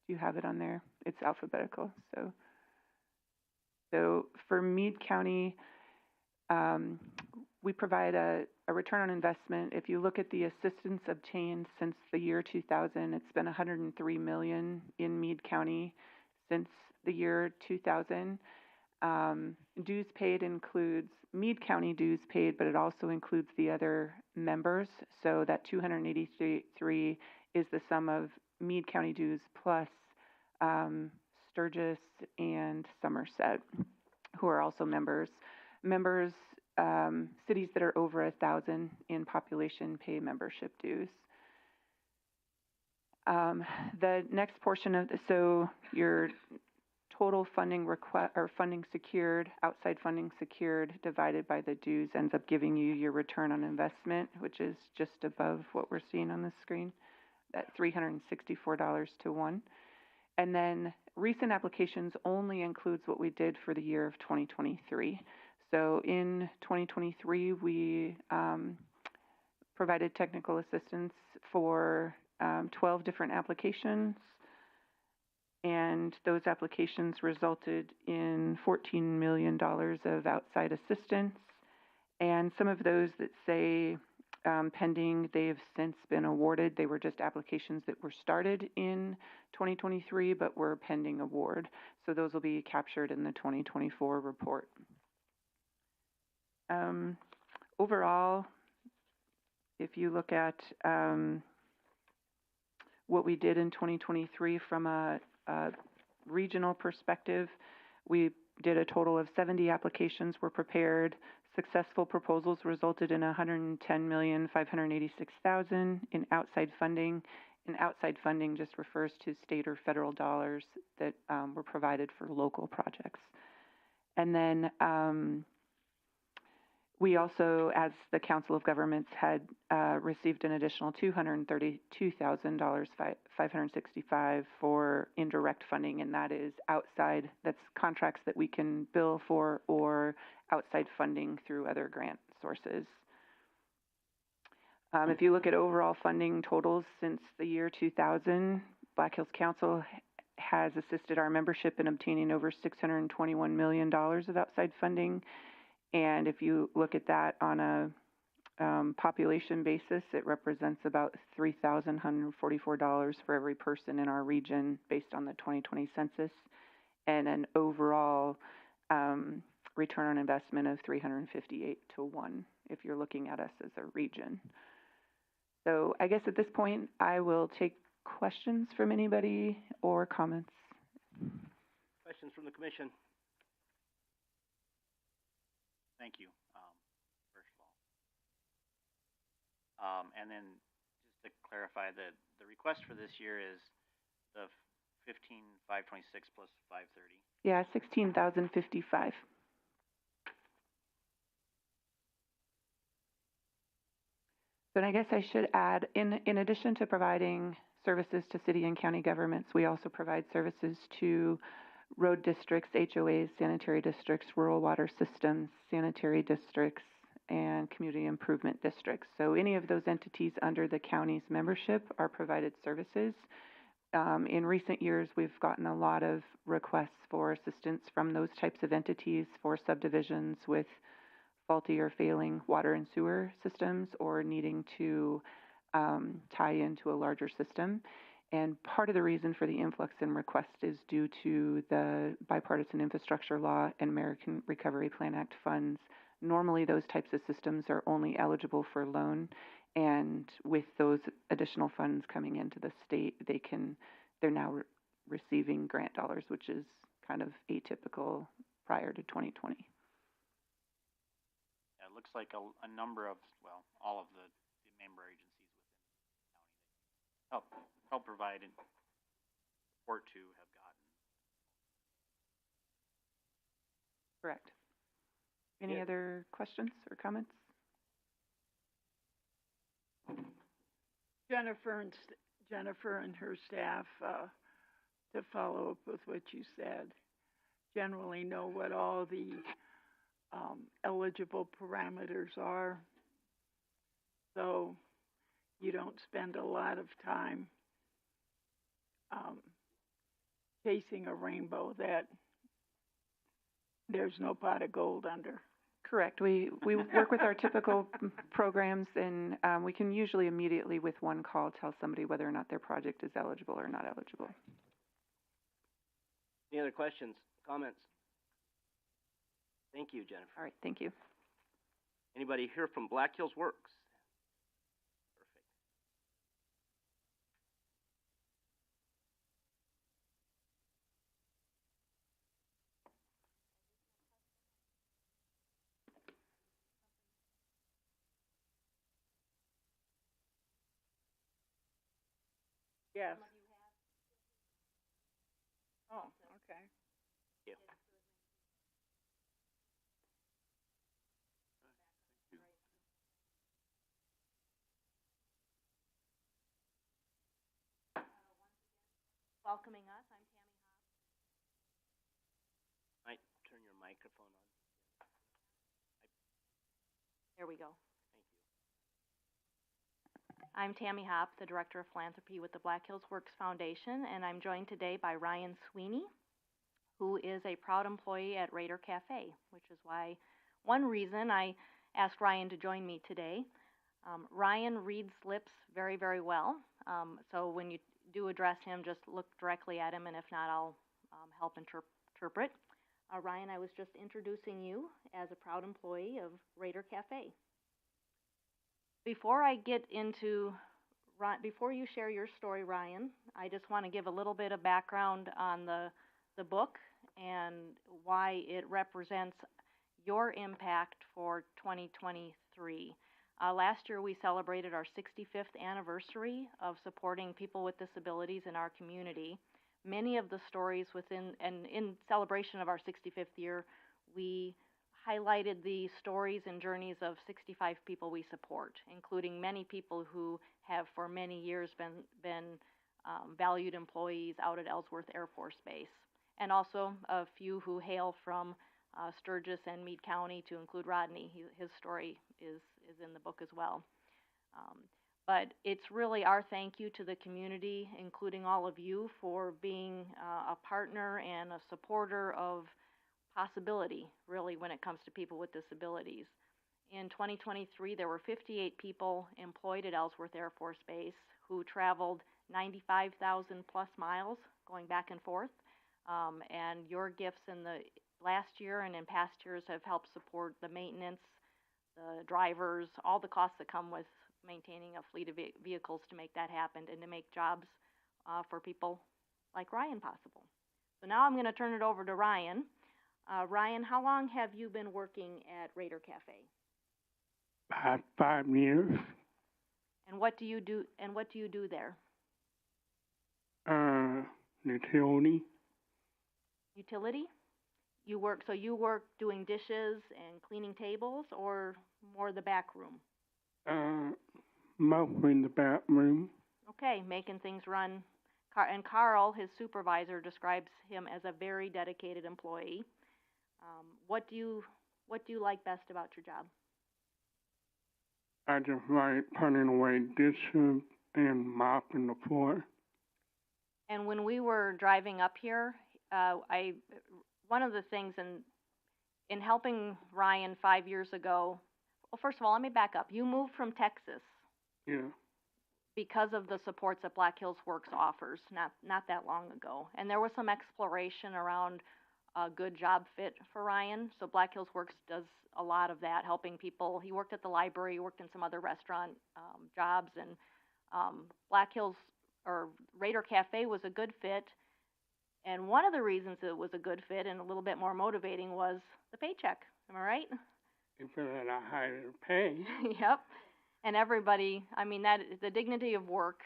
you have it on there? It's alphabetical. So for Meade County, we provide a return on investment. If you look at the assistance obtained since the year 2000, it's been $103 million in Meade County since the year 2000. Dues paid includes Meade County dues paid, but it also includes the other members. So that $283 is the sum of Meade County dues plus Sturgis and Somerset, who are also members. Cities that are over 1,000 in population pay membership dues. The next portion of so your total funding request or funding secured, outside funding secured, divided by the dues ends up giving you your return on investment, which is just above what we're seeing on the screen, at $364 to 1. And then recent applications only includes what we did for the year of 2023. So in 2023, we provided technical assistance for 12 different applications, and those applications resulted in $14 million of outside assistance. And some of those that say pending, they've since been awarded. They were just applications that were started in 2023 but were pending award. So those will be captured in the 2024 report. Overall, if you look at what we did in 2023 from a regional perspective, we did a total of 70 applications were prepared. Successful proposals resulted in $110,586,000 in outside funding. And outside funding just refers to state or federal dollars that were provided for local projects. And then we also, as the Council of Governments, had received an additional $232,565 for indirect funding, and that is outside, that's contracts that we can bill for or outside funding through other grant sources. If you look at overall funding totals since the year 2000, Black Hills Council has assisted our membership in obtaining over $621 million of outside funding. And if you look at that on a population basis, it represents about $3,144 for every person in our region based on the 2020 census, and an overall return on investment of 358 to 1 if you're looking at us as a region. So I guess at this point, I will take questions from anybody or comments. Questions from the commission? Thank you, first of all. And then just to clarify, the request for this year is the 15,526 plus 530. Yeah, 16,055. But I guess I should add, in addition to providing services to city and county governments, we also provide services to road districts, HOAs, sanitary districts, rural water systems, sanitary districts, and community improvement districts. So any of those entities under the county's membership are provided services. In recent years, we've gotten a lot of requests for assistance from those types of entities for subdivisions with faulty or failing water and sewer systems or needing to tie into a larger system. And part of the reason for the influx in requests is due to the Bipartisan Infrastructure Law and American Recovery Plan Act funds. Normally, those types of systems are only eligible for loan, and with those additional funds coming into the state, they're now receiving grant dollars, which is kind of atypical prior to 2020. Yeah, it looks like a number of, well, all of the member agencies within the county help provide and support to have gotten. Correct. Any other questions or comments? Jennifer and her staff, to follow up with what you said, generally know what all the eligible parameters are. So you don't spend a lot of time chasing a rainbow that there's no pot of gold under. Correct. We work with our typical programs, and we can usually immediately, with one call, tell somebody whether or not their project is eligible or not eligible. Any other questions, comments? Thank you, Jennifer. All right, thank you. Anybody here from Black Hills Works? Yes. Oh, okay. Yeah. Welcoming us, I'm Tammy. Might turn your microphone on. There we go. I'm Tammy Hopp, the Director of Philanthropy with the Black Hills Works Foundation, and I'm joined today by Ryan Sweeney, who is a proud employee at Raider Cafe, which is why one reason I asked Ryan to join me today. Ryan reads lips very, very well, so when you do address him, just look directly at him, and if not, I'll help interpret. Ryan, I was just introducing you as a proud employee of Raider Cafe. Before I get into, before you share your story, Ryan, I just want to give a little bit of background on the book and why it represents your impact for 2023. Last year we celebrated our 65th anniversary of supporting people with disabilities in our community. Many of the stories within, and in celebration of our 65th year, we highlighted the stories and journeys of 65 people we support, including many people who have for many years been valued employees out at Ellsworth Air Force Base, and also a few who hail from Sturgis and Meade County, to include Rodney. His story is in the book as well. But it's really our thank you to the community, including all of you, for being a partner and a supporter of possibility, really, when it comes to people with disabilities. In 2023, there were 58 people employed at Ellsworth Air Force Base who traveled 95,000 plus miles going back and forth. And your gifts in the last year and in past years have helped support the maintenance, the drivers, all the costs that come with maintaining a fleet of vehicles to make that happen and to make jobs for people like Ryan possible. So now I'm going to turn it over to Ryan. Ryan, how long have you been working at Raider Cafe? 5 years. And what do you do? And what do you do there? Utility. Utility? You work doing dishes and cleaning tables, or more the back room? Mostly in the bathroom. Okay, making things run. And Carl, his supervisor, describes him as a very dedicated employee. What do you like best about your job? I just like putting away dishes and mopping the floor. And when we were driving up here, one of the things in helping Ryan 5 years ago, well, first of all, let me back up. You moved from Texas. Yeah. Because of the supports that Black Hills Works offers, not that long ago. And there was some exploration around a good job fit for Ryan. So Black Hills Works does a lot of that, helping people. He worked at the library, he worked in some other restaurant jobs, and Black Hills, or Raider Cafe, was a good fit. And one of the reasons it was a good fit and a little bit more motivating was the paycheck. Am I right? It's at a higher pay. Yep. And everybody, I mean, that the dignity of work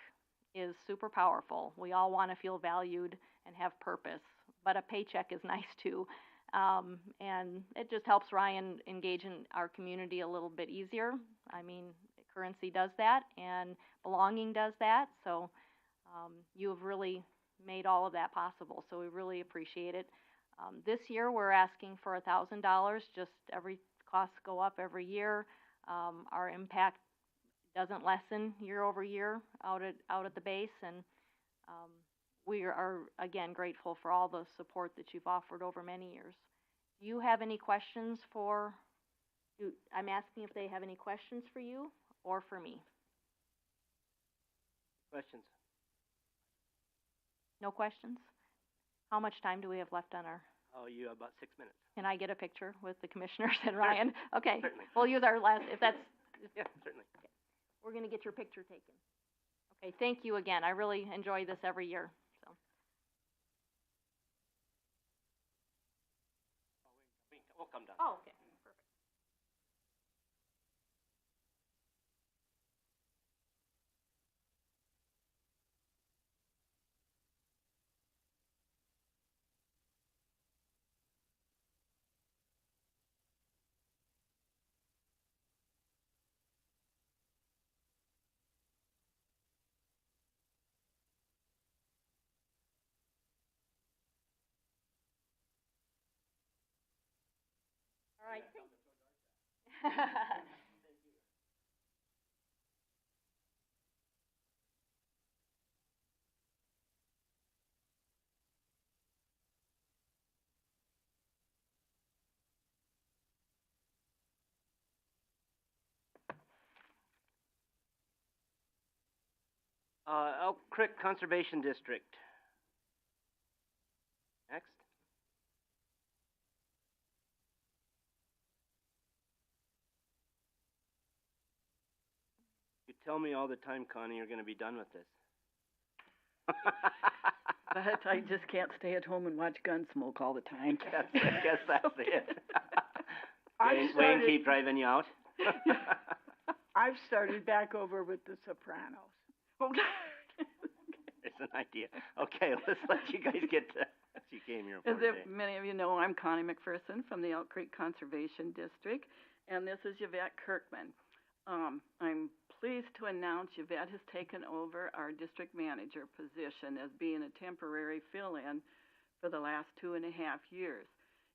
is super powerful. We all want to feel valued and have purpose, but a paycheck is nice too. And it just helps Ryan engage in our community a little bit easier. I mean, currency does that, and belonging does that. So you have really made all of that possible. So we really appreciate it. This year we're asking for $1,000. Just every costs go up every year. Our impact doesn't lessen year over year out at the base, and we are again grateful for all the support that you've offered over many years. Do you have any questions for? I'm asking if they have any questions for you or for me. Questions? No questions? How much time do we have left on our? Oh, you have about 6 minutes. Can I get a picture with the commissioners and Ryan? Sure. Okay, Certainly. we'll use our last, if that's. Yeah, certainly. Okay. We're going to get your picture taken. Okay, thank you again. I really enjoy this every year. So. We'll come down. Oh, okay. Perfect. I think. Elk Creek Conservation District. Next. You tell me all the time, Connie, you're gonna be done with this. But I just can't stay at home and watch Gunsmoke all the time. I guess that's it. I've Wayne, started- keep driving you out? I've started back over with The Sopranos. It's an idea. Okay, let's let you guys get to, you came here As for if today. many of you know, I'm Connie McPherson from the Elk Creek Conservation District, and this is Yvette Kirkman. I'm pleased to announce Yvette has taken over our district manager position as being a temporary fill-in for the last 2.5 years.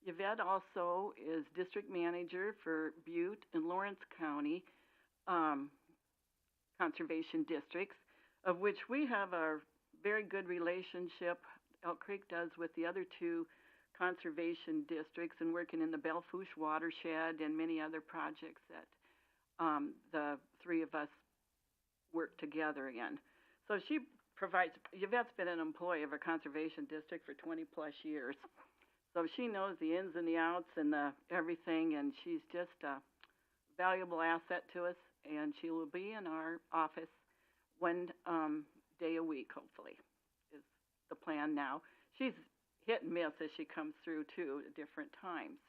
Yvette also is district manager for Butte and Lawrence County conservation districts, of which we have a very good relationship, Elk Creek does, with the other 2 conservation districts, and working in the Belfouche watershed and many other projects that the 3 of us work together in. So she provides, Yvette's been an employee of a conservation district for 20+ years. So she knows the ins and the outs and the everything, and she's just a valuable asset to us, and she will be in our office 1 day a week, hopefully, is the plan now. She's hit and miss as she comes through, too, at different times,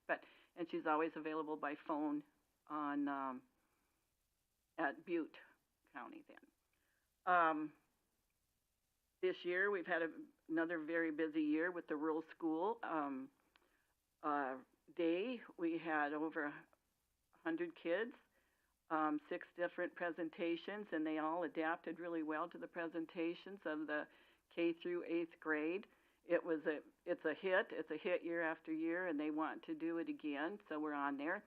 and she's always available by phone on, at Butte County then. This year, we've had another very busy year with the rural school day. We had over 100 kids, 6 different presentations, and they all adapted really well to the presentations of the K through 8th grade. It's a hit year after year, and they want to do it again, so we're on there.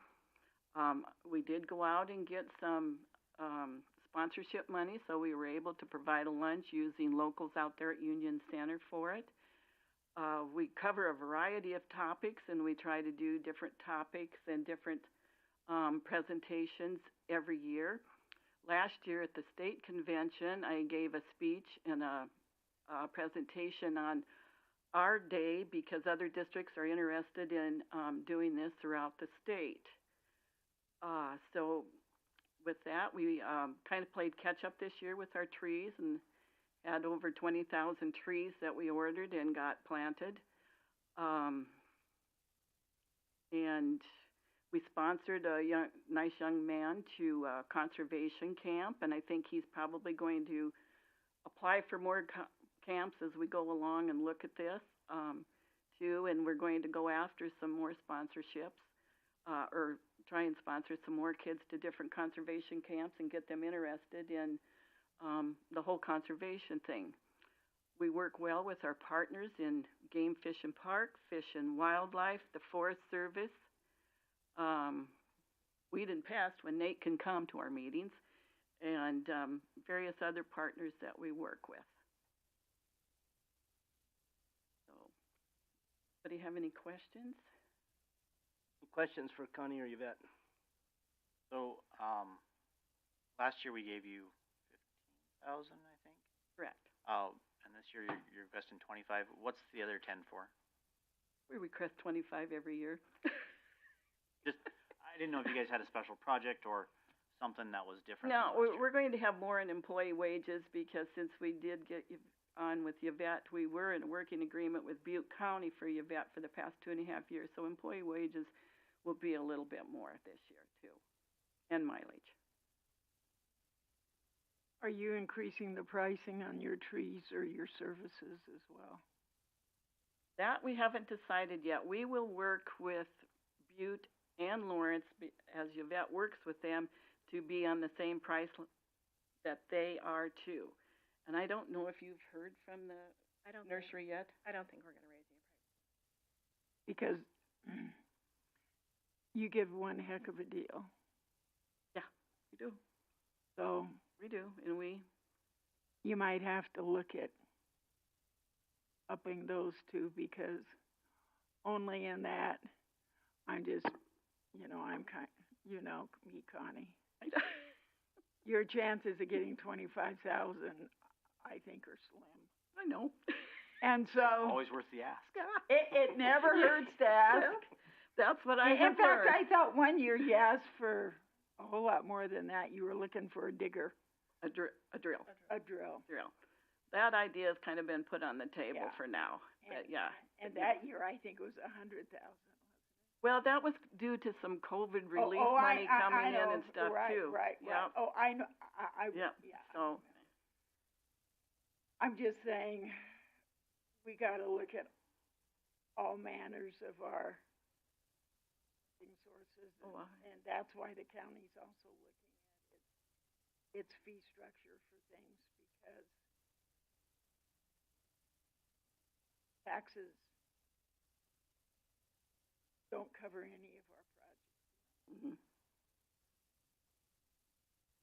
We did go out and get some sponsorship money, so we were able to provide a lunch using locals out there at Union Center for it. We cover a variety of topics, and we try to do different topics and different presentations every year. Last year at the state convention, I gave a speech and a presentation on our day because other districts are interested in doing this throughout the state. So with that, we kind of played catch up this year with our trees and had over 20,000 trees that we ordered and got planted. And we sponsored a nice young man to conservation camp, and I think he's probably going to apply for more camps as we go along and look at this, too. And we're going to go after some more sponsorships, or try and sponsor some more kids to different conservation camps and get them interested in the whole conservation thing. We work well with our partners in Game, Fish and Park, Fish and Wildlife, the Forest Service, Weed and Pest when Nate can come to our meetings, and various other partners that we work with. So, anybody have any questions? Questions for Connie or Yvette? So, last year we gave you 15,000, I think? Correct. And this year you're investing 25. What's the other 10 for? We request 25 every year. Just, I didn't know if you guys had a special project or something that was different. No, we're going to have more in employee wages because since we did get on with Yvette, we were in a working agreement with Butte County for Yvette for the past 2.5 years. So employee wages will be a little bit more this year too, and mileage. Are you increasing the pricing on your trees or your services as well? That we haven't decided yet. We will work with Butte and Lawrence, as Yvette works with them, to be on the same price that they are too. And I don't know if you've heard from the nursery yet? I don't think we're gonna raise any prices. Because you give one heck of a deal. Yeah, we do. So We do, and you might have to look at upping those two, because only in that, I'm just, I'm me, Connie. Your chances of getting 25,000, I think, are slim. I know. And so Always worth the ask. it never hurts to ask. That's what I In have fact, learned. I thought one year you asked for a whole lot more than that. You were looking for a digger. A drill. A drill. Drill. That idea has kind of been put on the table Yeah. for now, but yeah. And that year, I think it was 100,000. Well, that was due to some COVID relief money I coming know. in and stuff Right, too. Right. Yep. Oh, I know. Yep. Yeah. So, I'm just saying, we got to look at all manners of our funding sources, and that's why the county's also looking at its fee structure for things, because taxes don't cover any of our projects.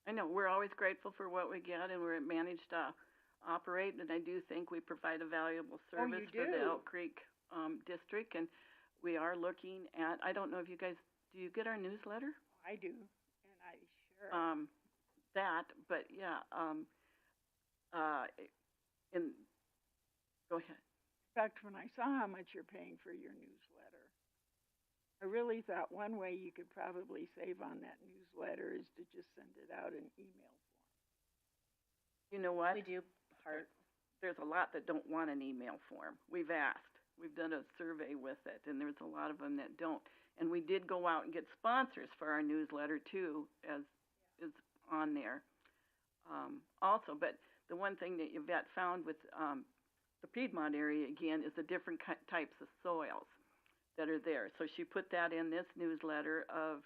I know, we're always grateful for what we get, and we're managed to operate, and I do think we provide a valuable service for the Elk Creek, district, and we are looking at, I don't know if you guys, do you get our newsletter? I do, and I share. But yeah, go ahead. In fact, when I saw how much you're paying for your newsletter, I really thought one way you could probably save on that newsletter is to just send it out in email form. You know what? We do part. There's a lot that don't want an email form. We've asked. We've done a survey with it, and there's a lot of them that don't. And we did go out and get sponsors for our newsletter too, as is on there. Also, but the one thing that Yvette found with the Piedmont area again is the different types of soils that are there. So she put that in this newsletter of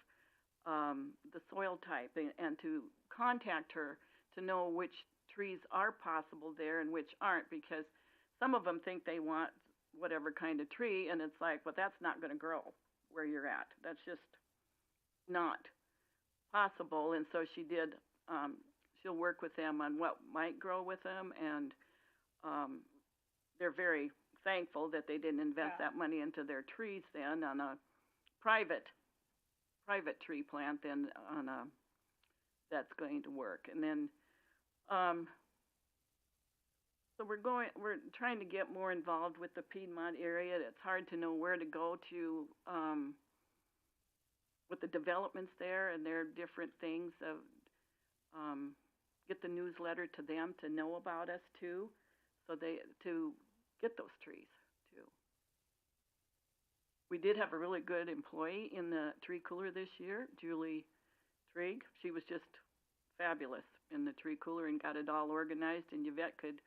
the soil type, and to contact her to know which trees are possible there and which aren't, because some of them think they want whatever kind of tree, and it's like, well, that's not going to grow where you're at. That's just not possible. And so she did, she'll work with them on what might grow with them, and they're very thankful that they didn't invest that money into their trees then on a private tree plant then on a, that's going to work. And then, so we're trying to get more involved with the Piedmont area. It's hard to know where to go to, with the developments there, and there are different things of, get the newsletter to them to know about us too, so to get those trees too. We did have a really good employee in the tree cooler this year, Julie Trigg. She was just fabulous in the tree cooler and got it all organized, and Yvette could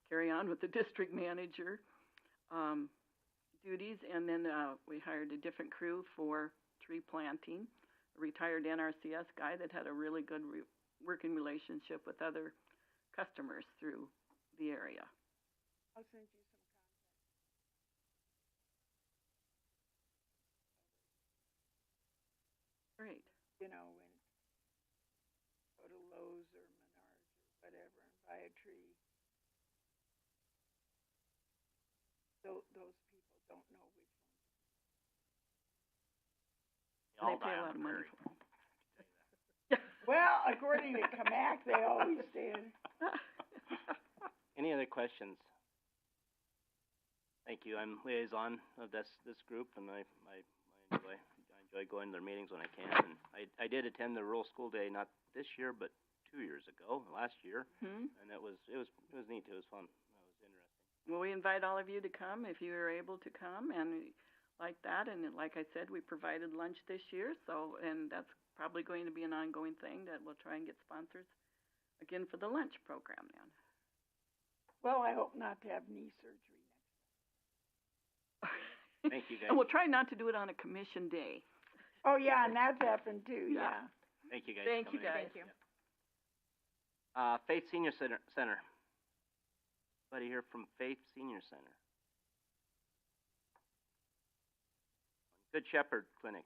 carry on with the district manager duties. And then we hired a different crew for tree planting, a retired NRCS guy that had a really good working relationship with other customers through the area. I'll send you some contact. Great. When go to Lowe's or Menards or whatever and buy a tree, those people don't know which one. They pay a lot of money for them. Well, according to Kamak, they always did. Any other questions? Thank you. I'm liaison of this group, and I enjoy going to their meetings when I can. And I did attend the rural school day, not this year, but 2 years ago, last year, and it was neat. It was fun. It was interesting. Well, we invite all of you to come if you are able to come, and like that. And like I said, we provided lunch this year, and that's probably going to be an ongoing thing that we'll try and get sponsors again for the lunch program then. Well, I hope not to have knee surgery next. Thank you, guys. And we'll try not to do it on a commission day. Oh, yeah, and that's happened too, yeah. Thank you, guys. Thank for you, coming in. guys. Thank you. Faith Senior Center. Anybody here from Faith Senior Center? Good Shepherd Clinic.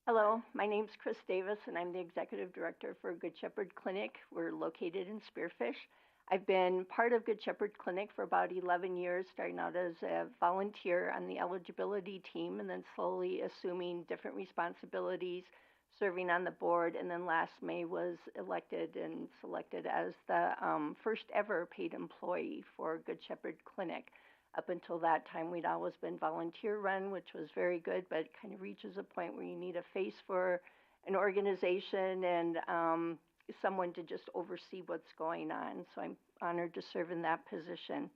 Hello, my name's Chris Davis, and I'm the Executive Director for Good Shepherd Clinic. We're located in Spearfish. I've been part of Good Shepherd Clinic for about 11 years, starting out as a volunteer on the eligibility team and then slowly assuming different responsibilities, serving on the board, and then last May was elected and selected as the first ever paid employee for Good Shepherd Clinic. Up until that time, we'd always been volunteer run, which was very good, but it kind of reaches a point where you need a face for an organization and someone to just oversee what's going on. So I'm honored to serve in that position.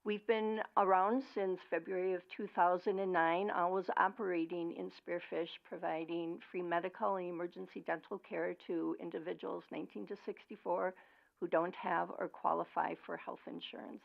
We've been around since February of 2009, always operating in Spearfish, providing free medical and emergency dental care to individuals 19 to 64 who don't have or qualify for health insurance.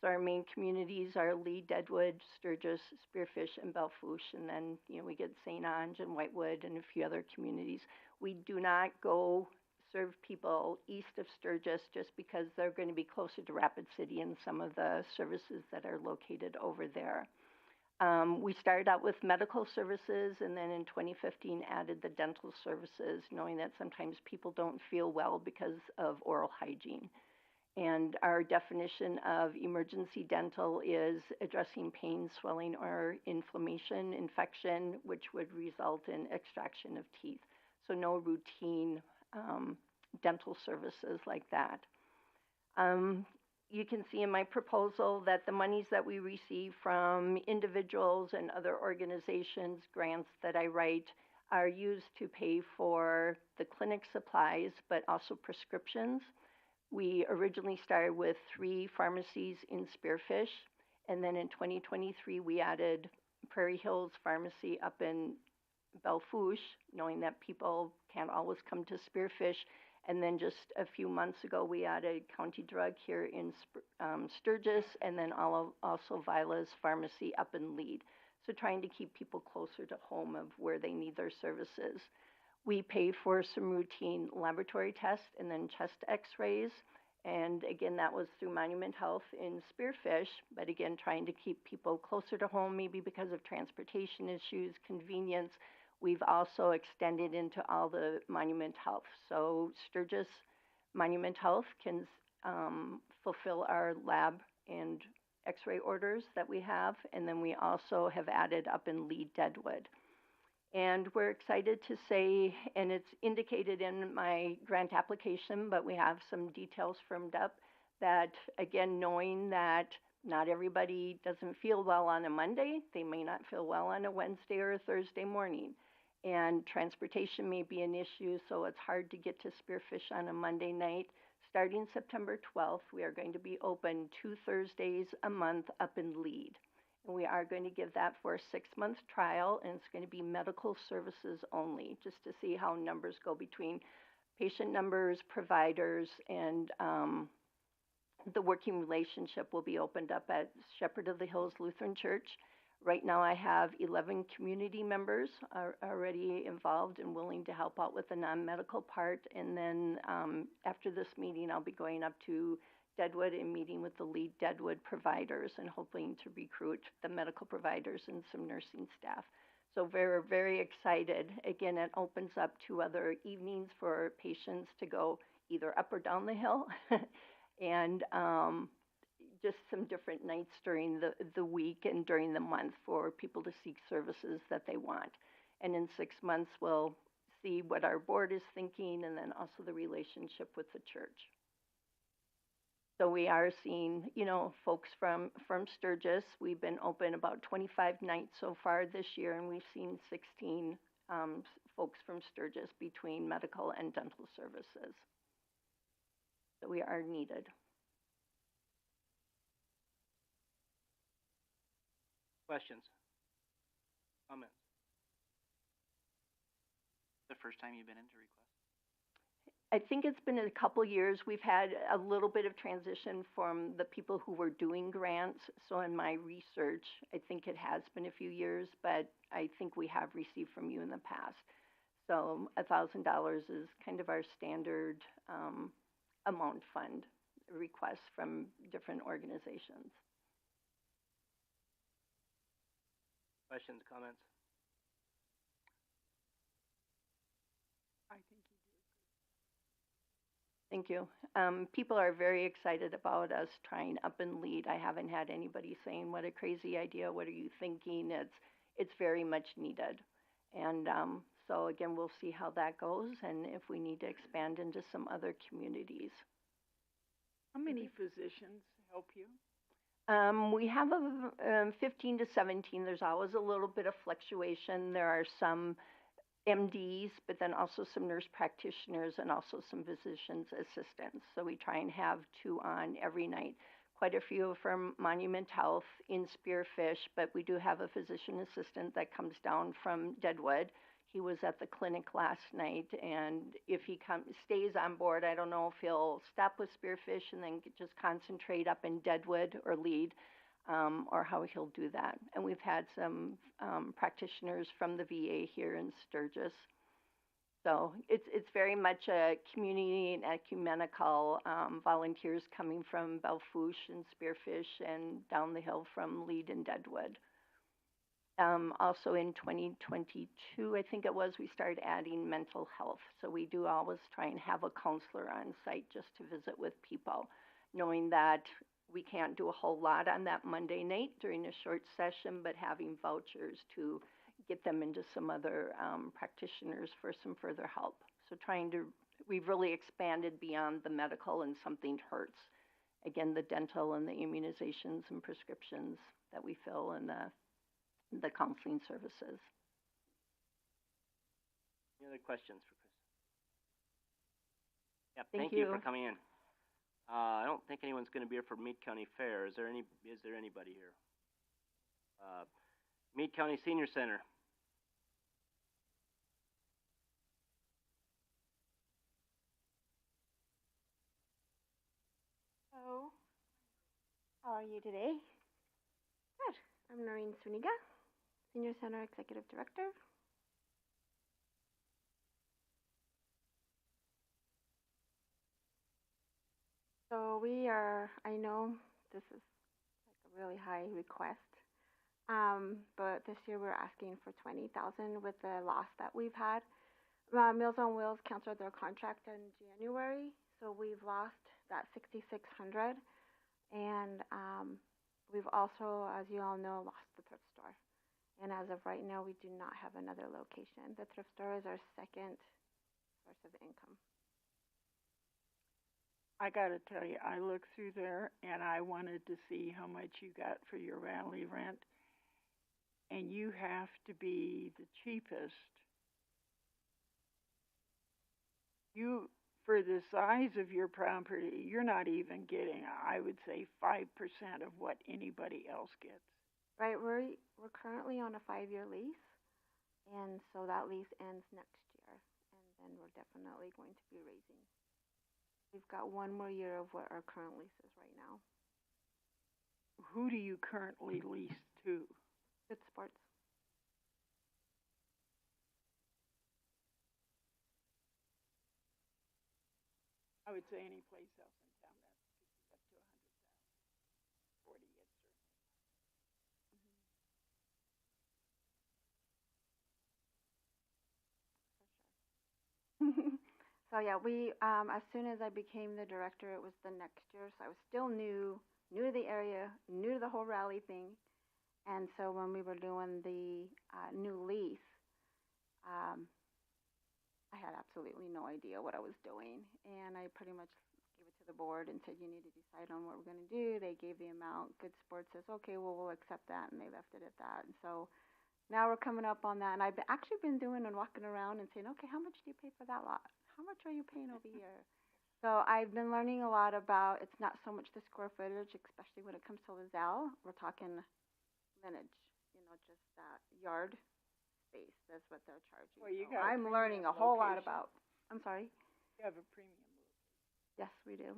So our main communities are Lee, Deadwood, Sturgis, Spearfish, and Belfouche, and then we get St. Ange and Whitewood and a few other communities. We do not go serve people east of Sturgis just because they're going to be closer to Rapid City and some of the services that are located over there. We started out with medical services and then in 2015 added the dental services, knowing that sometimes people don't feel well because of oral hygiene. And our definition of emergency dental is addressing pain, swelling, or inflammation, infection, which would result in extraction of teeth. So no routine dental services like that. You can see in my proposal that the monies that we receive from individuals and other organizations, grants that I write, are used to pay for the clinic supplies, but also prescriptions. We originally started with 3 pharmacies in Spearfish, and then in 2023 we added Prairie Hills Pharmacy up in Belfouche, knowing that people can't always come to Spearfish. And then just a few months ago we added County Drug here in Sturgis, and then also Vila's Pharmacy up in Meade. So trying to keep people closer to home of where they need their services. We pay for some routine laboratory tests and then chest x-rays. And again, that was through Monument Health in Spearfish, but again, trying to keep people closer to home, maybe because of transportation issues, convenience. We've also extended into all the Monument Health. So Sturgis Monument Health can fulfill our lab and x-ray orders that we have. And then we also have added up in Lee, Deadwood. And we're excited to say, and it's indicated in my grant application, but we have some details firmed up, that again, knowing that not everybody doesn't feel well on a Monday, they may not feel well on a Wednesday or a Thursday morning. And transportation may be an issue, so it's hard to get to Spearfish on a Monday night. Starting September 12th, we are going to be open 2 Thursdays a month up in Meade. And we are going to give that for a 6-month trial, and it's going to be medical services only, just to see how numbers go between patient numbers, providers, and the working relationship will be opened up at Shepherd of the Hills Lutheran Church. Right now I have 11 community members are already involved and willing to help out with the non-medical part. And then after this meeting, I'll be going up to Deadwood and meeting with the lead Deadwood providers and hoping to recruit the medical providers and some nursing staff. So we're very excited. Again, it opens up 2 other evenings for patients to go either up or down the hill and just some different nights during the week and during the month for people to seek services that they want. And in 6 months, we'll see what our board is thinking and then also the relationship with the church. So we are seeing, folks from Sturgis. We've been open about 25 nights so far this year, and we've seen 16 folks from Sturgis between medical and dental services. So we are needed. Questions? Comments? The first time you've been into request? I think it's been a couple years. We've had a little bit of transition from the people who were doing grants. So in my research, I think it has been a few years, but I think we have received from you in the past. So $1,000 is kind of our standard amount fund request from different organizations. Questions, comments? Thank you. People are very excited about us trying up and lead. I haven't had anybody saying, what a crazy idea, what are you thinking? It's very much needed. And, so again, we'll see how that goes and if we need to expand into some other communities. How many physicians help you? We have 15 to 17. There's always a little bit of fluctuation. There are some MDs, but then also some nurse practitioners and also some physician's assistants. So we try and have 2 on every night. Quite a few from Monument Health in Spearfish, but we do have a physician assistant that comes down from Deadwood. He was at the clinic last night, and if he stays on board, I don't know if he'll stop with Spearfish and then just concentrate up in Deadwood or Lead, or how he'll do that. And we've had some practitioners from the VA here in Sturgis. So it's very much a community and ecumenical, volunteers coming from Belfouche and Spearfish and down the hill from Lead and Deadwood. Also in 2022, I think it was, we started adding mental health. So we do always try and have a counselor on site just to visit with people, knowing that we can't do a whole lot on that Monday night during a short session, but having vouchers to get them into some other practitioners for some further help. So we've really expanded beyond the medical and something hurts. Again, the dental and the immunizations and prescriptions that we fill and the counseling services. Any other questions for Chris? Yep, Thank thank you you for coming in. I don't think anyone's gonna be here for Meade County Fair. Is there anybody here? Meade County Senior Center. Hello. How are you today? Good. I'm Noreen Suniga, Senior Center Executive Director. So I know this is like a really high request, but this year we're asking for $20,000 with the loss that we've had. Meals on Wheels canceled their contract in January, so we've lost that $6,600, and we've also, as you all know, lost the thrift store. And as of right now, we do not have another location. The thrift store is our second source of income. I gotta tell you, I looked through there and I wanted to see how much you got for your rally rent. And you have to be the cheapest. For the size of your property, you're not even getting, I would say, 5% of what anybody else gets. Right, we're currently on a 5-year lease, and so that lease ends next year, and then we're definitely going to be raising. We've got 1 more year of what our current lease is right now. Who do you currently lease to? Good Sports. I would say any place else in town that could be up to 100,000. 40, it's certainly. So yeah, we as soon as I became the director, it was the next year, so I was still new to the area, new to the whole rally thing, and so when we were doing the new lease, I had absolutely no idea what I was doing, and I pretty much gave it to the board and said, you need to decide on what we're going to do. They gave the amount. Good Sports says, okay, well, we'll accept that, and they left it at that. And so now we're coming up on that, and I've actually been doing and walking around and saying, okay, how much do you pay for that lot? How much are you paying over here? So I've been learning a lot about, it's not so much the square footage, especially when it comes to Lizelle. We're talking lineage, just that yard space. That's what they're charging. Well, you So got I'm learning a whole lot about. I'm sorry. You have a premium. Yes, we do.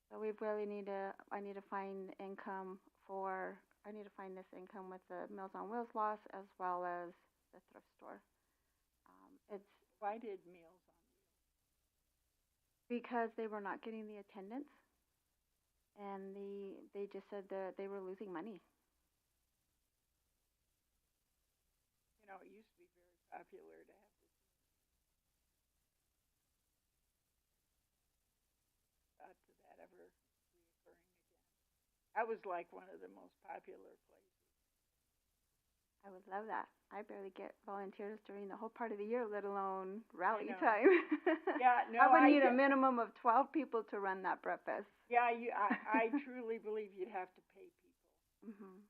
So we really I need to find this income with the Meals on Wheels loss as well as the thrift store. Why did Meals on Wheels? Because they were not getting the attendance, and they just said that they were losing money. It used to be very popular to have this That was like one of the most popular places. I would love that. I barely get volunteers during the whole part of the year, let alone rally know. time. Yeah, no, I would need a get- minimum of 12 people to run that breakfast. Yeah, I truly believe you'd have to pay people. Mhm.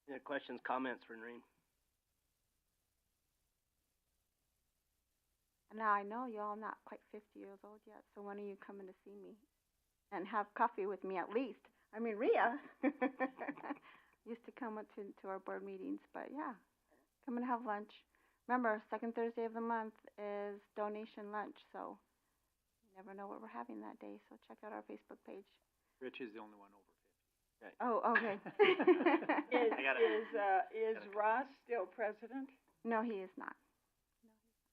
Any other questions, comments for Noreen? Now I know y'all not quite 50 years old yet, so when are you coming to see me and have coffee with me at least? I mean, Rhea used to come up to our board meetings, but yeah, come and have lunch. Remember, second Thursday of the month is donation lunch, so you never know what we're having that day. So check out our Facebook page. Rich is the only one over 50. Oh, okay. Is Ross still president? No, he is not.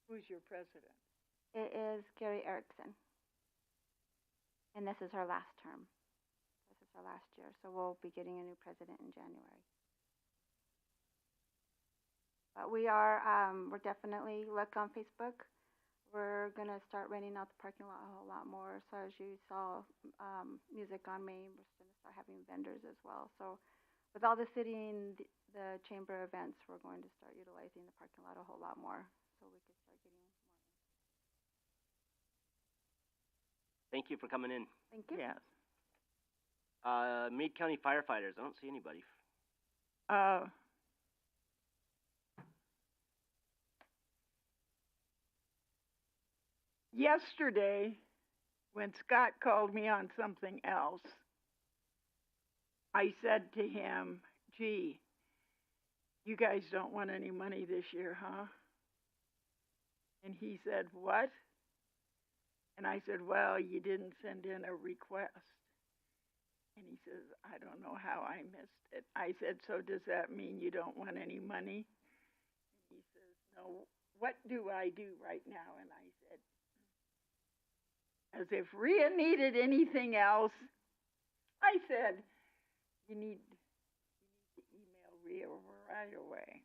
Who's your president? It is Gary Erickson. And this is her last term. This is her last year, so we'll be getting a new president in January. But we're definitely, look on Facebook. We're gonna start renting out the parking lot a whole lot more. So as you saw, Music on Main, we're gonna start having vendors as well. So with all the city and the chamber events, we're going to start utilizing the parking lot a whole lot more, so we can start getting more. Thank you for coming in. Thank you. Yes. Meade County firefighters, I don't see anybody. Yesterday, when Scott called me on something else, I said to him, gee, you guys don't want any money this year, huh? And he said, what? And I said, well, you didn't send in a request. And he says, I don't know how I missed it. I said, so does that mean you don't want any money? And he says, no, what do I do right now? And I said, as if Rhea needed anything else, I said, you need to email Rhea right away.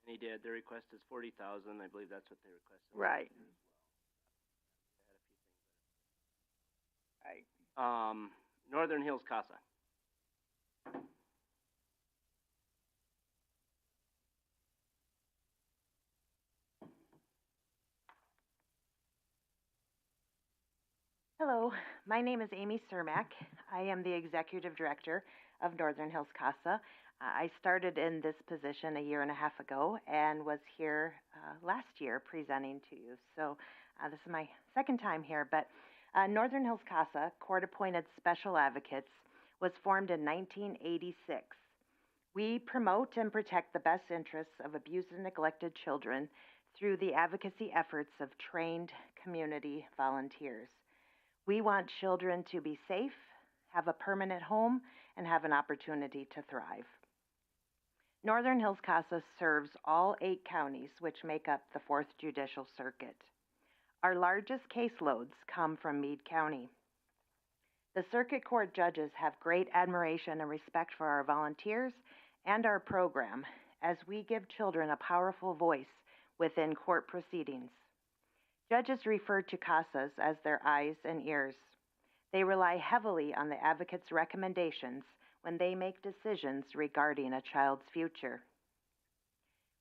And he did. Their request is 40,000. I believe that's what they requested. Right. Right. Northern Hills Casa. Hello, my name is Amy Cermak. I am the Executive Director of Northern Hills Casa. I started in this position a year and a half ago and was here last year presenting to you. So this is my second time here, but Northern Hills Casa, court-appointed special advocates, was formed in 1986. We promote and protect the best interests of abused and neglected children through the advocacy efforts of trained community volunteers. We want children to be safe, have a permanent home, and have an opportunity to thrive. Northern Hills Casa serves all 8 counties, which make up the 4th Judicial Circuit. Our largest caseloads come from Meade County. The circuit court judges have great admiration and respect for our volunteers and our program, as we give children a powerful voice within court proceedings. Judges refer to CASAs as their eyes and ears. They rely heavily on the advocate's recommendations when they make decisions regarding a child's future.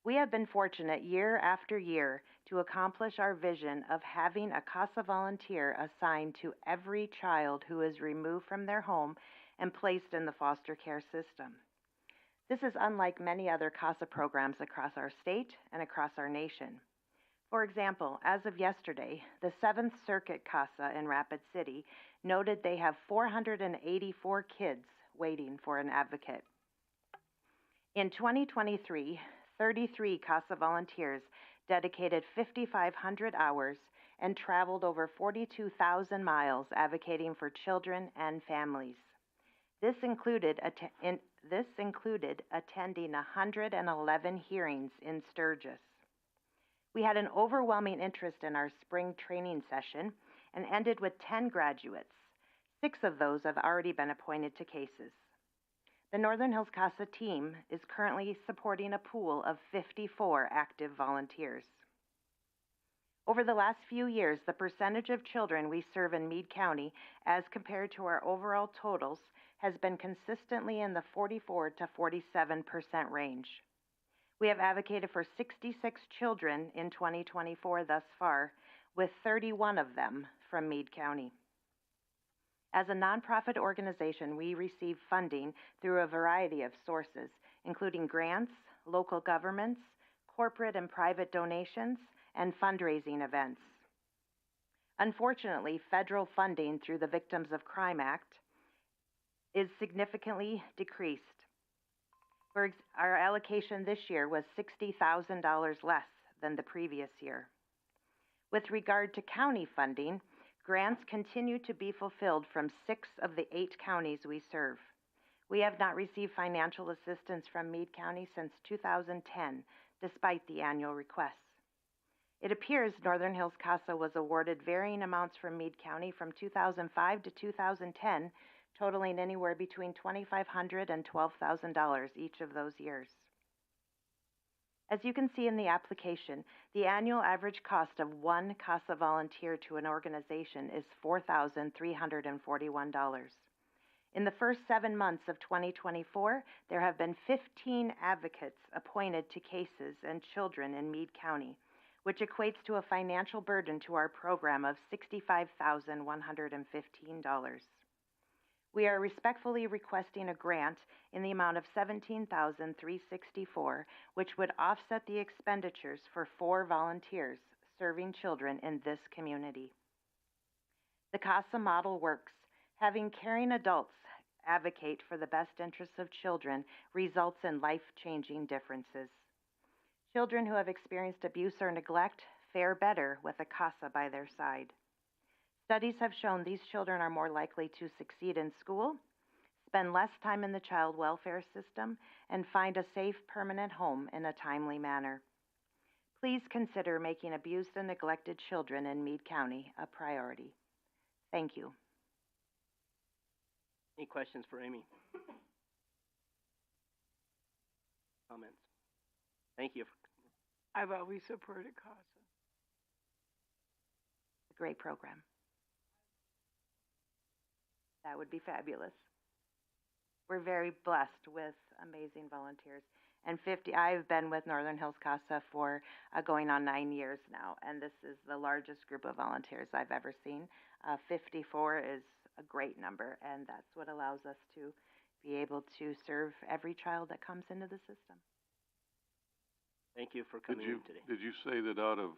We have been fortunate year after year to accomplish our vision of having a CASA volunteer assigned to every child who is removed from their home and placed in the foster care system. This is unlike many other CASA programs across our state and across our nation. For example, as of yesterday, the 7th Circuit CASA in Rapid City noted they have 484 kids waiting for an advocate. In 2023, 33 CASA volunteers dedicated 5,500 hours and traveled over 42,000 miles advocating for children and families. This included attending 111 hearings in Sturgis. We had an overwhelming interest in our spring training session and ended with 10 graduates. 6 of those have already been appointed to cases. The Northern Hills CASA team is currently supporting a pool of 54 active volunteers. Over the last few years, the percentage of children we serve in Meade County as compared to our overall totals has been consistently in the 44 to 47% range. We have advocated for 66 children in 2024 thus far, with 31 of them from Meade County. As a nonprofit organization, we receive funding through a variety of sources, including grants, local governments, corporate and private donations, and fundraising events. Unfortunately, federal funding through the Victims of Crime Act is significantly decreased. Our allocation this year was $60,000 less than the previous year. With regard to county funding, grants continue to be fulfilled from 6 of the 8 counties we serve. We have not received financial assistance from Meade County since 2010, despite the annual requests. It appears Northern Hills CASA was awarded varying amounts from Meade County from 2005 to 2010, totaling anywhere between $2,500 and $12,000 each of those years. As you can see in the application, the annual average cost of one CASA volunteer to an organization is $4,341. In the first 7 months of 2024, there have been 15 advocates appointed to cases and children in Meade County, which equates to a financial burden to our program of $65,115. We are respectfully requesting a grant in the amount of $17,364, which would offset the expenditures for 4 volunteers serving children in this community. The CASA model works. Having caring adults advocate for the best interests of children results in life-changing differences. Children who have experienced abuse or neglect fare better with a CASA by their side. Studies have shown these children are more likely to succeed in school, spend less time in the child welfare system, and find a safe, permanent home in a timely manner. Please consider making abused and neglected children in Meade County a priority. Thank you. Any questions for Amy? Comments? Thank you. I've always supported CASA. A great program. That would be fabulous. We're very blessed with amazing volunteers. And I've been with Northern Hills CASA for going on 9 years now, and this is the largest group of volunteers I've ever seen. 54 is a great number, and that's what allows us to be able to serve every child that comes into the system. Thank you for coming in today. Did you say that out of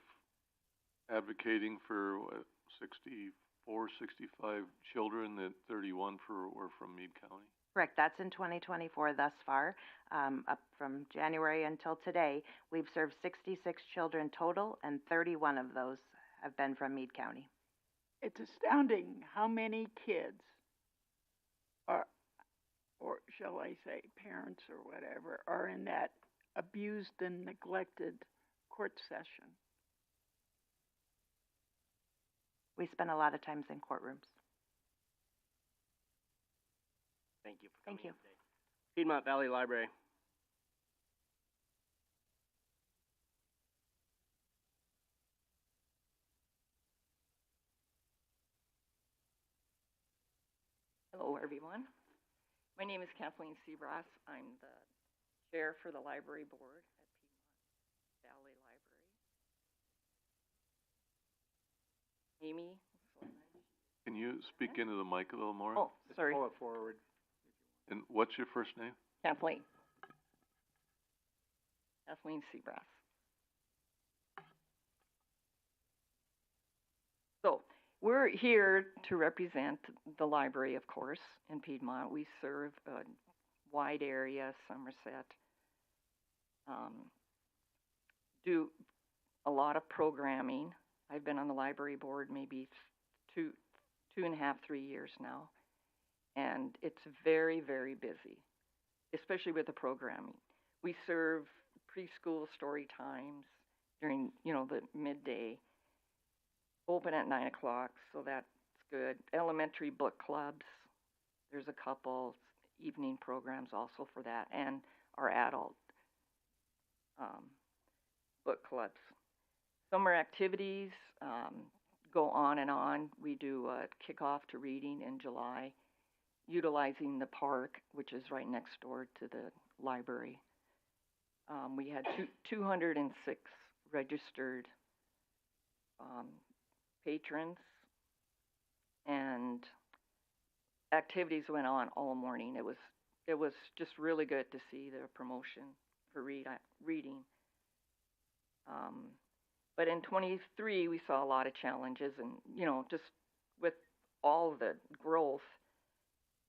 advocating for 64, 65 children, that 31 were from Meade County? Correct. That's in 2024 thus far. Up from January until today, we've served 66 children total, and 31 of those have been from Meade County. It's astounding how many kids are, or shall I say parents or whatever, are in that abused and neglected court session. We spend a lot of times in courtrooms. Thank you for coming in today. Piedmont Valley Library. Hello, everyone. My name is Kathleen Seabrass. I'm the chair for the library board at Piedmont Valley Library. Amy? Can you speak into the mic a little more? Oh, sorry. Pull it forward. And what's your first name? Kathleen. Kathleen Seabrass. So, we're here to represent the library, of course, in Piedmont. We serve a wide area, Somerset. Do a lot of programming. I've been on the library board maybe two and a half, 3 years now. And it's very, very busy, especially with the programming. We serve preschool story times during, the midday. Open at 9 o'clock, so that's good. Elementary book clubs, there's a couple. Evening programs also for that, and our adult book clubs. Summer activities, go on and on. We do a kickoff to reading in July, utilizing the park, which is right next door to the library. We had 206 registered patrons, and activities went on all morning. It was just really good to see the promotion for reading. But in 23, we saw a lot of challenges, and just with all the growth,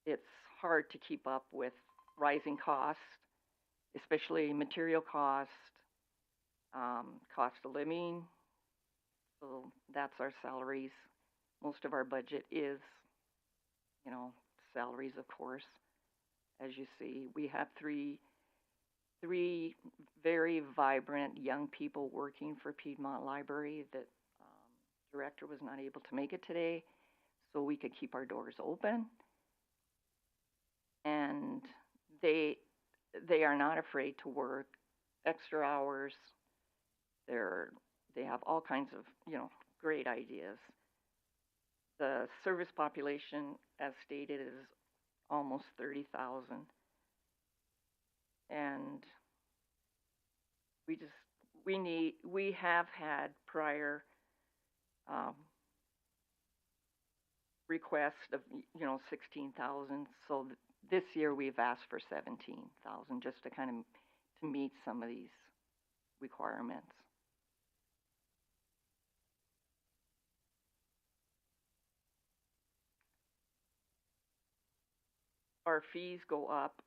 it's hard to keep up with rising costs, especially material costs, cost of living. So that's our salaries. Most of our budget is, salaries, of course. As you see, we have three very vibrant young people working for Piedmont Library. That director was not able to make it today, so we could keep our doors open. And they are not afraid to work extra hours. They have all kinds of great ideas. The service population, as stated, is almost 30,000. And we have had prior requests of 16,000. So this year we've asked for 17,000 just to kind of to meet some of these requirements. Our fees go up,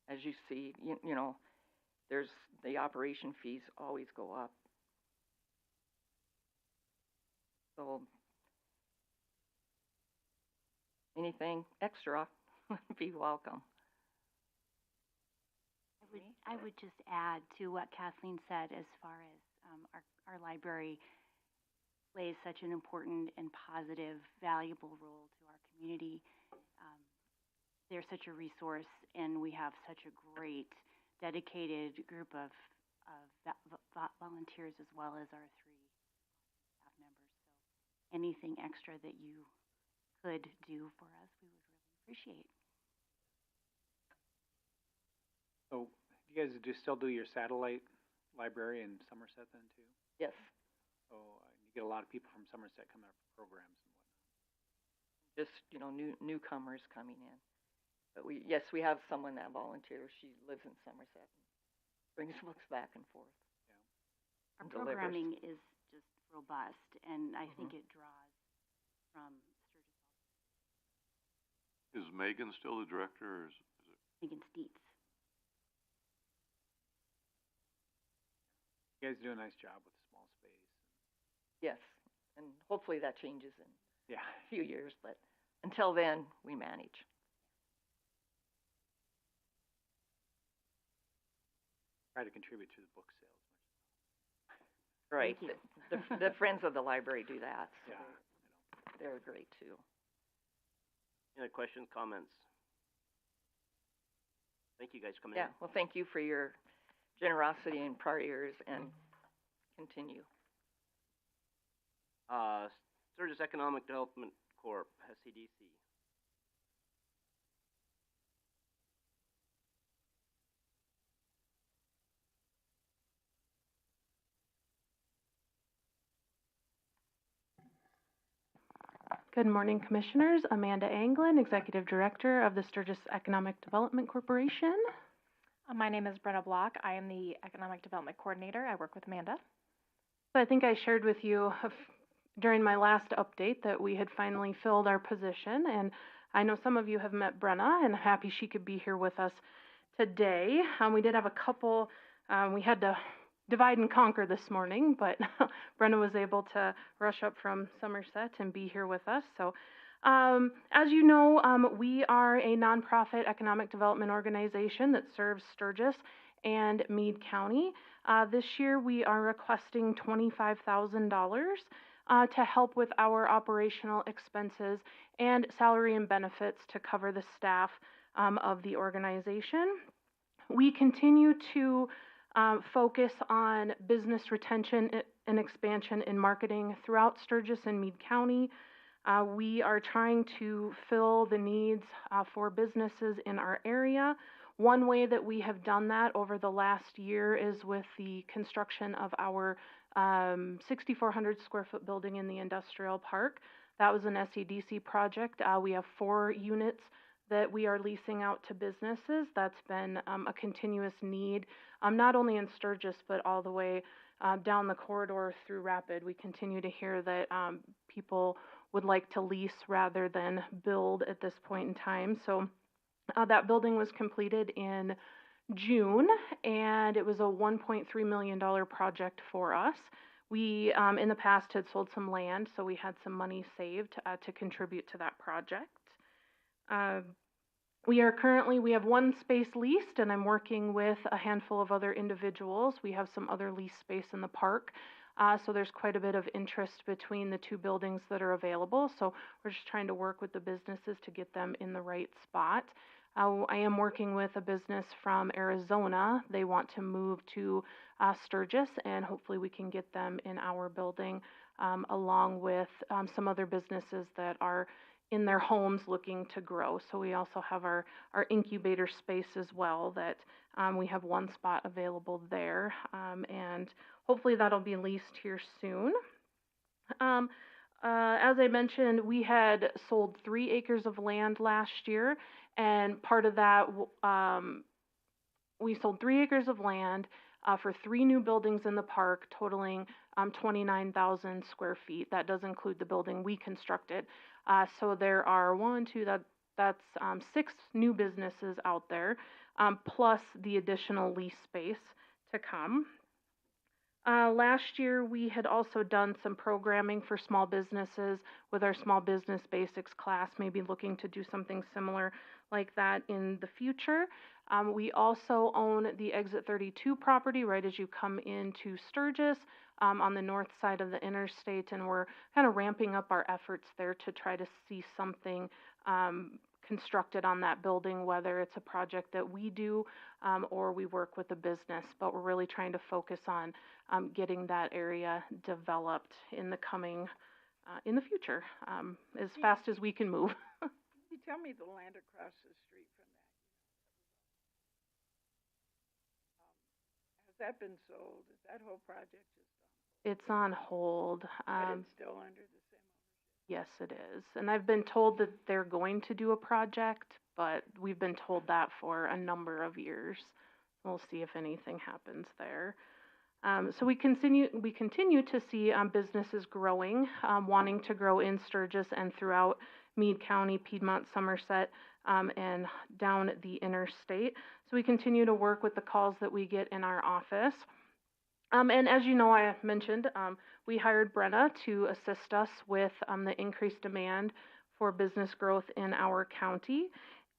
as you see. There's the operation fees always go up. So anything extra, be welcome. I would just add to what Kathleen said as far as our library plays such an important and positive, valuable role to our community. They're such a resource, and we have such a great, dedicated group of volunteers as well as our 3 staff members. So anything extra that you could do for us, we would really appreciate. So, you guys still do your satellite library in Somerset then too? Yes. So, you get a lot of people from Somerset coming up for programs and whatnot. Just, newcomers coming in. But we have someone that volunteers. She lives in Somerset. Brings books back and forth. Yeah. Our programming is just robust, and I think it draws from Sturgis. Is Megan still the director, or is it? Megan Steets. You guys do a nice job with small space. Yes, and hopefully that changes in a few years, but until then, we manage. Try to contribute to the book sales. Right. The Friends of the Library do that. So yeah. They're great too. Any other questions, comments? Thank you guys for coming in. Yeah, well, thank you for your generosity in prior years, and continue. Sturgis Economic Development Corp., SCDC. Good morning, Commissioners. Amanda Anglin, Executive Director of the Sturgis Economic Development Corporation. My name is Brenna Block. I am the Economic Development Coordinator. I work with Amanda. So I think I shared with you during my last update that we had finally filled our position, and I know some of you have met Brenna, and happy she could be here with us today. We did have a couple, we had to divide and conquer this morning, but Brenna was able to rush up from Somerset and be here with us. So as you know, we are a nonprofit economic development organization that serves Sturgis and Meade County. This year we are requesting $25,000 to help with our operational expenses and salary and benefits to cover the staff of the organization. We continue to focus on business retention and expansion and marketing throughout Sturgis and Meade County. We are trying to fill the needs for businesses in our area. One way that we have done that over the last year is with the construction of our 6,400 square foot building in the industrial park. That was an SEDC project. We have 4 units that we are leasing out to businesses. That's been a continuous need, not only in Sturgis, but all the way down the corridor through Rapid. We continue to hear that people would like to lease rather than build at this point in time. So that building was completed in June, and it was a $1.3 million project for us. We, in the past, had sold some land, so we had some money saved to contribute to that project. We have 1 space leased, and I'm working with a handful of other individuals. We have some other lease space in the park, so there's quite a bit of interest between the 2 buildings that are available. So we're just trying to work with the businesses to get them in the right spot. I am working with a business from Arizona. They want to move to Sturgis, and hopefully we can get them in our building, along with some other businesses that are in their homes looking to grow. So we also have our incubator space as well, that we have 1 spot available there, and hopefully that'll be leased here soon. As I mentioned, we had sold 3 acres of land last year, and part of that, we sold 3 acres of land for 3 new buildings in the park, totaling 29,000 square feet. That does include the building we constructed. So there are 6 new businesses out there, plus the additional lease space to come. Last year, we had also done some programming for small businesses with our Small Business Basics class, maybe looking to do something similar like that in the future. We also own the Exit 32 property right as you come into Sturgis, on the north side of the interstate, and we're kind of ramping up our efforts there to try to see something constructed on that building, whether it's a project that we do or we work with a business. But we're really trying to focus on getting that area developed in the future, as fast as we can move. Can you tell me the land across the street from that? Has that been sold? Is that whole project just on? It's on hold. But it's still under the same ownership? Yes, it is. And I've been told that they're going to do a project, but we've been told that for a number of years. We'll see if anything happens there. So we continue to see businesses growing, wanting to grow in Sturgis and throughout Meade County, Piedmont, Somerset, and down the interstate. So we continue to work with the calls that we get in our office. And as you know, I mentioned, we hired Brenna to assist us with the increased demand for business growth in our county.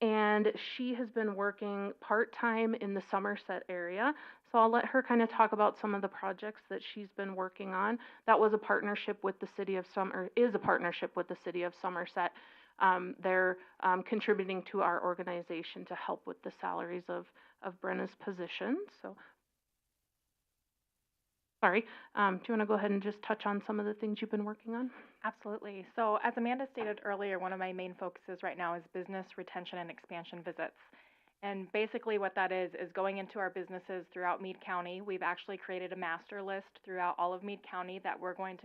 And she has been working part-time in the Somerset area. So I'll let her kind of talk about some of the projects that she's been working on. That was a partnership with the city of is a partnership with the city of Somerset. They're contributing to our organization to help with the salaries of Brenna's position. So, sorry, do you want to go ahead and just touch on some of the things you've been working on? Absolutely. So as Amanda stated earlier, one of my main focuses right now is business retention and expansion visits. And basically what that is going into our businesses throughout Meade County. We've actually created a master list throughout all of Meade County that we're going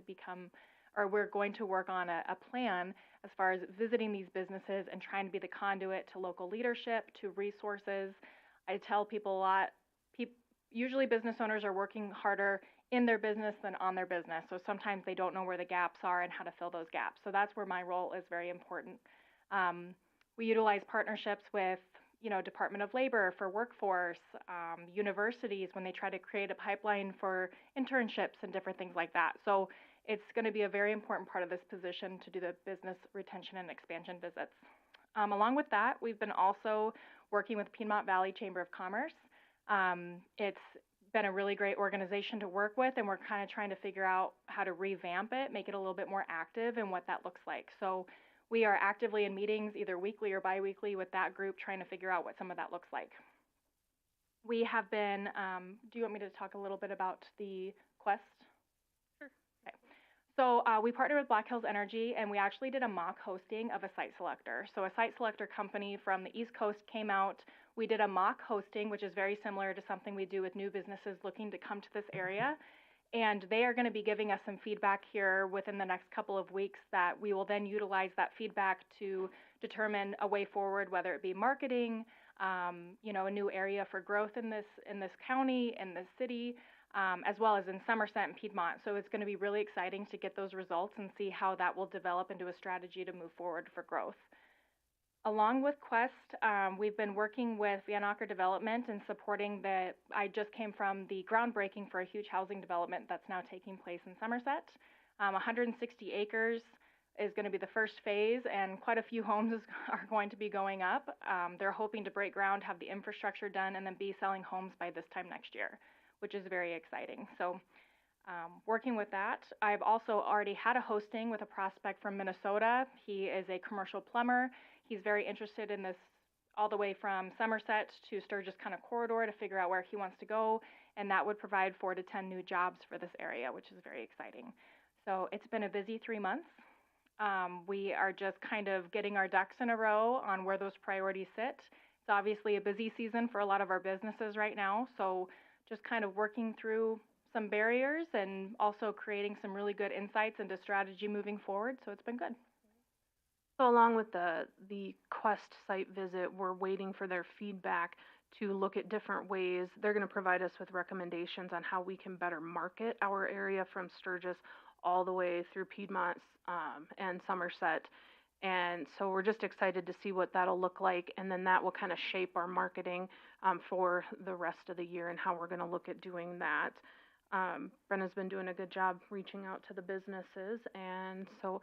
to work on a plan as far as visiting these businesses and trying to be the conduit to local leadership, to resources. I tell people a lot, usually business owners are working harder in their business than on their business. So sometimes they don't know where the gaps are and how to fill those gaps. So that's where my role is very important. We utilize partnerships with, Department of Labor for workforce, universities when they try to create a pipeline for internships and different things like that. So it's going to be a very important part of this position to do the business retention and expansion visits. Along with that, we've been also working with Piedmont Valley Chamber of Commerce. It's been a really great organization to work with, and we're kind of trying to figure out how to revamp it, make it a little bit more active and what that looks like. So we are actively in meetings either weekly or biweekly with that group trying to figure out what some of that looks like. we have been, do you want me to talk a little bit about the Quest? Sure. Okay. So we partnered with Black Hills Energy, and we actually did a mock hosting of a site selector. So a site selector company from the East Coast came out. We did a mock hosting, which is very similar to something we do with new businesses looking to come to this area. And they are going to be giving us some feedback here within the next couple of weeks that we will then utilize that feedback to determine a way forward, whether it be marketing, you know, a new area for growth in this county, in this city, as well as in Somerset and Piedmont. So it's going to be really exciting to get those results and see how that will develop into a strategy to move forward for growth. Along with Quest, we've been working with Vanacker Development and supporting I just came from the groundbreaking for a huge housing development that's now taking place in Somerset. 160 acres is going to be the first phase, and quite a few homes are going to be going up. They're hoping to break ground, have the infrastructure done, and then be selling homes by this time next year, which is very exciting. So working with that, I've also already had a hosting with a prospect from Minnesota. He is a commercial plumber. He's very interested in this all the way from Somerset to Sturgis kind of corridor to figure out where he wants to go, and that would provide 4 to 10 new jobs for this area, which is very exciting. So it's been a busy 3 months. We are just kind of getting our ducks in a row on where those priorities sit. It's obviously a busy season for a lot of our businesses right now, so just kind of working through some barriers and also creating some really good insights into strategy moving forward, so it's been good. So along with the Quest site visit, we're waiting for their feedback to look at different ways. They're going to provide us with recommendations on how we can better market our area from Sturgis all the way through Piedmont and Somerset. And so we're just excited to see what that'll look like, and then that will kind of shape our marketing for the rest of the year and how we're going to look at doing that. Brenna's been doing a good job reaching out to the businesses, and so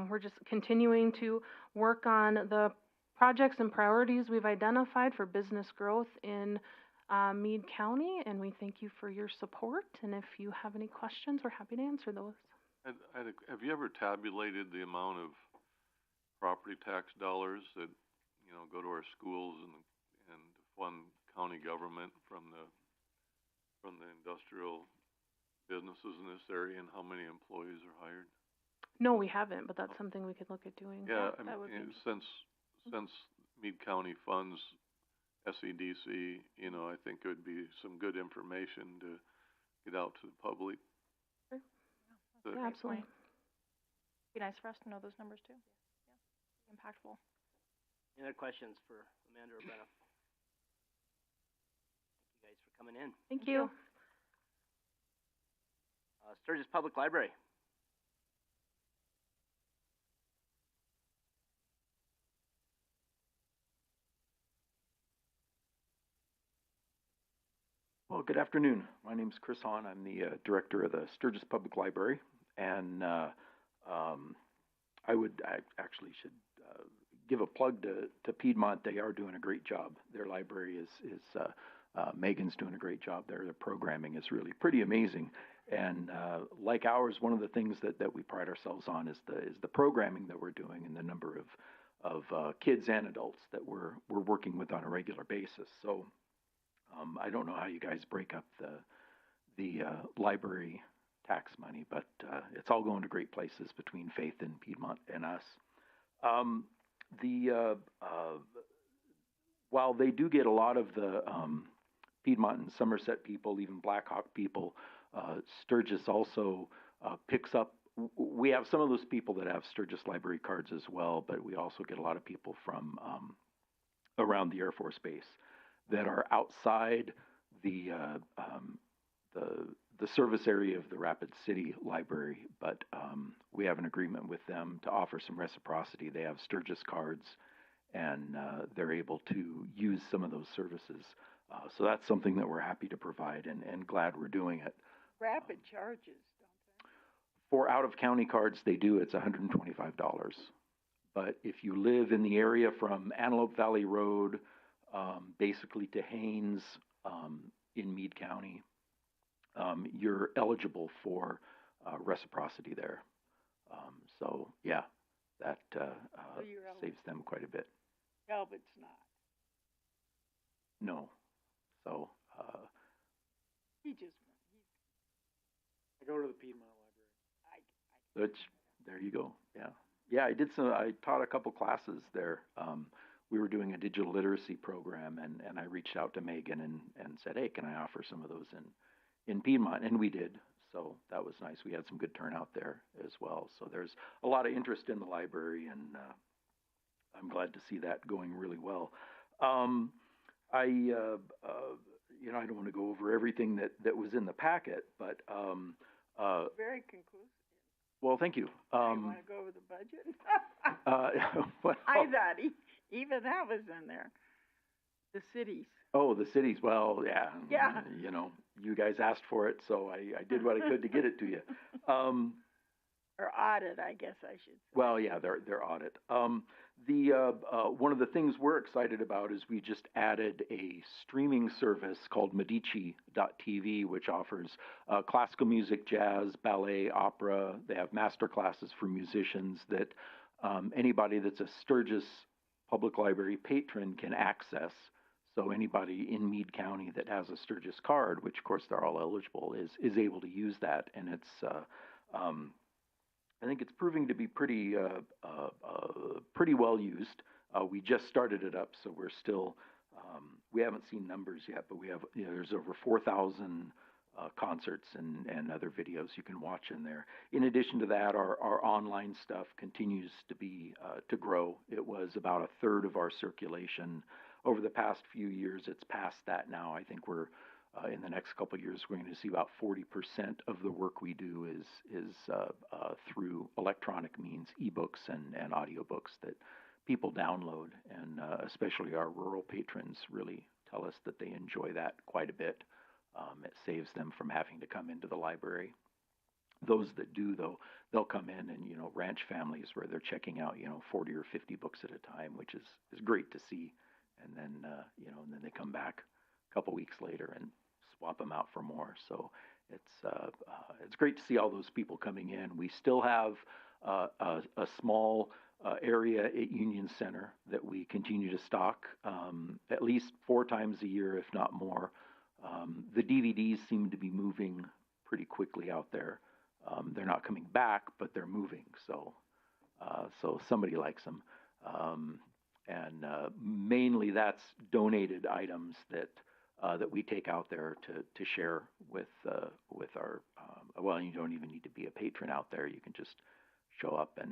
we're just continuing to work on the projects and priorities we've identified for business growth in Meade County, and we thank you for your support, and if you have any questions, we're happy to answer those. Have you ever tabulated the amount of property tax dollars that, you know, go to our schools and fund county government from the industrial businesses in this area, and how many employees are hired? No, we haven't, but that's something we could look at doing. Yeah, that would be... since Meade County funds SEDC, you know, I think it would be some good information to get out to the public. Sure. Yeah, absolutely. Be nice for us to know those numbers too. Yeah, impactful. Any other questions for Amanda or Brenna? Thank you guys for coming in. Thank you. Sturgis Public Library. Well, good afternoon. My name is Chris Hahn. I'm the director of the Sturgis Public Library, and I actually should give a plug to Piedmont. They are doing a great job. Their library is Megan's doing a great job there. Their programming is really pretty amazing. And like ours, one of the things that we pride ourselves on is the programming that we're doing and the number of kids and adults that we're working with on a regular basis. So I don't know how you guys break up the library tax money, but it's all going to great places between Faith and Piedmont and us. While they do get a lot of the Piedmont and Somerset people, even Blackhawk people, Sturgis also picks up. We have some of those people that have Sturgis library cards as well, but we also get a lot of people from around the Air Force Base that are outside the service area of the Rapid City Library, but we have an agreement with them to offer some reciprocity. They have Sturgis cards, and they're able to use some of those services. So that's something that we're happy to provide and glad we're doing it. Rapid charges, don't they? For out-of-county cards, they do. It's $125. But if you live in the area from Antelope Valley Road, basically to Haines in Meade County, you're eligible for reciprocity there. So, yeah, that saves them quite a bit. Talbot's not. No. So He just, I go to the Piedmont Library. there you go, yeah. Yeah, I taught a couple classes there. We were doing a digital literacy program, and I reached out to Megan and said, hey, can I offer some of those in Piedmont? And we did, so that was nice. We had some good turnout there as well. So there's a lot of interest in the library, and I'm glad to see that going really well. I don't want to go over everything that was in the packet, but very conclusive. well, thank you. You want to go over the budget? Well, I thought even that was in there. The cities. oh, the cities. Well, yeah. Yeah. You guys asked for it, so I did what I could to get it to you. Or audit, I guess I should say. Well, yeah, they're audit. One of the things we're excited about is we just added a streaming service called Medici.tv, which offers classical music, jazz, ballet, opera. They have master classes for musicians that anybody that's a Sturgis Public Library patron can access. So anybody in Meade County that has a Sturgis card, which of course they're all eligible, is able to use that, and it's I think it's proving to be pretty well used. We just started it up, so we're still we haven't seen numbers yet, but we have there's over 4,000 concerts and other videos you can watch in there. In addition to that, our online stuff continues to be to grow. It was about a third of our circulation over the past few years. It's past that now. I think we're in the next couple of years, we're going to see about 40% of the work we do is through electronic means, ebooks and audiobooks that people download, and especially our rural patrons really tell us that they enjoy that quite a bit. It saves them from having to come into the library. Those that do, though, they'll come in and, ranch families where they're checking out, 40 or 50 books at a time, which is great to see. And then, and then they come back a couple weeks later and swap them out for more. So it's great to see all those people coming in. We still have a small area at Union Center that we continue to stock at least 4 times a year, if not more. The DVDs seem to be moving pretty quickly out there. They're not coming back, but they're moving. So somebody likes them. And mainly that's donated items that we take out there to share with our, well, you don't even need to be a patron out there. You can just show up and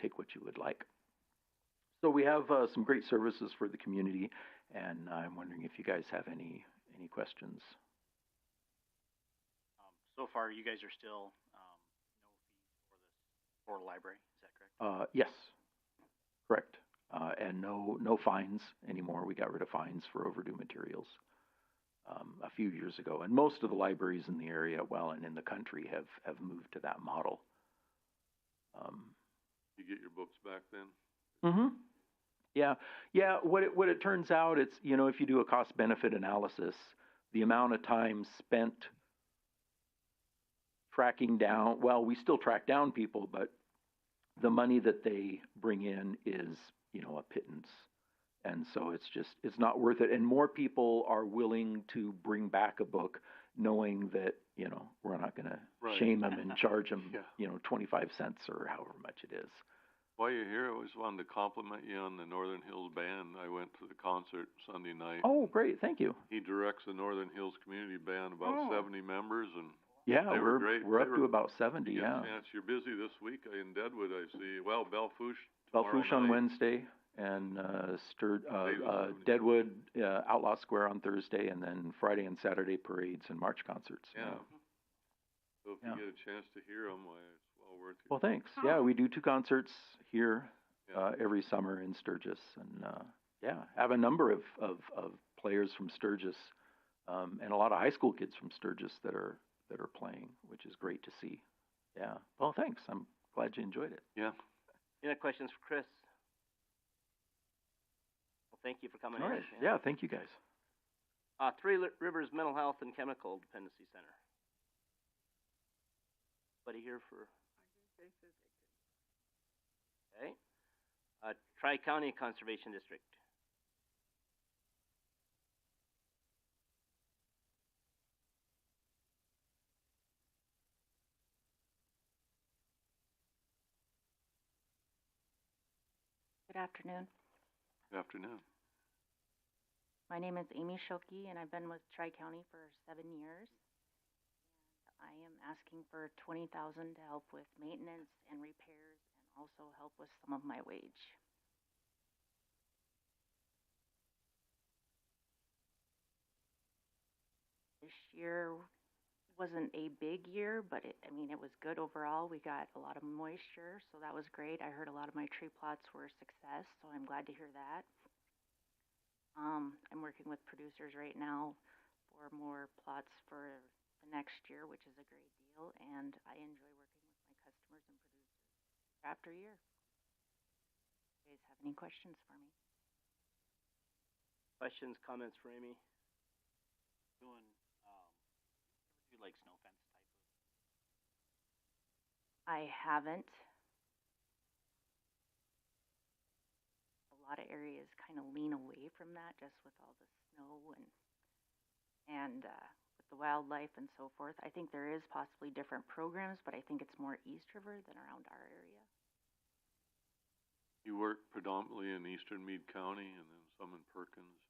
take what you would like. So we have some great services for the community, and I'm wondering if you guys have any questions. So far, you guys are still no fees for the library, is that correct? Yes, correct. And no fines anymore. We got rid of fines for overdue materials a few years ago. And most of the libraries in the area, well, and in the country, have moved to that model. You get your books back then? Mm-hmm. Yeah. What it turns out, it's, if you do a cost-benefit analysis, the amount of time spent tracking down, well, we still track down people, but the money that they bring in is, a pittance. And so it's not worth it. And more people are willing to bring back a book knowing that, we're not going to shame them and charge them, 25 cents or however much it is. While you're here, I always wanted to compliment you on the Northern Hills Band. I went to the concert Sunday night. Oh, great. Thank you. He directs the Northern Hills Community Band, about 70 members, and yeah, they were great. We're up to about 70, yeah. Chance. You're busy this week in Deadwood, I see. Well, Belfouche on Wednesday, and Deadwood, Outlaw Square on Thursday, and then Friday and Saturday parades and march concerts. Yeah. So if you get a chance to hear them, it's well worth it. Well, thanks. Yeah, we do 2 concerts here every summer in Sturgis, and have a number of players from Sturgis, and a lot of high school kids from Sturgis that are playing, which is great to see. Yeah. Well, thanks. I'm glad you enjoyed it. Yeah. Any other questions for Chris? Well, thank you for coming All in. right. Yeah, thank you guys. Three Rivers Mental Health and Chemical Dependency Center. Anybody here for? Okay. Tri-County Conservation District. Good afternoon. Good afternoon. My name is Amy Schilke, and I've been with Tri-County for 7 years. I am asking for $20,000 to help with maintenance and repairs and also help with some of my wage. This year wasn't a big year, but it was good overall. We got a lot of moisture, so that was great. I heard a lot of my tree plots were a success, so I'm glad to hear that. I'm working with producers right now for more plots for the next year, which is a great deal, and I enjoy working with my customers and producers year after year. You guys have any questions for me? Questions, comments for Amy? Doing, do like snow fence type of? I haven't. A lot of areas kind of lean away from that just with all the snow and with the wildlife and so forth. I think there is possibly different programs, but I think it's more East River than around our area. You work predominantly in eastern Meade County and then some in Perkins.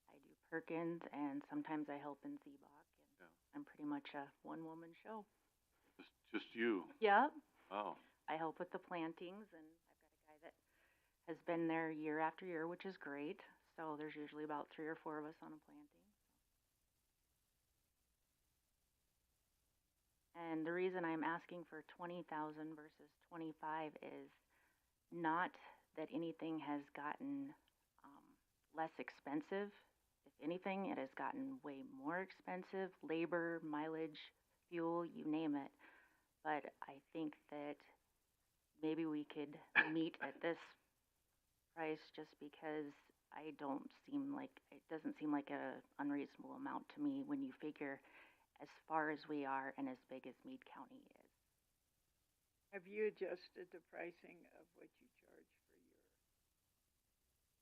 I do Perkins and sometimes I help in Ziebach, and I'm pretty much a one-woman show. Just you? Yep. Wow. I help with the plantings, and I've got a guy that has been there year after year, which is great. So there's usually about 3 or 4 of us on a planting. And the reason I'm asking for 20,000 versus 25 is not that anything has gotten less expensive. If anything, it has gotten way more expensive. Labor, mileage, fuel, you name it. But I think that maybe we could meet at this price just because it doesn't seem like a unreasonable amount to me when you figure as far as we are and as big as Meade County is. Have you adjusted the pricing of what you charge for your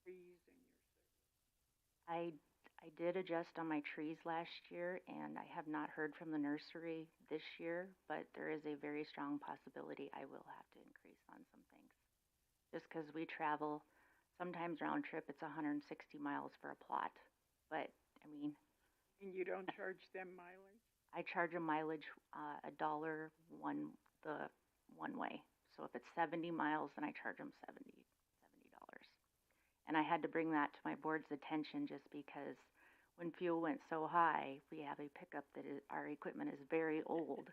trees and your service? I did adjust on my trees last year, and I have not heard from the nursery this year, but there is a very strong possibility I will have to increase on some things. Just because we travel, sometimes round trip, it's 160 miles for a plot. But, And you don't charge them mileage? I charge a mileage, $1 one way. So if it's 70 miles, then I charge them $70. And I had to bring that to my board's attention just because when fuel went so high, we have a pickup our equipment is very old.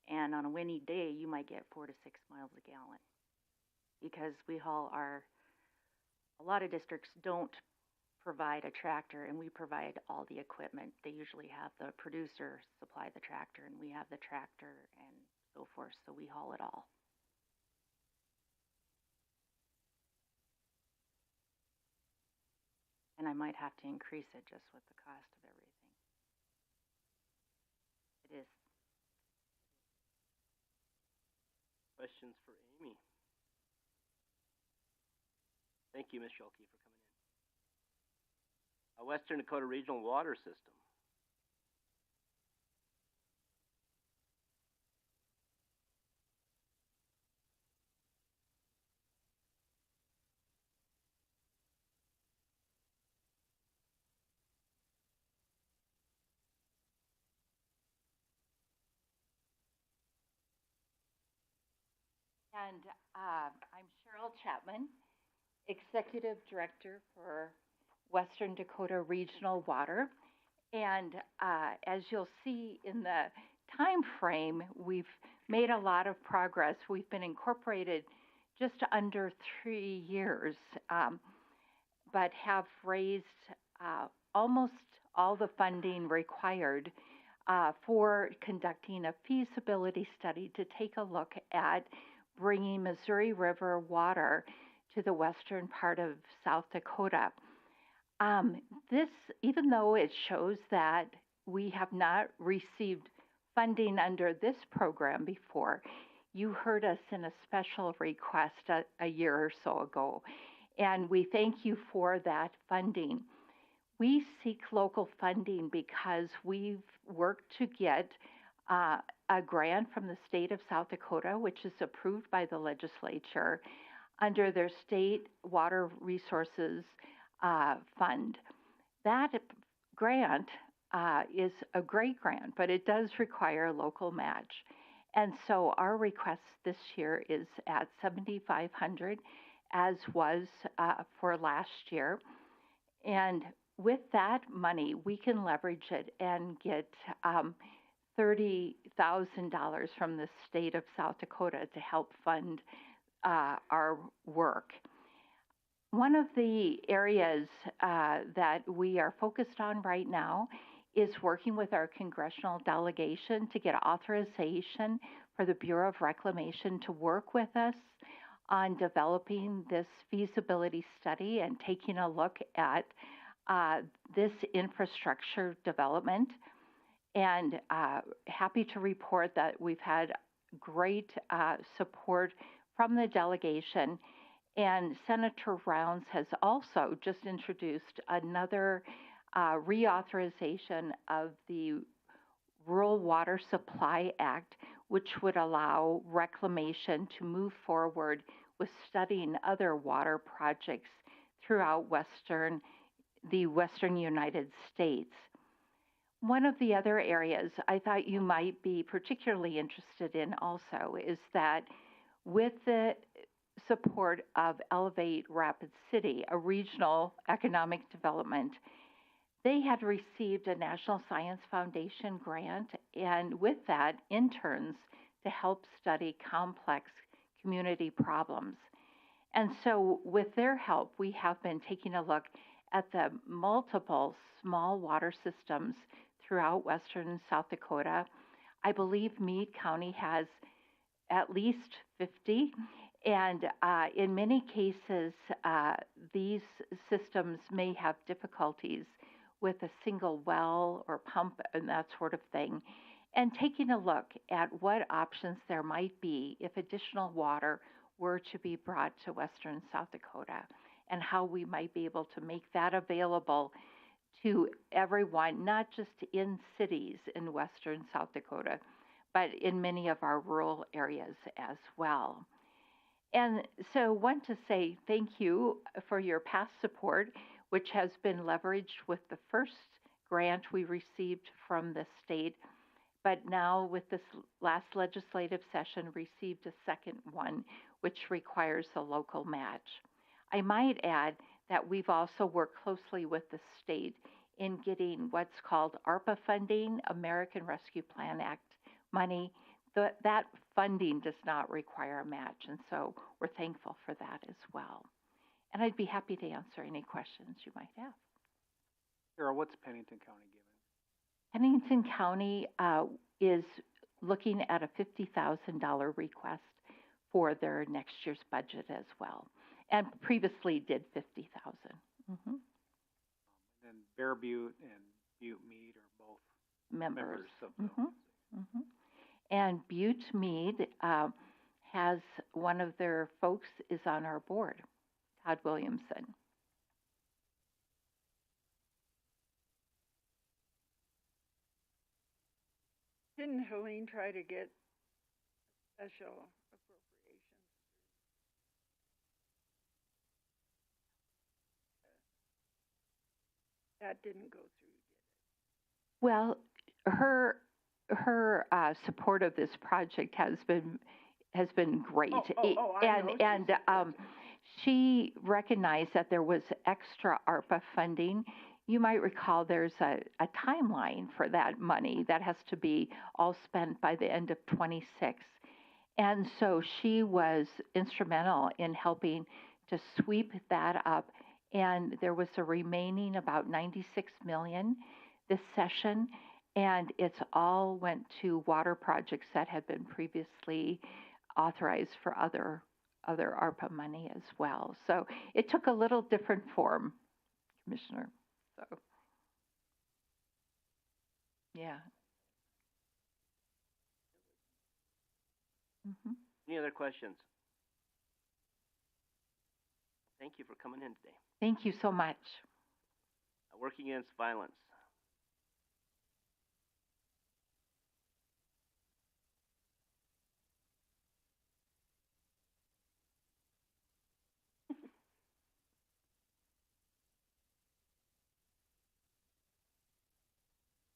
And on a windy day, you might get 4 to 6 miles a gallon. Because we haul a lot of districts don't provide a tractor, and we provide all the equipment. They usually have the producer supply the tractor, and we have the tractor and so forth, so we haul it all. And I might have to increase it just with the cost of everything. It is. Questions for Amy? Thank you, Ms. Schulke, for coming in. Western Dakota Regional Water System. And I'm Cheryl Chapman, Executive Director for Western Dakota Regional Water. And as you'll see in the time frame, we've made a lot of progress. We've been incorporated just under 3 years, but have raised almost all the funding required for conducting a feasibility study to take a look at bringing Missouri River water to the western part of South Dakota. This, even though it shows that we have not received funding under this program before, you heard us in a special request a year or so ago, and we thank you for that funding. We seek local funding because we've worked to get a grant from the state of South Dakota, which is approved by the legislature, under their state water resources fund. That grant is a great grant, but it does require a local match. And so our request this year is at $7,500, as was for last year. And with that money, we can leverage it and get $30,000 from the state of South Dakota to help fund our work. One of the areas that we are focused on right now is working with our congressional delegation to get authorization for the Bureau of Reclamation to work with us on developing this feasibility study and taking a look at this infrastructure development. And happy to report that we've had great support from the delegation. And Senator Rounds has also just introduced another reauthorization of the Rural Water Supply Act, which would allow reclamation to move forward with studying other water projects throughout the western United States. One of the other areas I thought you might be particularly interested in also is that with the support of Elevate Rapid City, a regional economic development, they had received a National Science Foundation grant, and with that, interns to help study complex community problems. And so with their help, we have been taking a look at the multiple small water systems throughout western South Dakota. I believe Meade County has at least 50, and in many cases, these systems may have difficulties with a single well or pump and that sort of thing, and taking a look at what options there might be if additional water were to be brought to western South Dakota, and how we might be able to make that available to everyone, not just in cities in western South Dakota, but in many of our rural areas as well. And so want to say thank you for your past support, which has been leveraged with the first grant we received from the state, but now with this last legislative session received a second one, which requires a local match. I might add that we've also worked closely with the state in getting what's called ARPA funding, American Rescue Plan Act money. That funding does not require a match, and so we're thankful for that as well. And I'd be happy to answer any questions you might have. Carol, what's Pennington County giving? Pennington County is looking at a $50,000 request for their next year's budget as well, and previously did $50,000. Mm-hmm. And Bear Butte and Butte Meade are both members of the mm-hmm. And Butte Meade has one of their folks is on our board, Todd Williamson. Didn't Helene try to get special appropriations? That didn't go through, did it? Well, her support of this project has been great. She recognized that there was extra ARPA funding. You might recall there's a timeline for that money that has to be all spent by the end of 26. And so she was instrumental in helping to sweep that up. And there was a remaining about $96 million this session. And it's all went to water projects that had been previously authorized for other ARPA money as well. So it took a little different form, Commissioner. So, yeah. Mm-hmm. Any other questions? Thank you for coming in today. Thank you so much. Working Against Violence.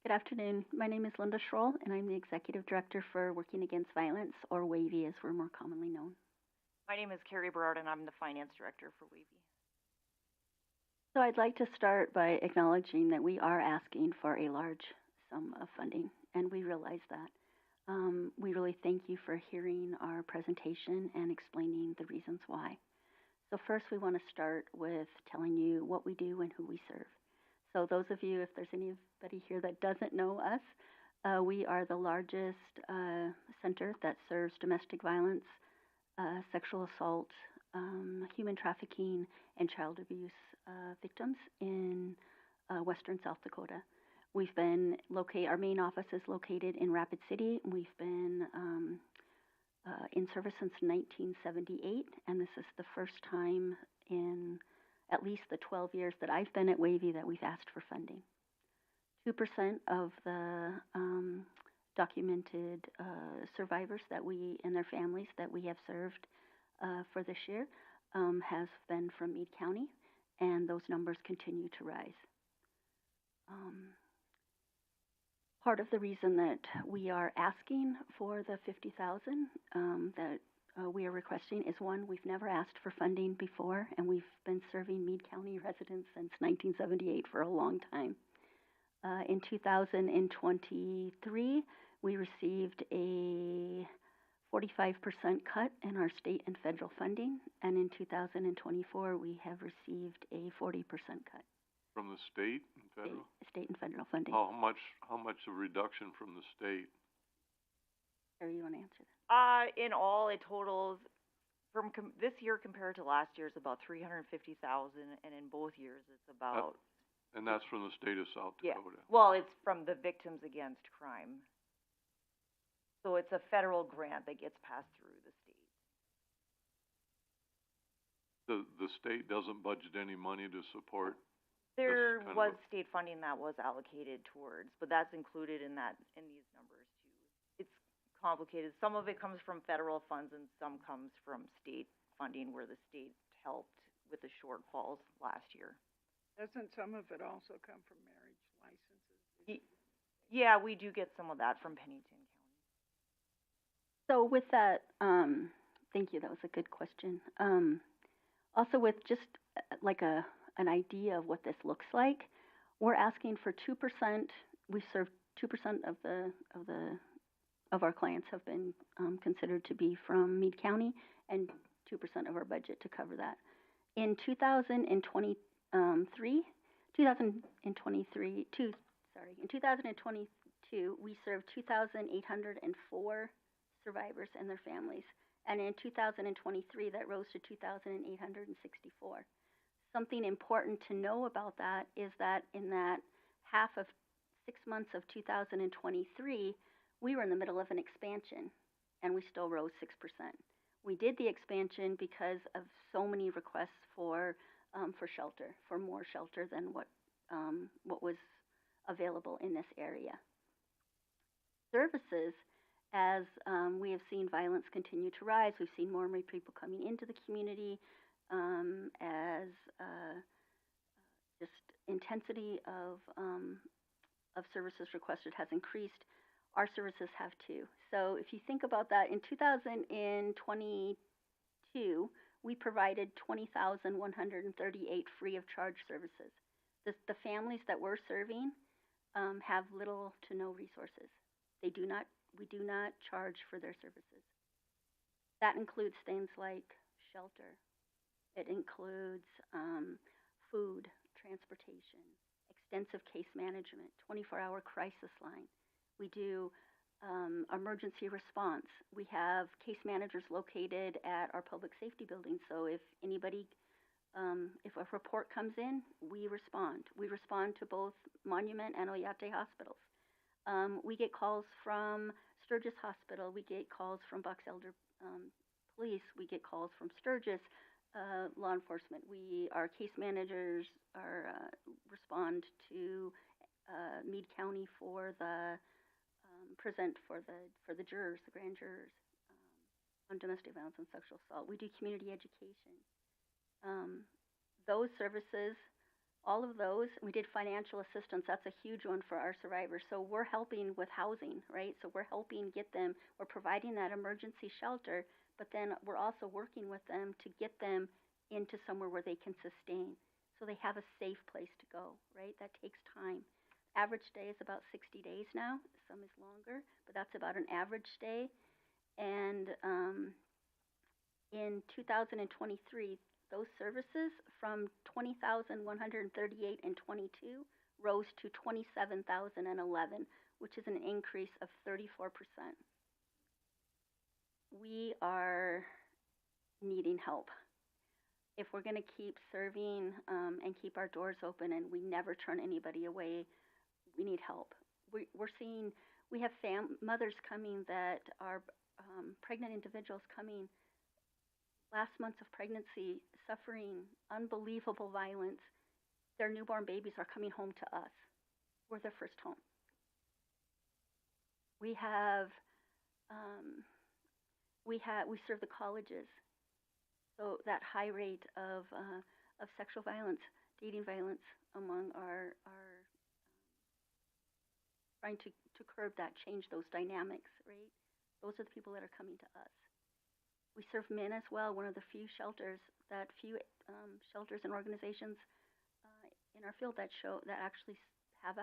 Good afternoon. My name is Linda Schroll, and I'm the Executive Director for Working Against Violence, or WAVY as we're more commonly known. My name is Carrie Berard, and I'm the Finance Director for WAVY. So I'd like to start by acknowledging that we are asking for a large sum of funding, and we realize that. We really thank you for hearing our presentation and explaining the reasons why. So first, we want to start with telling you what we do and who we serve. So those of you, if there's anybody here that doesn't know us, we are the largest center that serves domestic violence, sexual assault, human trafficking, and child abuse victims in western South Dakota. We've been our main office is located in Rapid City. We've been in service since 1978, and this is the first time in at least the 12 years that I've been at WAVY that we've asked for funding. 2% of the documented survivors and their families that we have served for this year has been from Meade County, and those numbers continue to rise. Part of the reason that we are asking for the $50,000 that we are requesting is, one, we've never asked for funding before, and we've been serving Meade County residents since 1978 for a long time. In 2023, we received a 45% cut in our state and federal funding, and in 2024, we have received a 40% cut. From the state and federal? State and federal funding. How much a reduction from the state? Sarah, you want to answer that? In all, it totals from this year compared to last year is about $350,000, and in both years it's about. And that's from the state of South Dakota. Yeah. Well, it's from the Victims Against Crime. So it's a federal grant that gets passed through the state. The state doesn't budget any money to support. There was state funding that was allocated towards, but that's included in these numbers too. It's complicated. Some of it comes from federal funds and some comes from state funding where the state helped with the shortfalls last year. Doesn't some of it also come from marriage licenses? Yeah, we do get some of that from Pennington County. So with that, thank you, that was a good question. Also with just like an idea of what this looks like, we're asking for 2%. We serve 2% of our clients have been considered to be from Meade County, and 2% of our budget to cover that. In 2022, we served 2,804 survivors and their families, and in 2023, that rose to 2,864. Something important to know about that is that in that half of 6 months of 2023, we were in the middle of an expansion, and we still rose 6%. We did the expansion because of so many requests for shelter, for more shelter than what was available in this area. Services, as we have seen violence continue to rise, we've seen more and more people coming into the community, as just intensity of services requested has increased. Our services have too. So if you think about that, in 2022, we provided 20,138 free of charge services. The families that we're serving have little to no resources. We do not charge for their services. That includes things like shelter. It includes food, transportation, extensive case management, 24-hour crisis line. We do emergency response. We have case managers located at our public safety building. So if anybody, if a report comes in, we respond. We respond to both Monument and Oyate hospitals. We get calls from Sturgis Hospital. We get calls from Box Elder Police. We get calls from Sturgis law enforcement. Our case managers respond to Meade County for the present for the jurors, the grand jurors, on domestic violence and sexual assault. We do community education. Those services all of those, we did financial assistance. That's a huge one for our survivors. So we're helping with housing, right? So we're helping get them, we're providing that emergency shelter, but then we're also working with them to get them into somewhere where they can sustain. So they have a safe place to go, right? That takes time. Average stay is about 60 days now. Some is longer, but that's about an average stay. And in 2023, those services from 20,138 in 22 rose to 27,011, which is an increase of 34%. We are needing help. If we're going to keep serving and keep our doors open and we never turn anybody away, we need help. We're seeing, we have mothers coming that are pregnant individuals coming last months of pregnancy, suffering unbelievable violence. Their newborn babies are coming home to us. We're their first home. We serve the colleges. So that high rate of sexual violence, dating violence among our trying to curb that, change those dynamics, right? Those are the people that are coming to us. We serve men as well. One of the few shelters and organizations in our field that actually have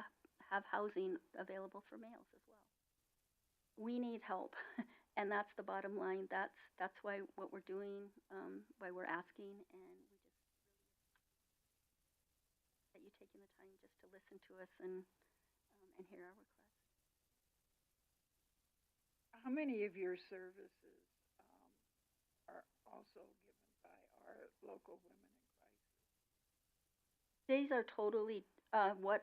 housing available for males as well. We need help, and that's the bottom line. That's why what we're doing, why we're asking, and we just really that you taking the time just to listen to us and hear our requests. How many of your services are also given by our local women in crisis? These are totally what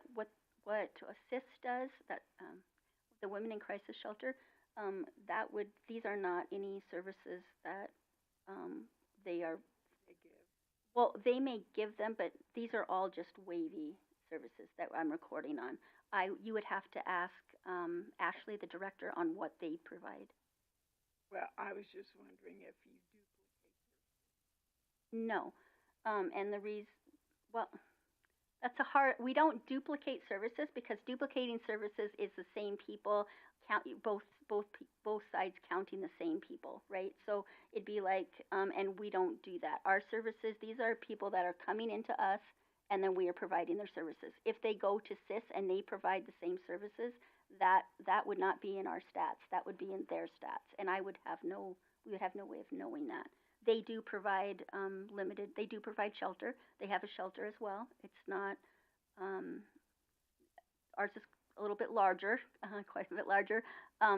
Assist does. That the Women in Crisis Shelter. These are not any services that they give. Well, they may give them, but these are all just wavy services that I'm recording on. You would have to ask Ashley, the director, on what they provide. Well, I was just wondering if you duplicate services. No, and the reason, well, we don't duplicate services because duplicating services is the same people, both sides counting the same people, right? So it'd be like, and we don't do that. Our services, these are people that are coming into us, and then we are providing their services. If they go to SIS and they provide the same services, that would not be in our stats. That would be in their stats, and we would have no way of knowing that. They do provide they do provide shelter. They have a shelter as well. It's not, ours is a little bit larger, quite a bit larger,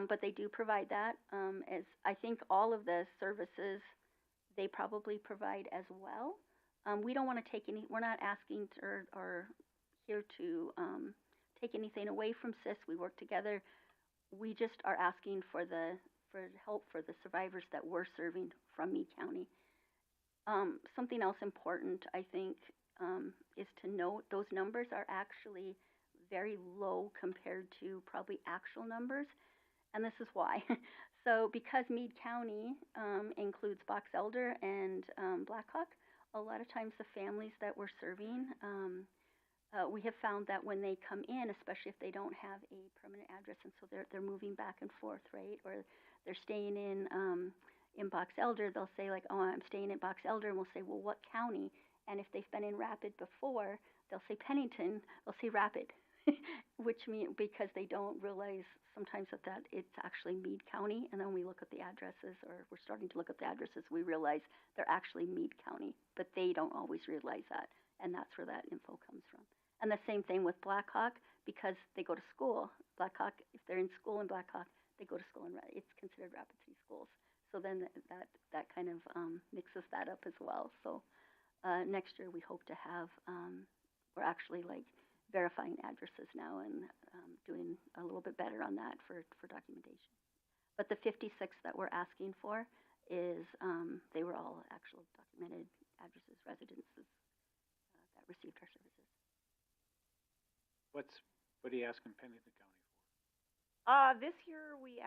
but they do provide that. As I think all of the services they probably provide as well. We don't want to take we're not asking or here to take anything away from SIS. We work together. We just are asking for help for the survivors that we're serving from Meade County. Something else important, I think, is to note those numbers are actually very low compared to probably actual numbers, and this is why. So because Meade County includes Box Elder and Blackhawk, a lot of times the families that we're serving, we have found that when they come in, especially if they don't have a permanent address, and so they're moving back and forth, right? Or they're staying in Box Elder, they'll say like, oh, I'm staying in Box Elder, and we'll say, well, what county? And if they've been in Rapid before, they'll say Pennington, they'll say Rapid, which means because they don't realize sometimes that it's actually Meade County, and then we look at the addresses, or we're starting to look at the addresses, we realize they're actually Meade County, but they don't always realize that, and that's where that info comes from. And the same thing with Blackhawk, because they go to school. Blackhawk, if they're in school in Blackhawk, they go to school in it's considered Rapid City Schools. So then that kind of mixes that up as well. So next year we hope to have, we're actually like verifying addresses now and doing a little bit better on that for documentation. But the 56 that we're asking for is, they were all actual documented addresses, residences that received our services. What are you asking Pennington County for? This year we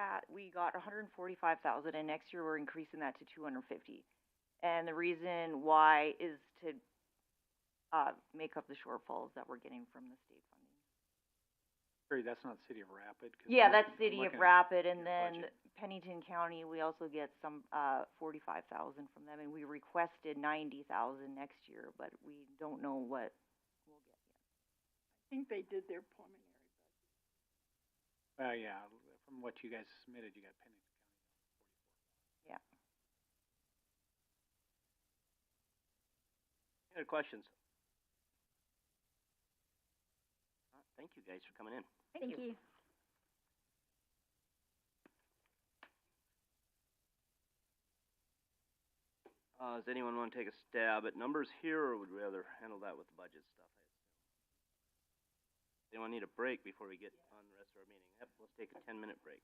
got 145,000, and next year we're increasing that to 250. And the reason why is to make up the shortfalls that we're getting from the state funding. Sorry, that's not City of Rapid? 'Cause Yeah, I'm that's looking City of at Rapid, and your then budget. Pennington County, we also get some, 45,000 from them, and we requested 90,000 next year, but we don't know what we'll get yet. I think they did their preliminary. Yeah, from what you guys submitted, you got Pennington County. Yeah. Any other questions? Thank you guys for coming in. Thank you. Does anyone want to take a stab at numbers here, or would we rather handle that with the budget stuff? Anyone need a break before we get on the rest of our meeting? Yep, let's take a 10-minute break.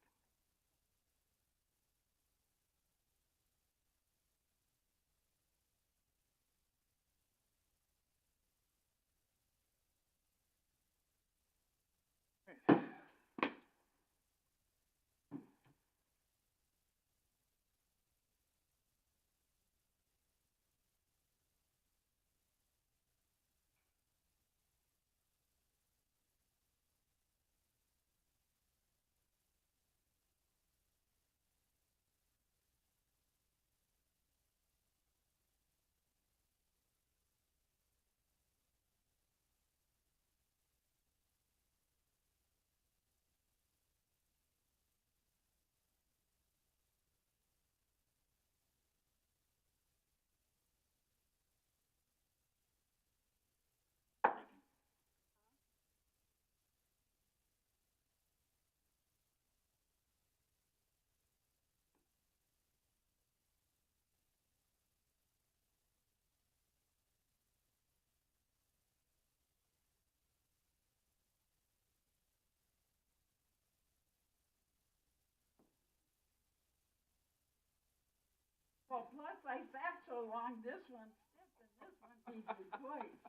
Well, plus I sat so long, this one stiff and this one easy twice.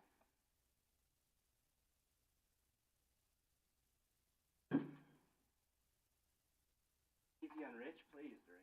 Easy on Rich, please, during.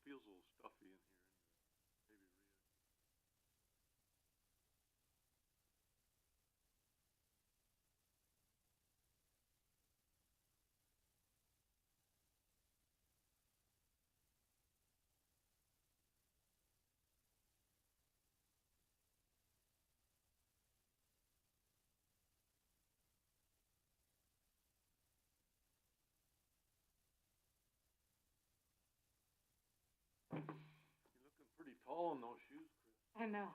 Feels a little stuffy in here. Maybe you're looking pretty tall in those shoes, Chris. I know.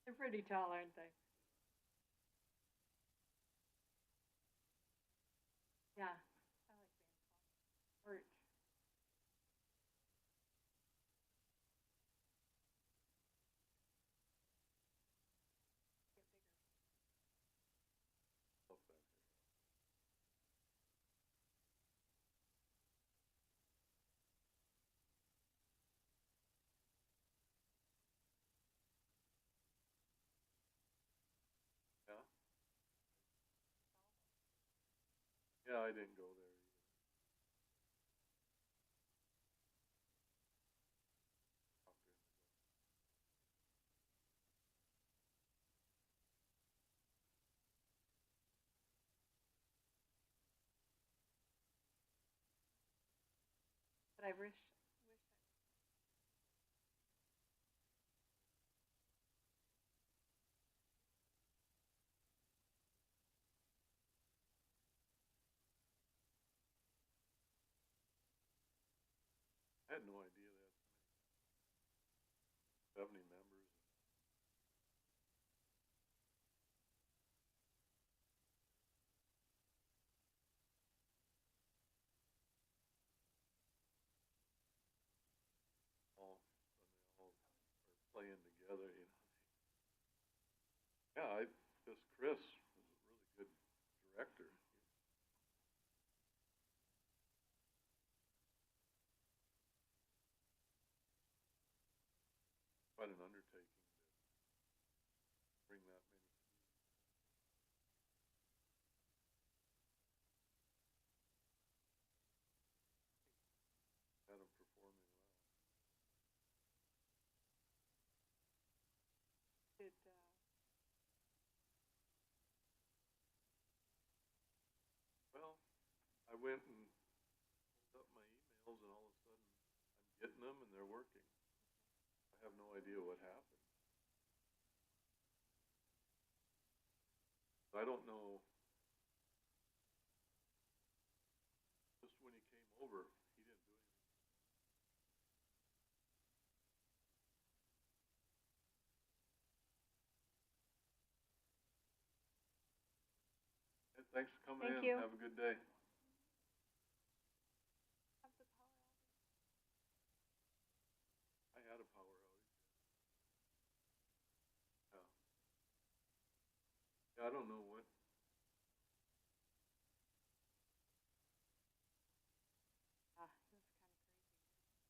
They're pretty tall, aren't they? Yeah. I like being tall. Or Yeah, I didn't go there either. But I wish, I had no idea they had so many, 70 members. All, and they all are playing together, you know. Yeah, this Chris is a really good director. Quite an undertaking to bring that many. Had them performing well. did, Well, I went and pulled up my emails, and all of a sudden I'm getting them and they're working. I have no idea what happened. I don't know. Just when he came over, he didn't do anything. Hey, thanks for coming in. Thank you. Have a good day. I had a power outage. Yeah. Yeah, I don't know what.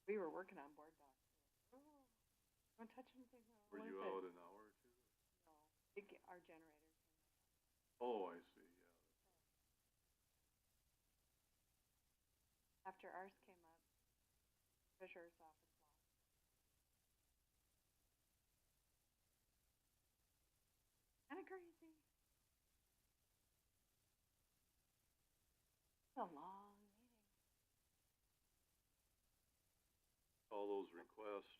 we were working on board docs. Oh, don't touch anything. Were What you is it? out an hour or two? No, our generator. Oh, I see. Yeah. After ours came up, treasurer's office lost. Kinda crazy. It's a long meeting. All those requests,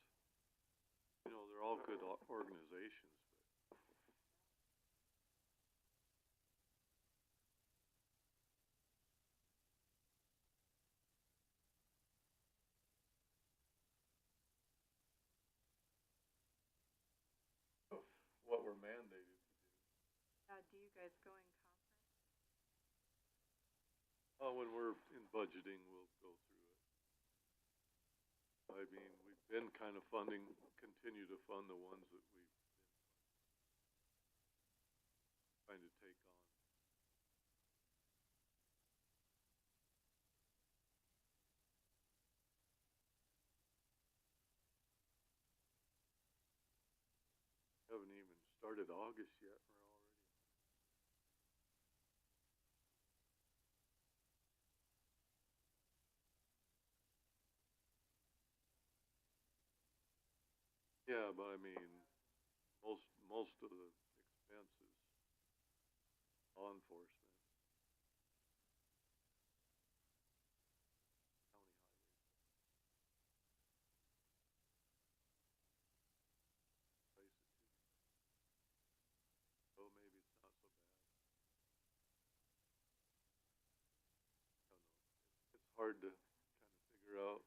you know, they're all good organizations, but what we're mandated to do. Do you guys go in conference? When we're in budgeting, we'll go through it. I mean, we've been kind of continue to fund the ones that we've been trying to take on. Haven't even started August yet, we're already. Yeah, but I mean, most of the expenses, law enforcement, county highways, place it too. So maybe it's not so bad. I don't know. It's hard to kind of figure out.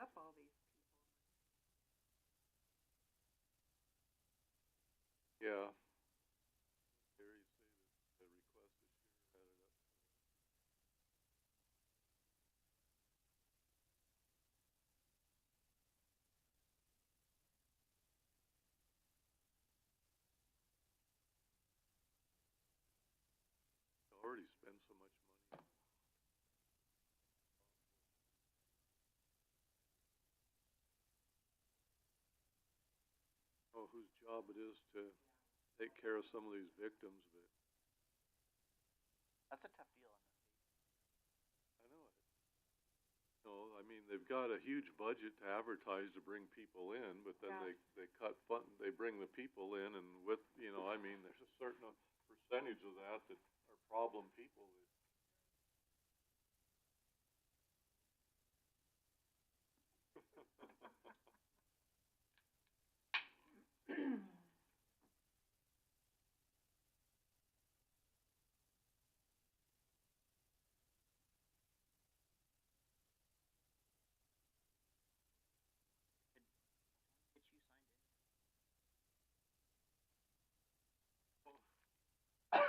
Up all these people. Yeah. Gary say that the request this year added up. Already spent so much money. know whose job it is to take care of some of these victims, but That's a tough deal. I know it. No, I mean, they've got a huge budget to advertise to bring people in, but then they cut fund, they bring the people in, and with, you know, I mean, there's a certain percentage of that that are problem people that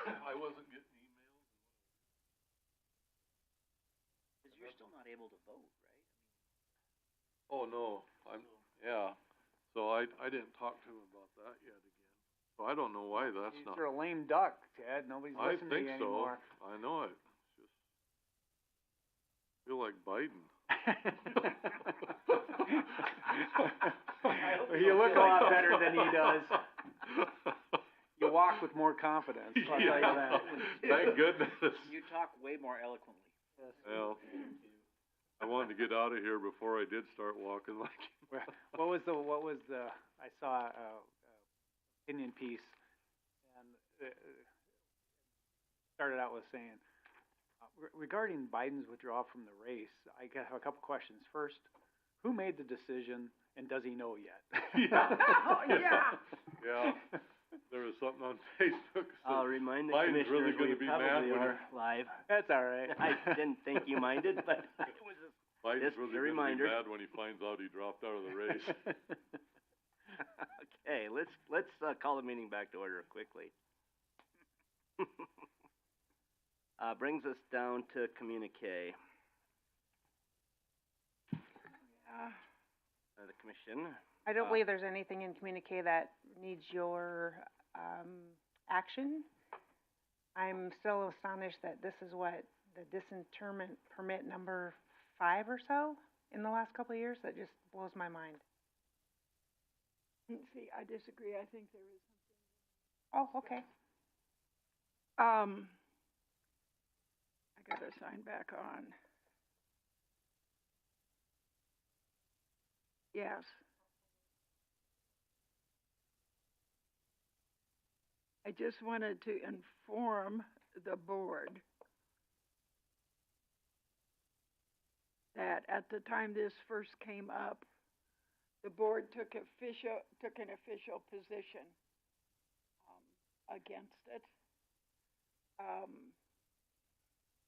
I wasn't getting emails. Cause you're still not able to vote, right? Oh, no, yeah, so I didn't talk to him about that yet again. So I don't know why that's not. You're a lame duck, Ted. Nobody's I listening to think you so. anymore. I know it. It's just feel like Biden. You look a lot better than he does. You walk with more confidence, I'll tell you that. Thank goodness. You talk way more eloquently. Well, I wanted to get out of here before I did start walking like. What was the, I saw a opinion piece, and started out with saying, regarding Biden's withdrawal from the race, I have a couple questions. First, who made the decision, and does he know yet? Oh, yeah. Yeah, there was something on Facebook. I'll remind the Biden's really commissioners, we gonna be mad probably when are live. That's all right. I didn't think you minded, but it was just Biden's really a gonna reminder. be mad when he finds out he dropped out of the race. Okay, let's call the meeting back to order quickly. Brings us down to communique. The commission. I don't believe there's anything in communique that needs your, action. I'm still astonished that this is what, the disinterment permit number 5 or so in the last couple of years. That just blows my mind. See, I disagree. I think there is Oh, okay. I gotta sign back on. Yes. I just wanted to inform the board that at the time this first came up, the board took an official position against it.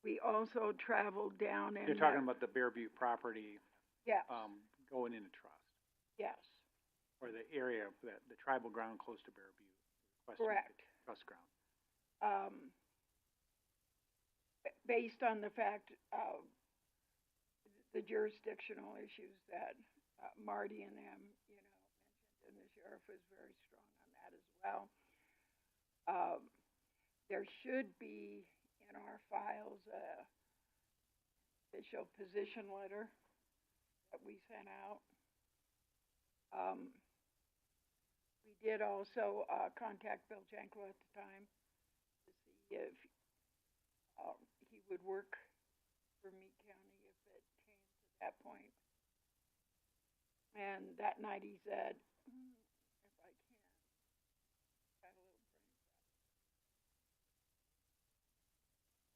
We also traveled down and You're talking about the Bear Butte property, yes, going into trust, yes, or the area, the tribal ground close to Bear Butte. Western correct. Trust ground. Based on the fact of the jurisdictional issues that Marty and them, mentioned, and the sheriff was very strong on that as well. There should be in our files a official position letter that we sent out. We did also contact Bill Janko at the time to see if he would work for Meade County if it came to that point. And that night he said, if I can, got a little brain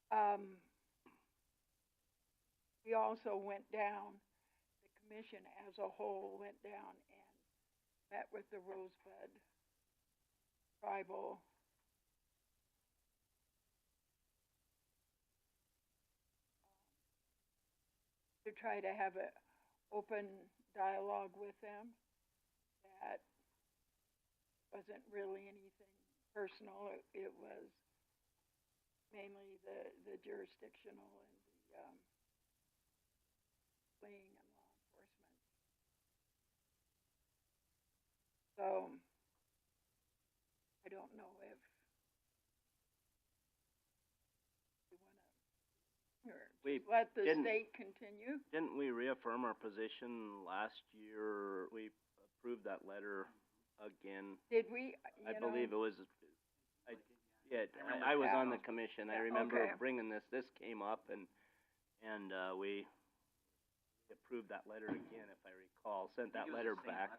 fat. We also went down, the commission as a whole went down and met with the Rosebud tribal to try to have an open dialogue with them that wasn't really anything personal. It was mainly the jurisdictional and the fleeing and law enforcement. So I don't know if we want to let the state continue. Didn't we reaffirm our position last year? We approved that letter again. Did we, I believe it was, Remember I was on the Cal. commission. I Yeah, remember okay. bringing this came up and, we approved that letter again, if I recall, sent that letter back.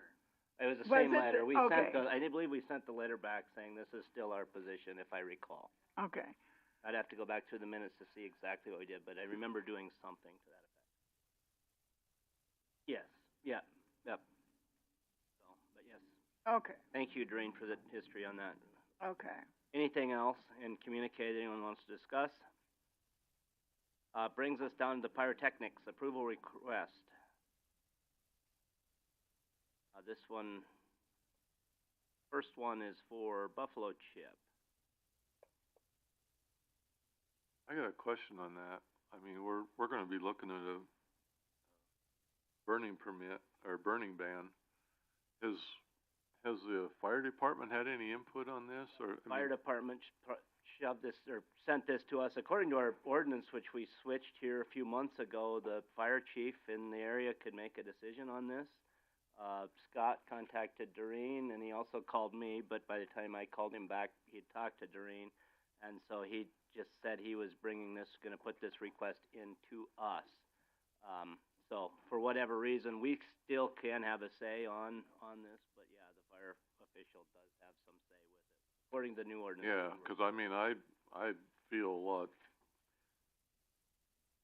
It was the Was same it letter. the- We okay. sent I believe we sent the letter back saying this is still our position, if I recall. Okay. I'd have to go back through the minutes to see exactly what we did, but I remember doing something to that effect. Yes, yep. So, but yes, Okay, thank you, Doreen, for the history on that. okay. Anything else in communicate anyone wants to discuss? Brings us down to pyrotechnics, approval request. This one, first one is for Buffalo Chip. I got a question on that. I mean, we're gonna be looking at a burning permit, or burning ban. Has the fire department had any input on this, or? Fire department shoved this, or sent this to us. According to our ordinance, which we switched here a few months ago, the fire chief in the area could make a decision on this. Scott contacted Doreen, and he also called me, but by the time I called him back, he'd talked to Doreen, and so he just said he was gonna put this request into us. So, for whatever reason, we still can have a say on this, but yeah, the fire official does have some say with it, according to the new ordinance. Yeah, 'cause I mean, I feel,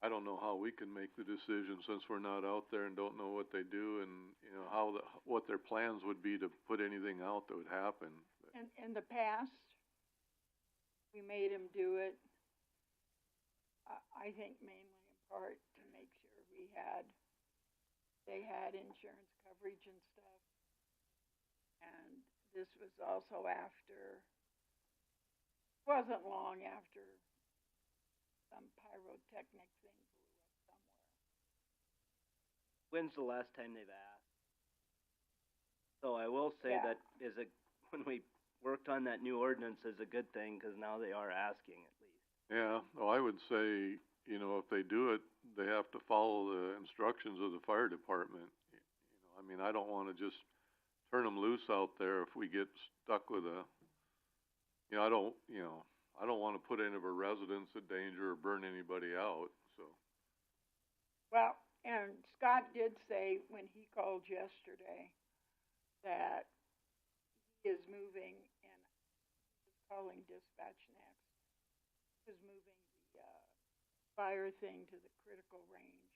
I don't know how we can make the decision since we're not out there and don't know what they do and, you know, what their plans would be to put anything out that would happen. In the past, we made them do it, I think mainly in part to make sure they had insurance coverage and stuff. And this was also wasn't long after some pyrotechnic thing blew up somewhere. When's the last time they've asked? So I will say Yeah. that when we worked on that new ordinance is a good thing, 'cause now they are asking at least. Yeah, well, I would say, you know, if they do it, they have to follow the instructions of the fire department. You know, I mean, I don't wanna just turn them loose out there if we get stuck with I don't wanna put any of our residents in danger or burn anybody out, so. Well, and Scott did say when he called yesterday that he is moving, and he was calling dispatch next, he was moving the, fire thing to the critical range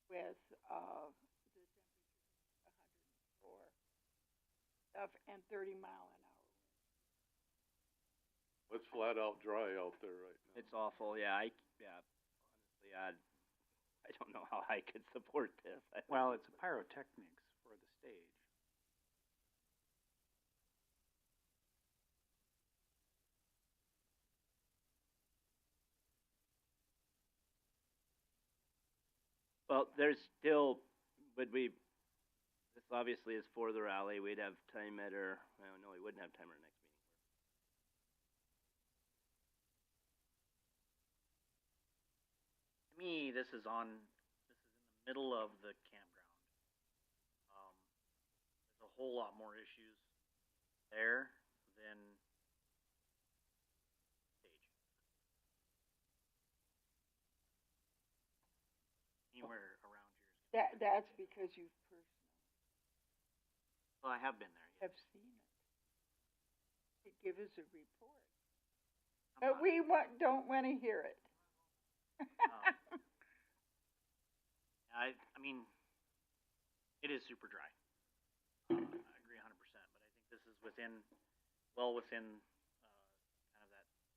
with, the temperature 104 stuff and 30-mile-an-hour. It's flat out dry out there right now. It's awful, honestly, I don't know how I could support this. Well, it's pyrotechnics for the stage. Well, there's still, this obviously is for the rally, we'd have time at our, well, no, we wouldn't have time at our next meeting. To me, this is in the middle of the campground. There's a whole lot more issues there than stage. Anywhere around here. That's because you've Well, I have been there. have seen it. To give us a report. But we don't wanna hear it. I mean, it is super dry. I agree 100%, but I think this is well within, kind of that area.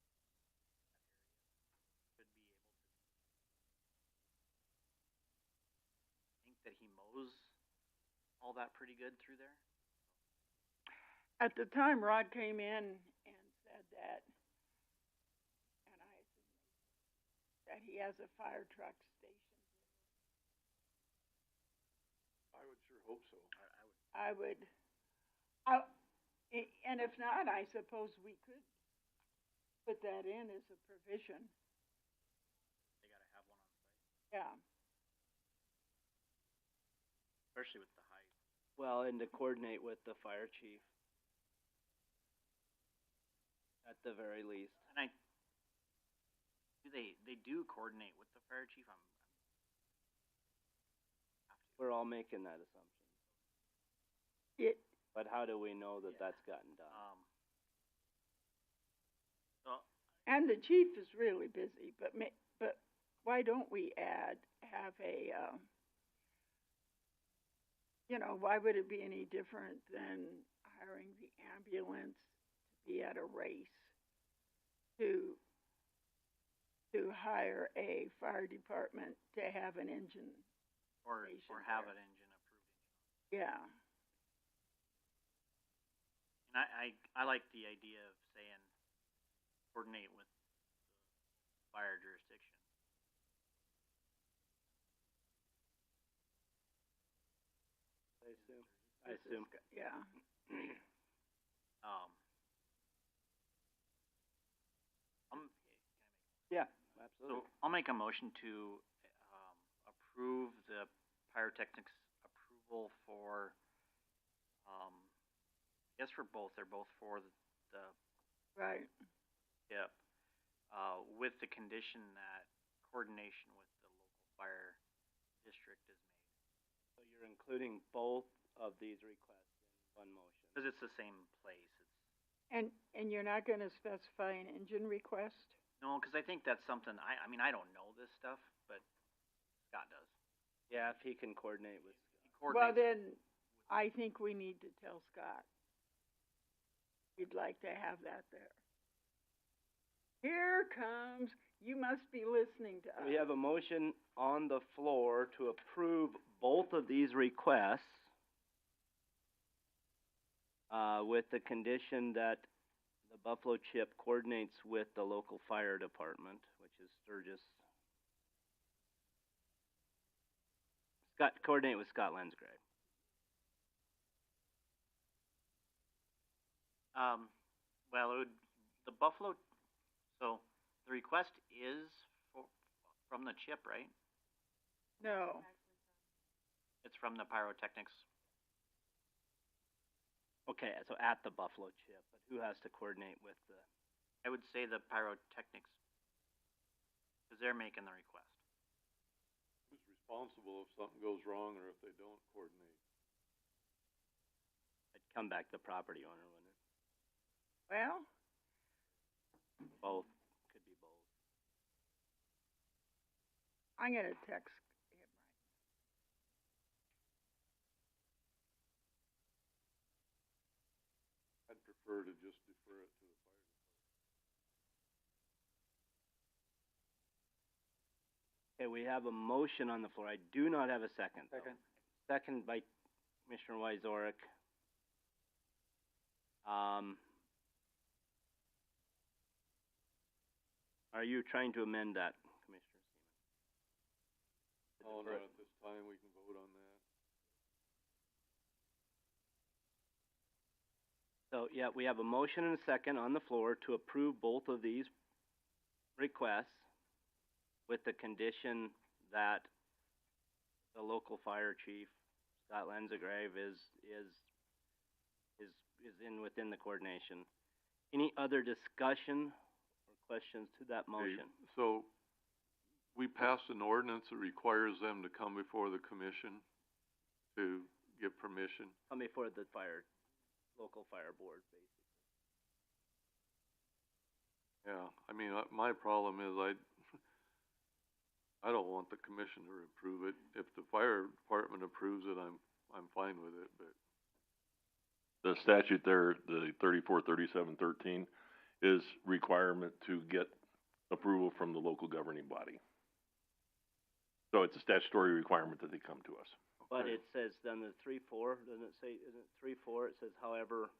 Could be able to. I think that he mows all that pretty good through there. At the time Rod came in and said that, that he has a fire truck station. I would sure hope so. And if not, I suppose we could put that in as a provision. They gotta have one on site, Yeah. especially with the height. Well, and to coordinate with the fire chief. At the very least. And they do coordinate with the fire chief? We're all making that assumption. But how do we know that that's gotten done? And the chief is really busy, but why don't we have a, why would it be any different than hiring the ambulance to be at a race to hire a fire department to have an engine Or have an engine approved. Yeah. And I like the idea of saying coordinate with the fire jurisdiction. I assume. Yeah. Yeah, absolutely. So I'll make a motion to approve the pyrotechnics approval for, I guess for both. They're both for the Right. Yep. With the condition that coordination with the local fire district is made. So you're including both of these requests in one motion? Because it's the same place. And you're not gonna specify an engine request? No, because I think that's something, I mean, I don't know this stuff, but Scott does. Yeah, if he can coordinate with. Well, then, I think we need to tell Scott. We'd like to have that there. Here comes, you must be listening to us. We have a motion on the floor to approve both of these requests, with the condition that the Buffalo Chip coordinates with the local fire department, which is Sturgis. Coordinate with Scott Lensgrave. Well, it would, the Buffalo, so the request is from the chip, right? No. It's from the pyrotechnics. Okay, so at the Buffalo Chip, but who has to coordinate with the? I would say the pyrotechnics, because they're making the request. Who's responsible if something goes wrong or if they don't coordinate? It'd come back to the property owner, wouldn't it? Well, Both, could be both. I'm gonna text him. I'd prefer to just defer it to the fire department. Okay, we have a motion on the floor. I do not have a second. Second. Second by Commissioner Wyzorek. Are you trying to amend that, Commissioner Seaman? Oh, not at this time, we can vote on that. So, yeah, we have a motion and a second on the floor to approve both of these requests with the condition that the local fire chief, Scott Lensgrave, is within the coordination. Any other discussion or questions to that motion? Okay, so, we passed an ordinance that requires them to come before the commission to give permission. Come before the local fire board, basically. Yeah, I mean, my problem is I don't want the commission to approve it. If the fire department approves it, I'm fine with it, but. The statute there, the 343713, is requirement to get approval from the local governing body. So it's a statutory requirement that they come to us. But it says then the 3-4, doesn't it say, isn't it 3-4? It says however,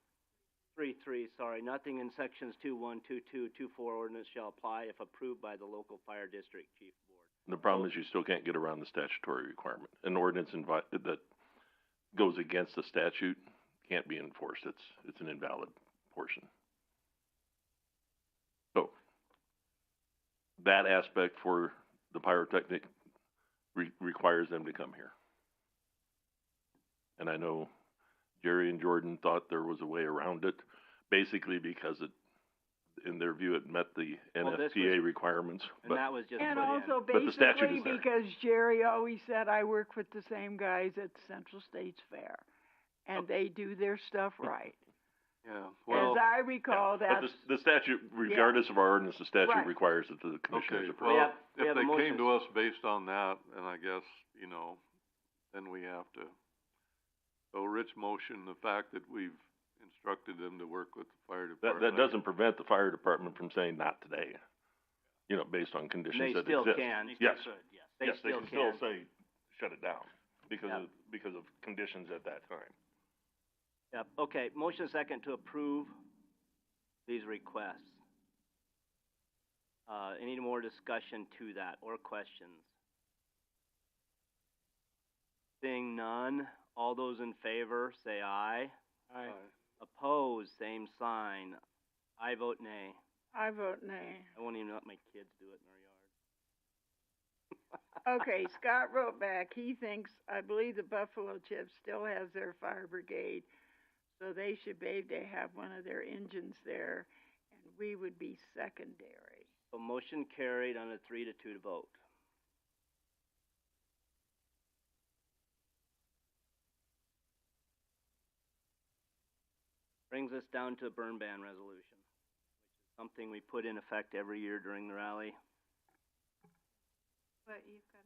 3-3, sorry, nothing in sections 2-1, 2-2, 2-4 ordinance shall apply if approved by the local fire district chief board. The problem is you still can't get around the statutory requirement. An ordinance that goes against the statute can't be enforced. It's an invalid portion. So that aspect for the pyrotechnic requires them to come here. And I know Jerry and Jordan thought there was a way around it, basically because it, in their view, it met the Well, this NFPA was- requirements, And but, that was just And put in. also But the statute basically is there. because Jerry always said, I work with the same guys at the Central States Fair. And they do their stuff right. Yeah, well, As I recall, but that's, the statute, regardless of our ordinance, the statute Right. requires that the commissioners okay, approve. We well, have- we if have a they motion. came to us based on that, and I guess, you know, then we have to, so Rich motioned the fact that we've instructed them to work with the fire That, department. that doesn't prevent the fire department from saying not today, you know, based on And conditions they that still exist. can. Yes, They yes, they still can still can. say, shut it down, because Yep. of conditions at that time. Yep, okay, motion second to approve these requests. Any more discussion to that or questions? Seeing none, all those in favor, say aye. Aye. Opposed, same sign. I vote nay. I vote nay. I won't even let my kids do it in their yard. Okay, Scott wrote back, he thinks, I believe the Buffalo Chips still has their fire brigade, so they should be able to have one of their engines there, and we would be secondary. So motion carried on a 3-2 vote. Brings us down to a burn ban resolution, which is something we put in effect every year during the rally. But you've got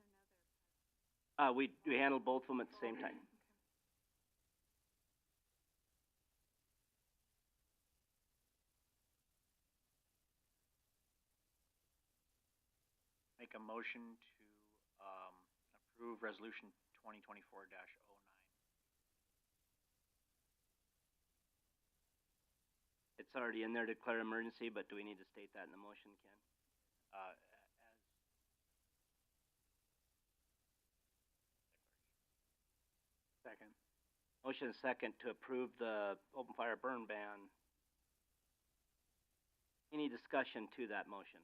another. We handled both of them at the same time. Make a motion to, approve resolution 2024-09. It's already in there, declare emergency, but do we need to state that in the motion, Ken? Second. Motion is second to approve the open fire burn ban. Any discussion to that motion?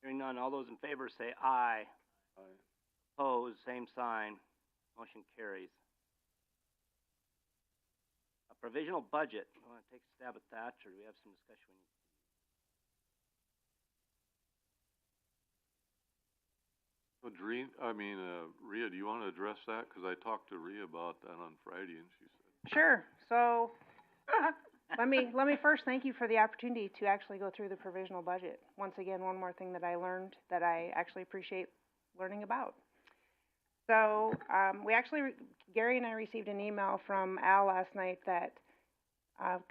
Hearing none, all those in favor say aye. Aye. Opposed, same sign. Motion carries. A provisional budget, you wanna take a stab at that, or do we have some discussion we need? So Rhea, do you wanna address that? Cause I talked to Rhea about that on Friday and she said. Sure, so, let me first thank you for the opportunity to actually go through the provisional budget. Once again, one more thing that I learned that I actually appreciate learning about. So, Gary and I received an email from Al last night that,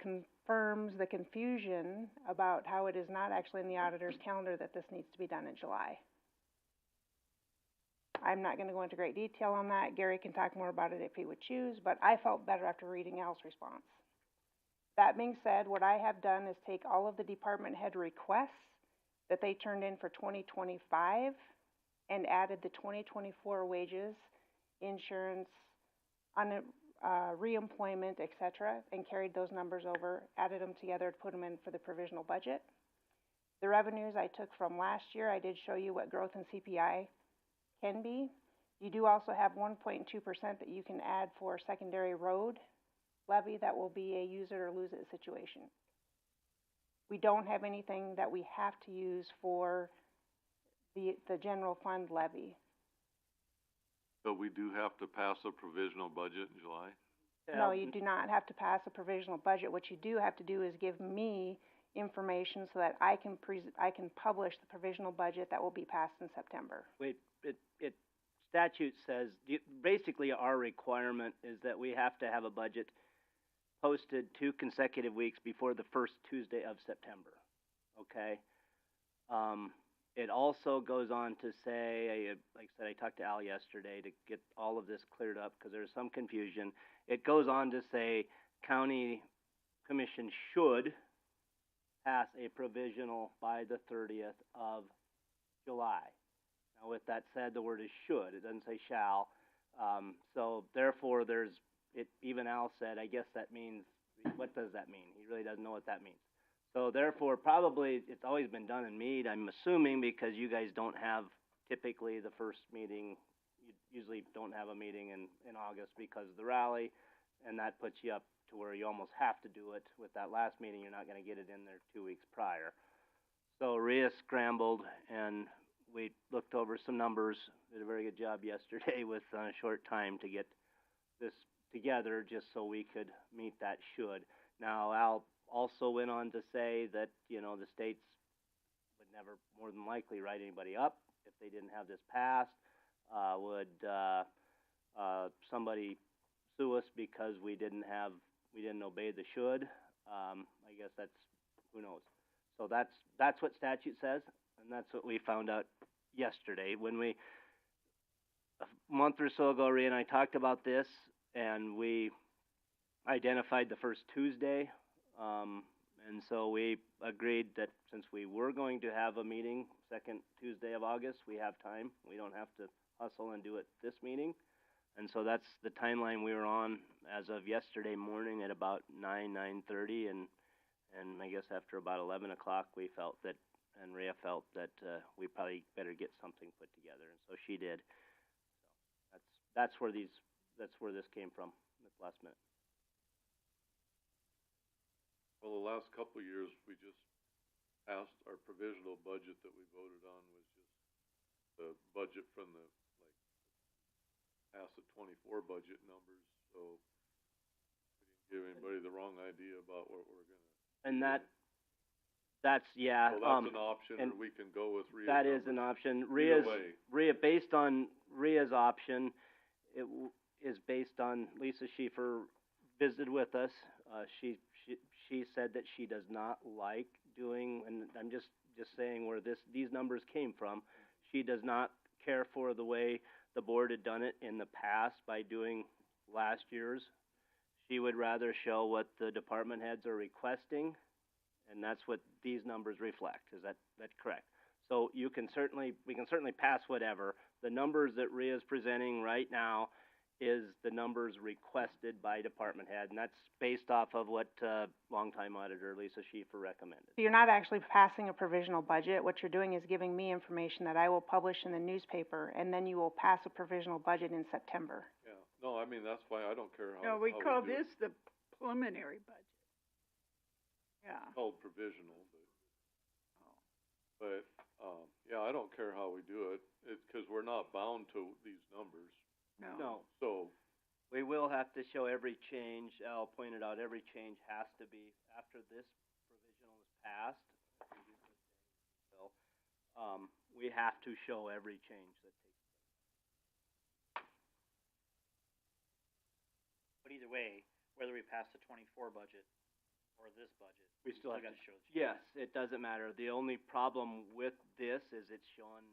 confirms the confusion about how it is not actually in the auditor's calendar that this needs to be done in July. I'm not gonna go into great detail on that. Gary can talk more about it if he would choose, but I felt better after reading Al's response. That being said, what I have done is take all of the department head requests that they turned in for 2025 and added the 2024 wages, insurance, reemployment, et cetera, and carried those numbers over, added them together to put them in for the provisional budget. The revenues I took from last year, I did show you what growth in CPI can be. You do also have 1.2% that you can add for secondary road levy that will be a use it or lose it situation. We don't have anything that we have to use for the general fund levy. But we do have to pass a provisional budget in July? No, you do not have to pass a provisional budget. What you do have to do is give me information so that I can publish the provisional budget that will be passed in September. Wait, statute says, basically our requirement is that we have to have a budget posted 2 consecutive weeks before the first Tuesday of September, okay? It also goes on to say, like I said, I talked to Al yesterday to get all of this cleared up because there's some confusion. It goes on to say county commission should pass a provisional by the 30th of July. Now, with that said, the word is should. It doesn't say shall. So therefore, even Al said, I guess that means, what does that mean? He really doesn't know what that means. So therefore, probably, it's always been done in Meade, I'm assuming, because you guys don't have typically the first meeting, you usually don't have a meeting in August because of the rally, and that puts you up to where you almost have to do it with that last meeting. You're not gonna get it in there 2 weeks prior. So Rhea scrambled, and we looked over some numbers, did a very good job yesterday with, a short time to get this together, just so we could meet that should. Now, Al also went on to say that, you know, the states would never more than likely write anybody up if they didn't have this passed. Would somebody sue us because we didn't obey the should? I guess that's, who knows. So that's what statute says, and that's what we found out yesterday. When a month or so ago, Rhea and I talked about this, and we identified the first Tuesday, and so we agreed that since we were going to have a meeting second Tuesday of August, we have time. We don't have to hustle and do it this meeting. And so that's the timeline we were on as of yesterday morning at about 9:30, and I guess after about 11 o'clock we felt that, and Rhea felt that we probably better get something put together, and so she did. So that's where this came from, this last minute. Well, the last couple of years, we just passed our provisional budget that we voted on was just the budget from the, past the 24 budget numbers, so we didn't give anybody the wrong idea about what we're gonna. And that's, yeah. So that's an option, or we can go with Rhea's That is numbers. an option. Either way. Rhea, based on Rhea's option, is based on Lisa Schieffer visited with us. She said that she does not like doing, and I'm just saying where these numbers came from. She does not care for the way the board had done it in the past by doing last year's. She would rather show what the department heads are requesting, and that's what these numbers reflect. Is that correct? So we can certainly pass whatever. The numbers that Rhea's presenting right now is the numbers requested by department head, and that's based off of what longtime auditor Lisa Schieffer recommended. So you're not actually passing a provisional budget. What you're doing is giving me information that I will publish in the newspaper, and then you will pass a provisional budget in September. Yeah, no, I mean, that's why I don't care No, how we call do this it. the preliminary budget. Yeah. It's called provisional, but, yeah, I don't care how we do it. It's 'cause we're not bound to these numbers. No. So, We will have to show every change. Al pointed out every change has to be, after this provisional is passed, so, we have to show every change that takes place. But either way, whether we pass the 24 budget or this budget, We still have got to to show the change. Yes, it doesn't matter. The only problem with this is it's showing.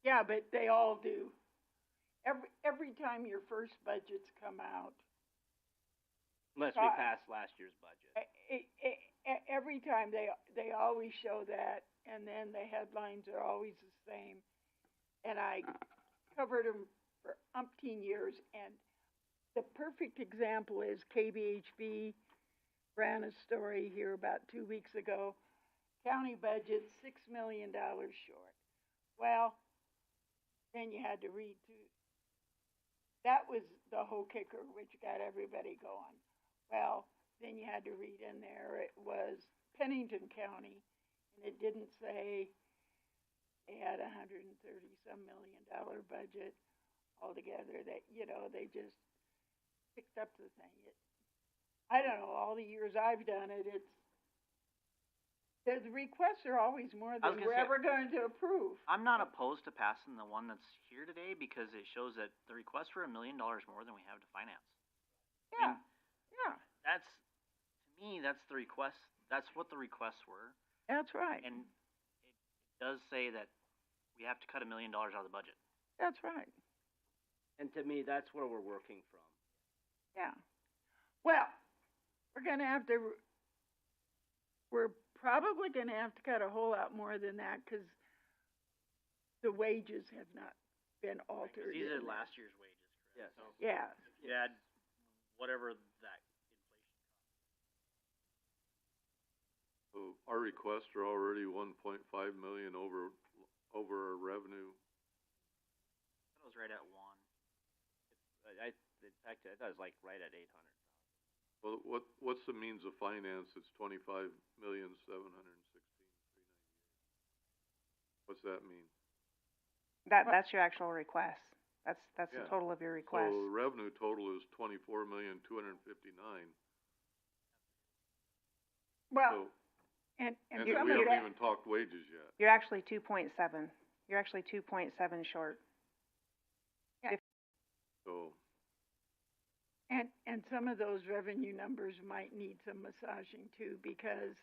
Yeah, but they all do. Every time your first budgets come out, Unless we pass last year's budget. every time they always show that, and then the headlines are always the same. And I covered them for umpteen years, and the perfect example is KBHB ran a story here about 2 weeks ago. County budget $6 million short. Well, then you had to read through. That was the whole kicker, which got everybody going. Well, then you had to read in there, it was Pennington County, and it didn't say they had $130-some million budget altogether. That, you know, they just picked up the thing. I don't know, all the years I've done it, the requests are always more I was than gonna we're say, ever going to approve. I'm not opposed to passing the one that's here today because it shows that the requests were $1 million more than we have to finance. Yeah, yeah. That's, to me, that's the request, that's what the requests were. That's right. And it does say that we have to cut $1 million out of the budget. That's right. And to me, that's where we're working from. Yeah. Well, we're probably gonna have to cut a whole lot more than that, 'cause the wages have not been altered. These are in last year's wages, correct? Yes. So Yeah. if you add whatever that so our requests are already 1.5 million over our right at one. In fact, I thought it was like right at 800. Well, what's the means of finance? It's 25,716,398. What's that mean? That's your actual request. That's the Yeah. total of your request. So the revenue total is 24,259,000. Well, So, and and some we of haven't that, even talked wages yet. You're actually 2.7. You're actually 2.7 short. So, and some of those revenue numbers might need some massaging too, because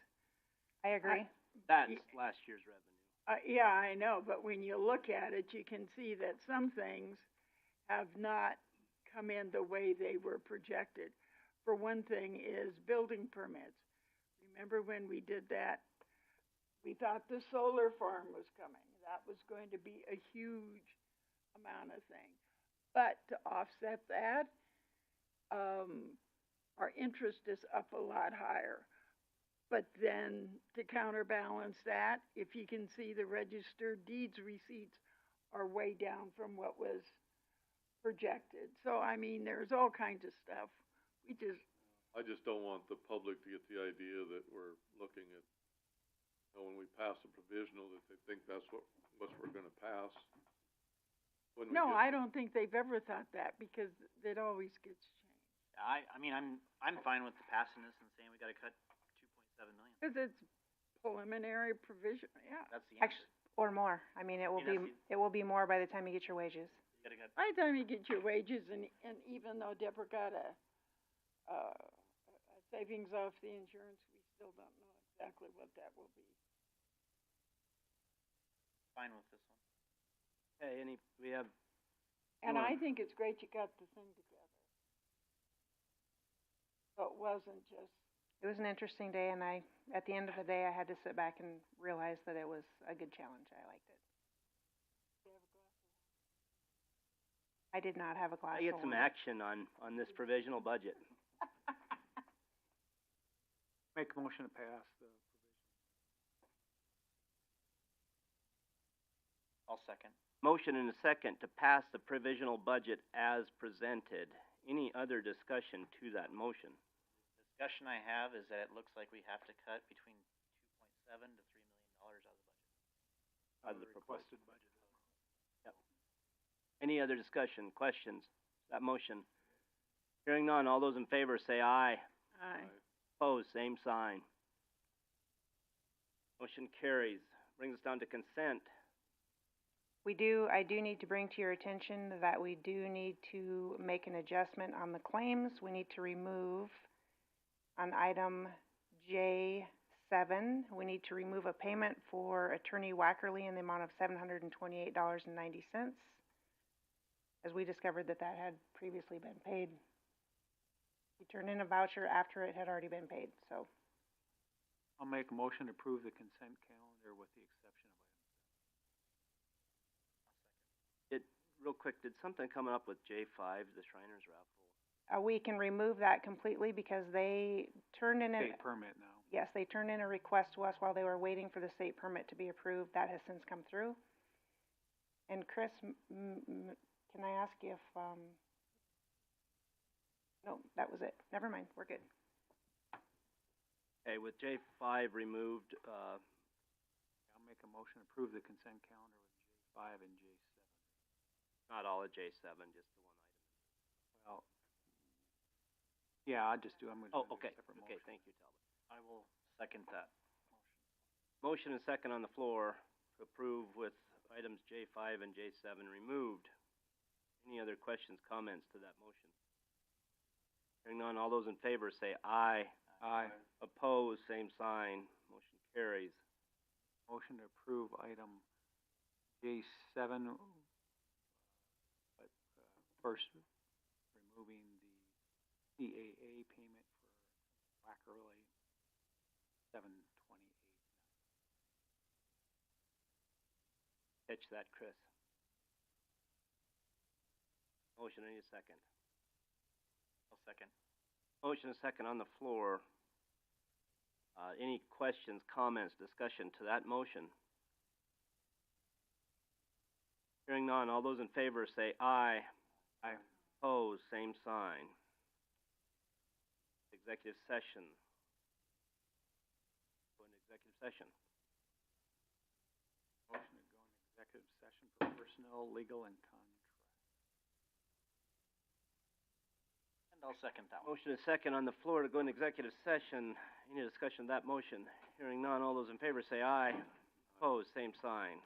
I agree. That's last year's revenue. yeah, I know, but when you look at it, you can see that some things have not come in the way they were projected. For one thing is building permits. Remember when we did that? We thought the solar farm was coming. That was going to be a huge amount of things. But to offset that, our interest is up a lot higher. But then to counterbalance that, if you can see, the registered deeds receipts are way down from what was projected. So, I mean, there's all kinds of stuff. I just don't want the public to get the idea that we're looking at, when we pass a provisional, that they think that's what we're gonna pass. No, I don't think they've ever thought that, because it always gets changed. I mean, I'm fine with passing this and saying we gotta cut 2.7 million. Because it's preliminary provision, yeah. That's the answer. Actually, or more. I mean, it will be more by the time you get your wages. You gotta cut. By the time you get your wages, and even though Deborah got a savings off the insurance, we still don't know exactly what that will be. Fine with this one. Okay, we have. And I think it's great you got the thing together. So it wasn't just. It was an interesting day, and at the end of the day, I had to sit back and realize that it was a good challenge. I liked it. I did not have a glass I get of some wine. action on this provisional budget. Make a motion to pass the I'll second. Motion and a second to pass the provisional budget as presented. Any other discussion to that motion? Discussion I have is that it looks like we have to cut between 2.7 to $3 million out of the budget. Out of the proposed requested budget. Yep. Any other discussion, questions, that motion? Hearing none, all those in favor say aye. Aye. Opposed, same sign. Motion carries. Brings us down to consent. I do need to bring to your attention that we do need to make an adjustment on the claims. We need to remove on item J7, we need to remove a payment for Attorney Wackerly in the amount of $728.90, as we discovered that had previously been paid. He turned in a voucher after it had already been paid, so. I'll make a motion to approve the consent calendar with the exception of Real quick, did something come up with J5, the Shriners raffle? We can remove that completely because they turned in state permit now. Yes, they turned in a request to us while they were waiting for the state permit to be approved. That has since come through. And Chris, can I ask if, no, that was it. Never mind, we're good. Okay, with J5 removed, I'll make a motion to approve the consent calendar with J5 and J7. not all of J7, just the one item. Well, yeah, I'm gonna do Okay, a separate okay, motion. thank you, Talbot. I will second that motion. Motion and second on the floor to approve with items J5 and J7 removed. Any other questions, comments to that motion? Hearing none, all those in favor say aye. Aye. Opposed, same sign. Motion carries. Motion to approve item J7, but first removing the CAA payment for Wackerly, $728. Catch that, Chris. Motion, I need a second. I'll second. Motion and second on the floor. Any questions, comments, discussion to that motion? Hearing none, all those in favor say aye. Aye. Opposed, same sign. Executive session. Go into executive session. Motion to go into executive session for personnel, legal, and contract. And I'll second that one. Motion is second on the floor to go into executive session. Any discussion of that motion? Hearing none, all those in favor say aye. Opposed, same sign.